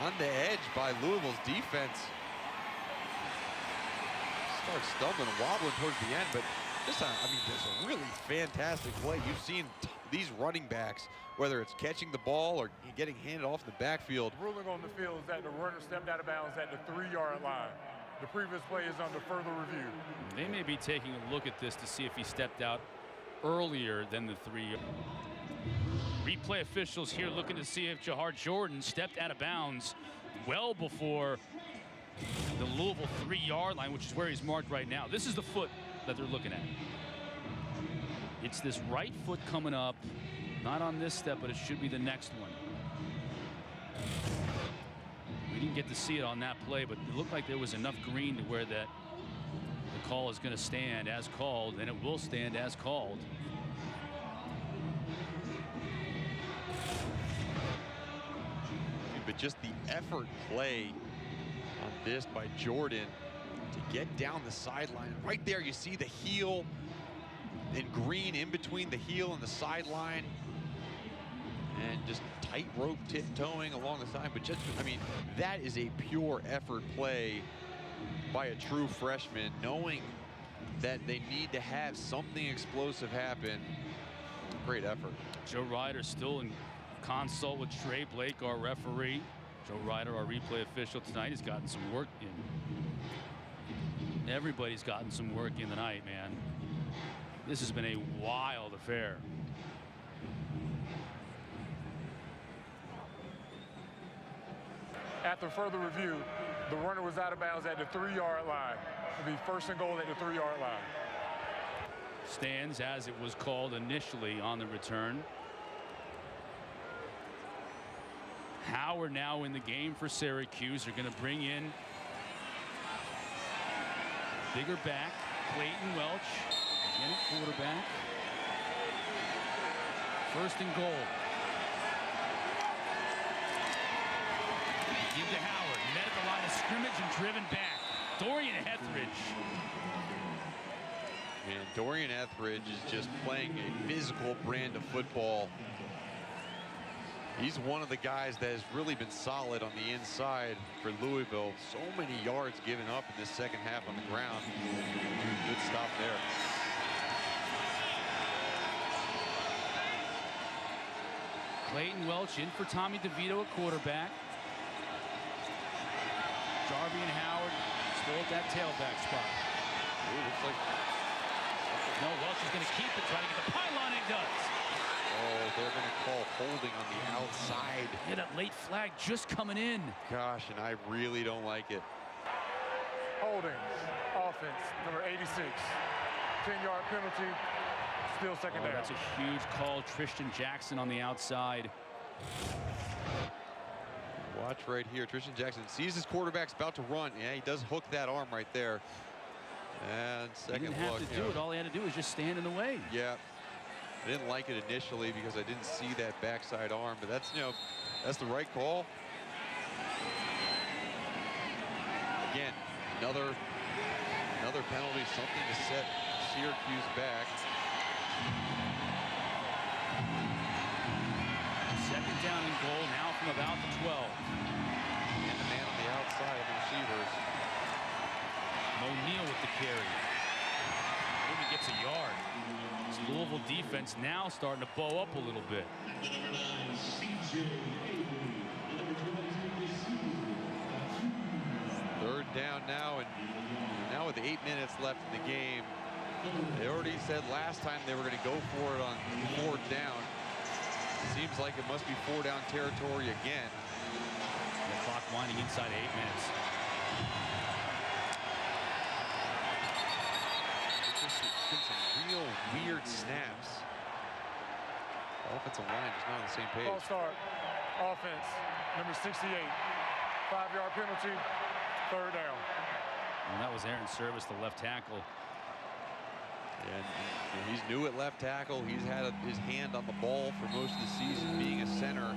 on the edge by Louisville's defense. Starts stumbling and wobbling towards the end, but this, I mean, this is a really fantastic play. You've seen these running backs, whether it's catching the ball or getting handed off the backfield. The ruling on the field is that the runner stepped out of bounds at the 3-yard line. The previous play is under further review. They may be taking a look at this to see if he stepped out earlier than the 3. Replay officials here looking to see if Jahar Jordan stepped out of bounds well before the Louisville 3-yard line, which is where he's marked right now. This is the foot that they're looking at. It's this right foot coming up, not on this step, but it should be the next one. We didn't get to see it on that play, but it looked like there was enough green to where that the call is going to stand as called, and it will stand as called. But just the effort play on this by Jordan to get down the sideline. Right there, you see the heel in green in between the heel and the sideline. And just tight rope tiptoeing along the side. But just, I mean, that is a pure effort play by a true freshman, knowing that they need to have something explosive happen. Great effort. Joe Ryder still in consult with Trey Blake, our referee. Joe Ryder, our replay official tonight, has gotten some work in. Everybody's gotten some work in tonight, man. This has been a wild affair. After further review, the runner was out of bounds at the 3-yard line. It'll be first and goal at the 3-yard line. Stands as it was called initially on the return. Howard now in the game for Syracuse. They're going to bring in bigger back, Clayton Welch, again at quarterback. First and goal. Give to Howard, met at the line of scrimmage and driven back. Dorian Etheridge. And Dorian Etheridge is just playing a physical brand of football. He's one of the guys that has really been solid on the inside for Louisville. So many yards given up in this second half on the ground. Good stop there. Clayton Welch in for Tommy DeVito at quarterback. Jarvie and Howard still at that tailback spot. Ooh, looks like... No, Welch is going to keep it, trying to get the pylon, and he does. Oh, they're going to call holding on the outside. Yeah, that late flag just coming in. Gosh, and I really don't like it. Holding, offense, number 86. 10-yard penalty, still second down. That's a huge call. Tristan Jackson on the outside. Watch right here. Tristan Jackson sees his quarterback's about to run. Yeah, he does hook that arm right there. And second look. He didn't have to do it. All he had to do was just stand in the way. Yeah. I didn't like it initially because I didn't see that backside arm, but that's, you know, that's the right call. Again, another penalty, something to set Syracuse back. Second down and goal now from about the 12. And the man on the outside of the receivers. O'Neal with the carry. Maybe gets a yard. This Louisville defense now starting to bow up a little bit. Third down now, and now with 8 minutes left in the game. They already said last time they were going to go for it on fourth down. Seems like it must be 4-down territory again. The clock winding inside 8 minutes. Some real weird snaps. Offensive line is not on the same page. False start. Offense, number 68. 5-yard penalty, third down. And that was Aaron Service, the left tackle. And he's new at left tackle. He's had his hand on the ball for most of the season, being a center.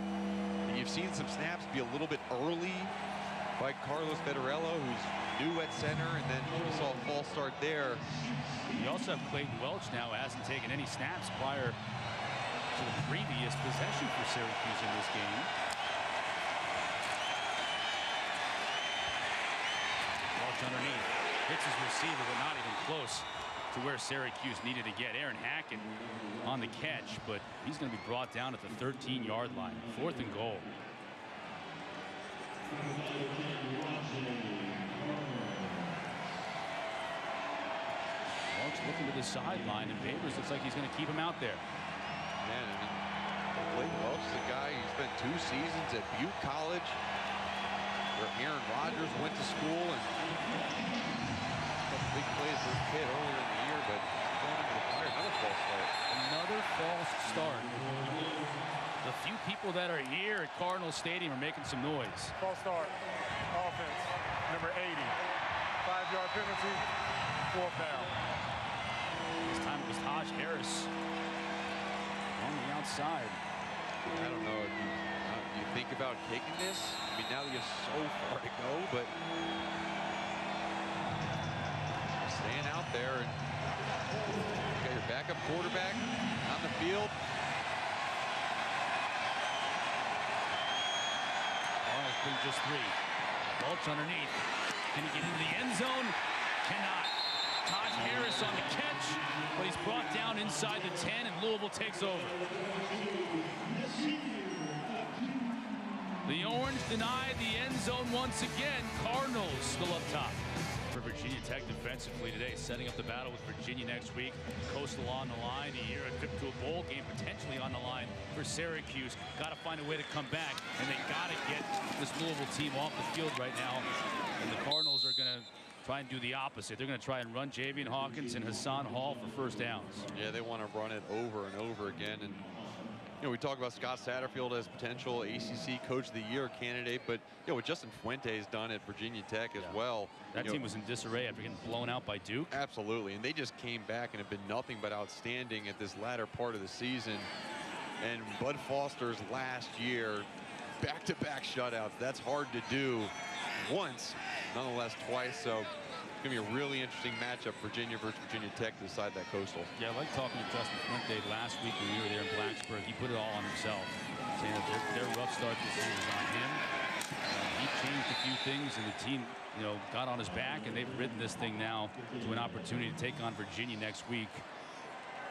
And you've seen some snaps be a little bit early by Carlos Federello, who's new at center, and then we saw a false start there. You also have Clayton Welch now, hasn't taken any snaps prior to the previous possession for Syracuse in this game. Walsh underneath. Hits his receiver, but not even close to where Syracuse needed to get. Aaron Hackett on the catch, but he's going to be brought down at the 13-yard line. 4th and goal. Walsh looking to the sideline, and Babers looks like he's going to keep him out there. Man, I mean, Blake Welch is a guy who spent 2 seasons at Butte College, where Aaron Rodgers went to school, and big plays for his kid earlier in the year, but going into the fire. Another false start. Another false start. The few people that are here at Cardinal Stadium are making some noise. False start. Offense. Number 80. 5-yard penalty. 4th down. This time it was Taj Harris on the outside. I don't know if you think about kicking this. I mean, now you have so far to go, but staying out there, and you got your backup quarterback on the field. Arnold's been just 3. Welch underneath. Can he get into the end zone? Cannot. Taj Harris on the catch, but he's brought down inside the 10, and Louisville takes over. The Orange denied the end zone once again. Cardinals still up top. For Virginia Tech defensively today, setting up the battle with Virginia next week. Coastal on the line, a year, a trip to a bowl game potentially on the line for Syracuse. Got to find a way to come back, and they got to get this Louisville team off the field right now. And the Cardinals are going to try and do the opposite. They're going to try and run Javian Hawkins and Hassan Hall for 1st downs. Yeah, they want to run it over and over again. And you know, we talk about Scott Satterfield as potential ACC Coach of the Year candidate, but you know what Justin Fuente's done at Virginia Tech as well. That team was in disarray after getting blown out by Duke. Absolutely, and they just came back and have been nothing but outstanding at this latter part of the season. And Bud Foster's last year, back-to-back shutouts. That's hard to do once, nonetheless twice. So it's going to be a really interesting matchup, Virginia versus Virginia Tech, to decide that Coastal. Yeah, I like talking to Justin Fuente last week when we were there in Blacksburg. He put it all on himself, saying that their rough start this year was on him. He changed a few things, and the team, you know, got on his back, and they've ridden this thing now to an opportunity to take on Virginia next week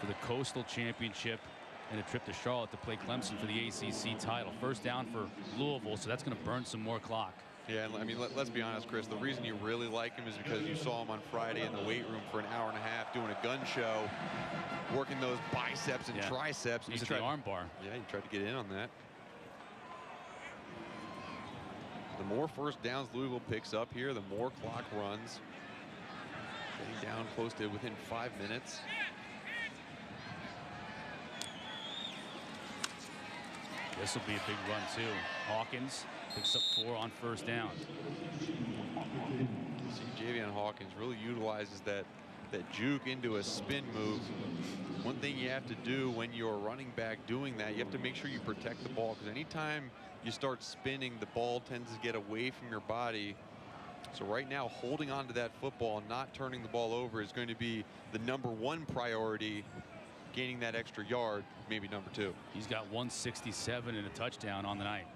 for the Coastal Championship and a trip to Charlotte to play Clemson for the ACC title. 1st down for Louisville, so that's going to burn some more clock. Yeah, I mean, let's be honest, Chris. The reason you really like him is because you saw him on Friday in the weight room for an hour and a half doing a gun show, working those biceps and triceps. He's the arm bar. Yeah, he tried to get in on that. The more 1st downs Louisville picks up here, the more clock runs. Getting down close to within 5 minutes. This will be a big run, too. Hawkins picks up 4 on 1st down. See, Javian Hawkins really utilizes that juke into a spin move. One thing you have to do when you're a running back doing that, you have to make sure you protect the ball, because anytime you start spinning, the ball tends to get away from your body. So right now, holding on to that football and not turning the ball over is going to be the #1 priority. Gaining that extra yard, maybe #2. He's got 167 and a touchdown on the night.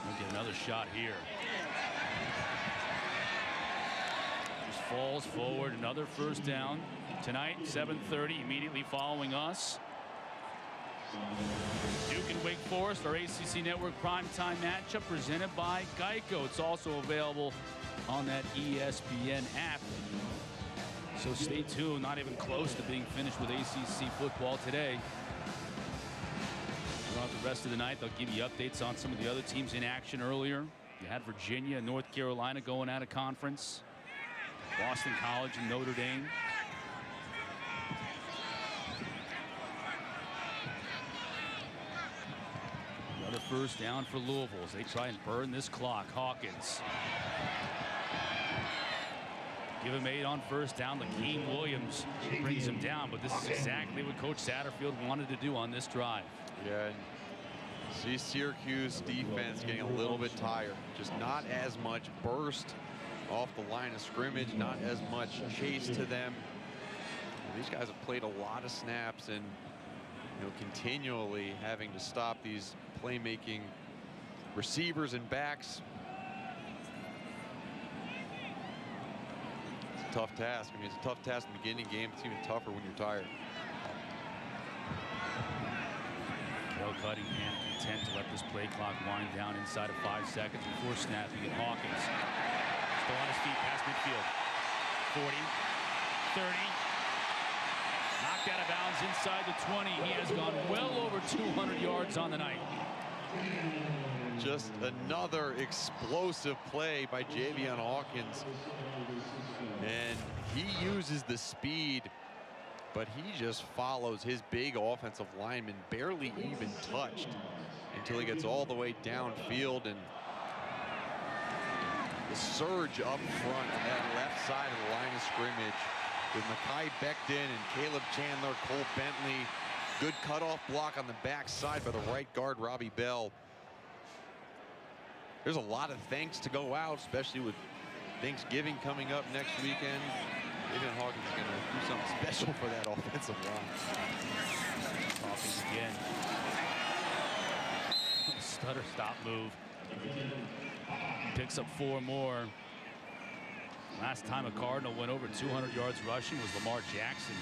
We'll get another shot here. Just falls forward, another 1st down. Tonight, 7:30, immediately following us. Duke and Wake Forest, our ACC Network primetime matchup presented by Geico. It's also available on that ESPN app. So stay tuned. Not even close to being finished with ACC football today. Throughout the rest of the night, they'll give you updates on some of the other teams in action earlier. You had Virginia and North Carolina going out of conference. Boston College and Notre Dame. Another 1st down for Louisville as they try and burn this clock. Hawkins. Give him 8 on 1st down. Lakeem Williams brings him down, but this is exactly what Coach Satterfield wanted to do on this drive. Yeah, and see Syracuse defense getting a little bit tired. Just not as much burst off the line of scrimmage, not as much chase to them. These guys have played a lot of snaps and continually having to stop these playmaking receivers and backs. It's a tough task. I mean, it's a tough task in the beginning game. It's even tougher when you're tired. Cunningham content to let this play clock wind down inside of 5 seconds before snapping at Hawkins. Still on his feet past midfield. 40, 30. Knocked out of bounds inside the 20. He has gone well over 200 yards on the night. Just another explosive play by Javion Hawkins. And he uses the speed, but he just follows his big offensive lineman, barely even touched, until he gets all the way downfield. And the surge up front on that left side of the line of scrimmage with Mekhi Becton and Caleb Chandler, Cole Bentley. Good cutoff block on the backside by the right guard, Robbie Bell. There's a lot of thanks to go out, especially with Thanksgiving coming up next weekend. Javion Hawkins is going to do something special for that offensive line. Hawkins again. Stutter stop move. Picks up 4 more. Last time a Cardinal went over 200 yards rushing was Lamar Jackson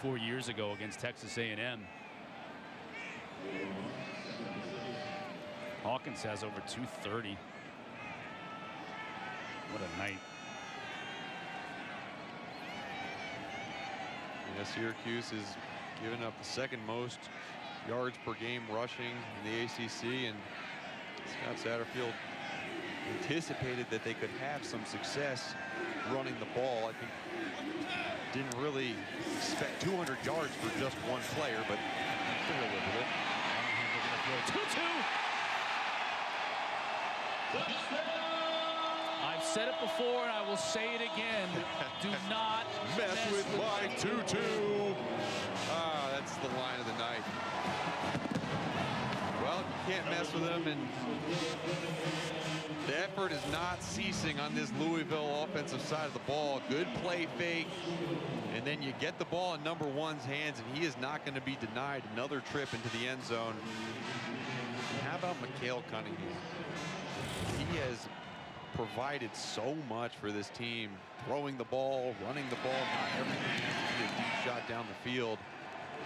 4 years ago against Texas A&M. Hawkins has over 230. What a night. Yeah, Syracuse is giving up the 2nd most yards per game rushing in the ACC, and Scott Satterfield anticipated that they could have some success running the ball. I think didn't really expect 200 yards for just one player, but they're with it. 2-2. I've said it before and I will say it again. Do not mess with my 2-2. Ah, that's the line of the night. Well, you can't mess with them, and the effort is not ceasing on this Louisville offensive side of the ball. Good play fake, and then you get the ball in number 1's hands, and he is not going to be denied another trip into the end zone. And how about Mikael Cunningham? He has provided so much for this team, throwing the ball, running the ball. Not everything has to be a deep shot down the field.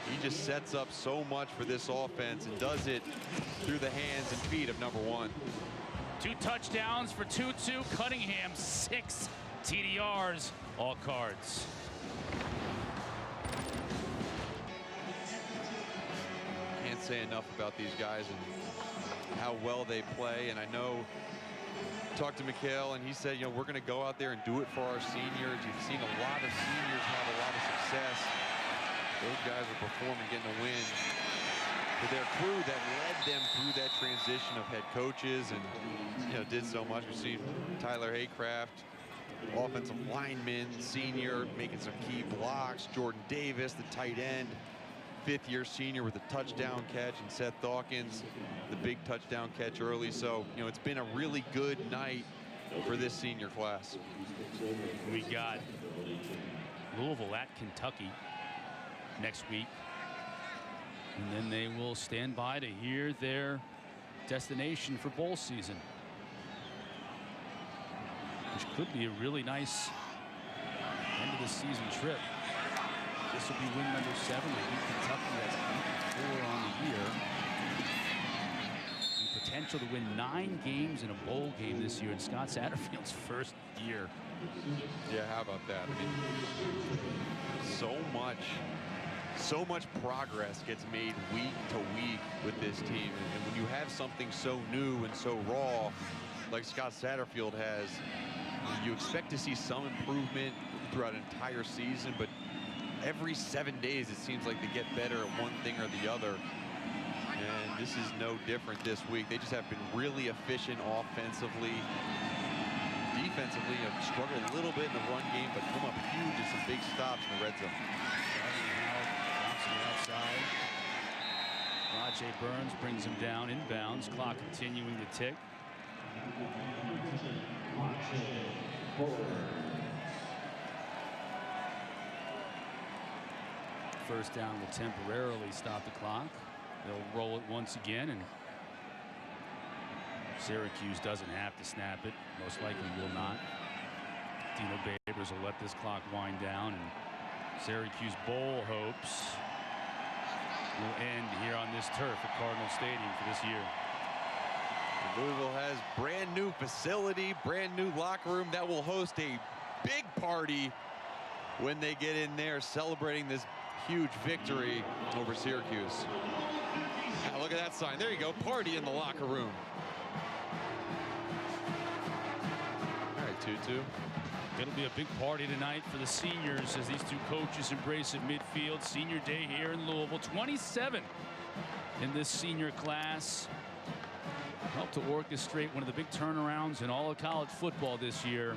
He just sets up so much for this offense and does it through the hands and feet of number 1. 2 touchdowns for Tutu. Cunningham, 6 TDRs, all cards. Can't say enough about these guys and how well they play. And I know, talked to Mikael, and he said, we're going to go out there and do it for our seniors. You've seen a lot of seniors have a lot of success. Those guys are performing, getting a win for their crew that led them through that transition of head coaches and, did so much. We've seen Tyler Haycraft, offensive lineman, senior, making some key blocks. Jordan Davis, the tight end, 5th-year senior with a touchdown catch, and Seth Dawkins, the big touchdown catch early. So, it's been a really good night for this senior class. We got Louisville at Kentucky next week, and then they will stand by to hear their destination for bowl season, which could be a really nice end of the season trip. This will be win number 7. They beat Kentucky. That's 8-4 on the year. And potential to win 9 games in a bowl game this year in Scott Satterfield's first year. Yeah, how about that? I mean, so much progress gets made week to week with this team. And when you have something so new and so raw, like Scott Satterfield has, you expect to see some improvement throughout an entire season, but every 7 days it seems like they get better at one thing or the other. And this is no different this week. They just have been really efficient offensively. Defensively, have struggled a little bit in the run game, but come up huge in some big stops in the red zone. Outside. Rajay Burns brings him down inbounds. Clock continuing to tick. First down will temporarily stop the clock. They'll roll it once again, and Syracuse doesn't have to snap it. Most likely will not. Dino Babers will let this clock wind down, and Syracuse bowl hopes will end here on this turf at Cardinal Stadium for this year. Louisville has brand new facility, brand new locker room that will host a big party when they get in there celebrating this huge victory over Syracuse. Now look at that sign. There you go. Party in the locker room. All right, Tutu. It'll be a big party tonight for the seniors as these two coaches embrace at midfield. Senior day here in Louisville. 27 in this senior class. Helped to orchestrate one of the big turnarounds in all of college football this year.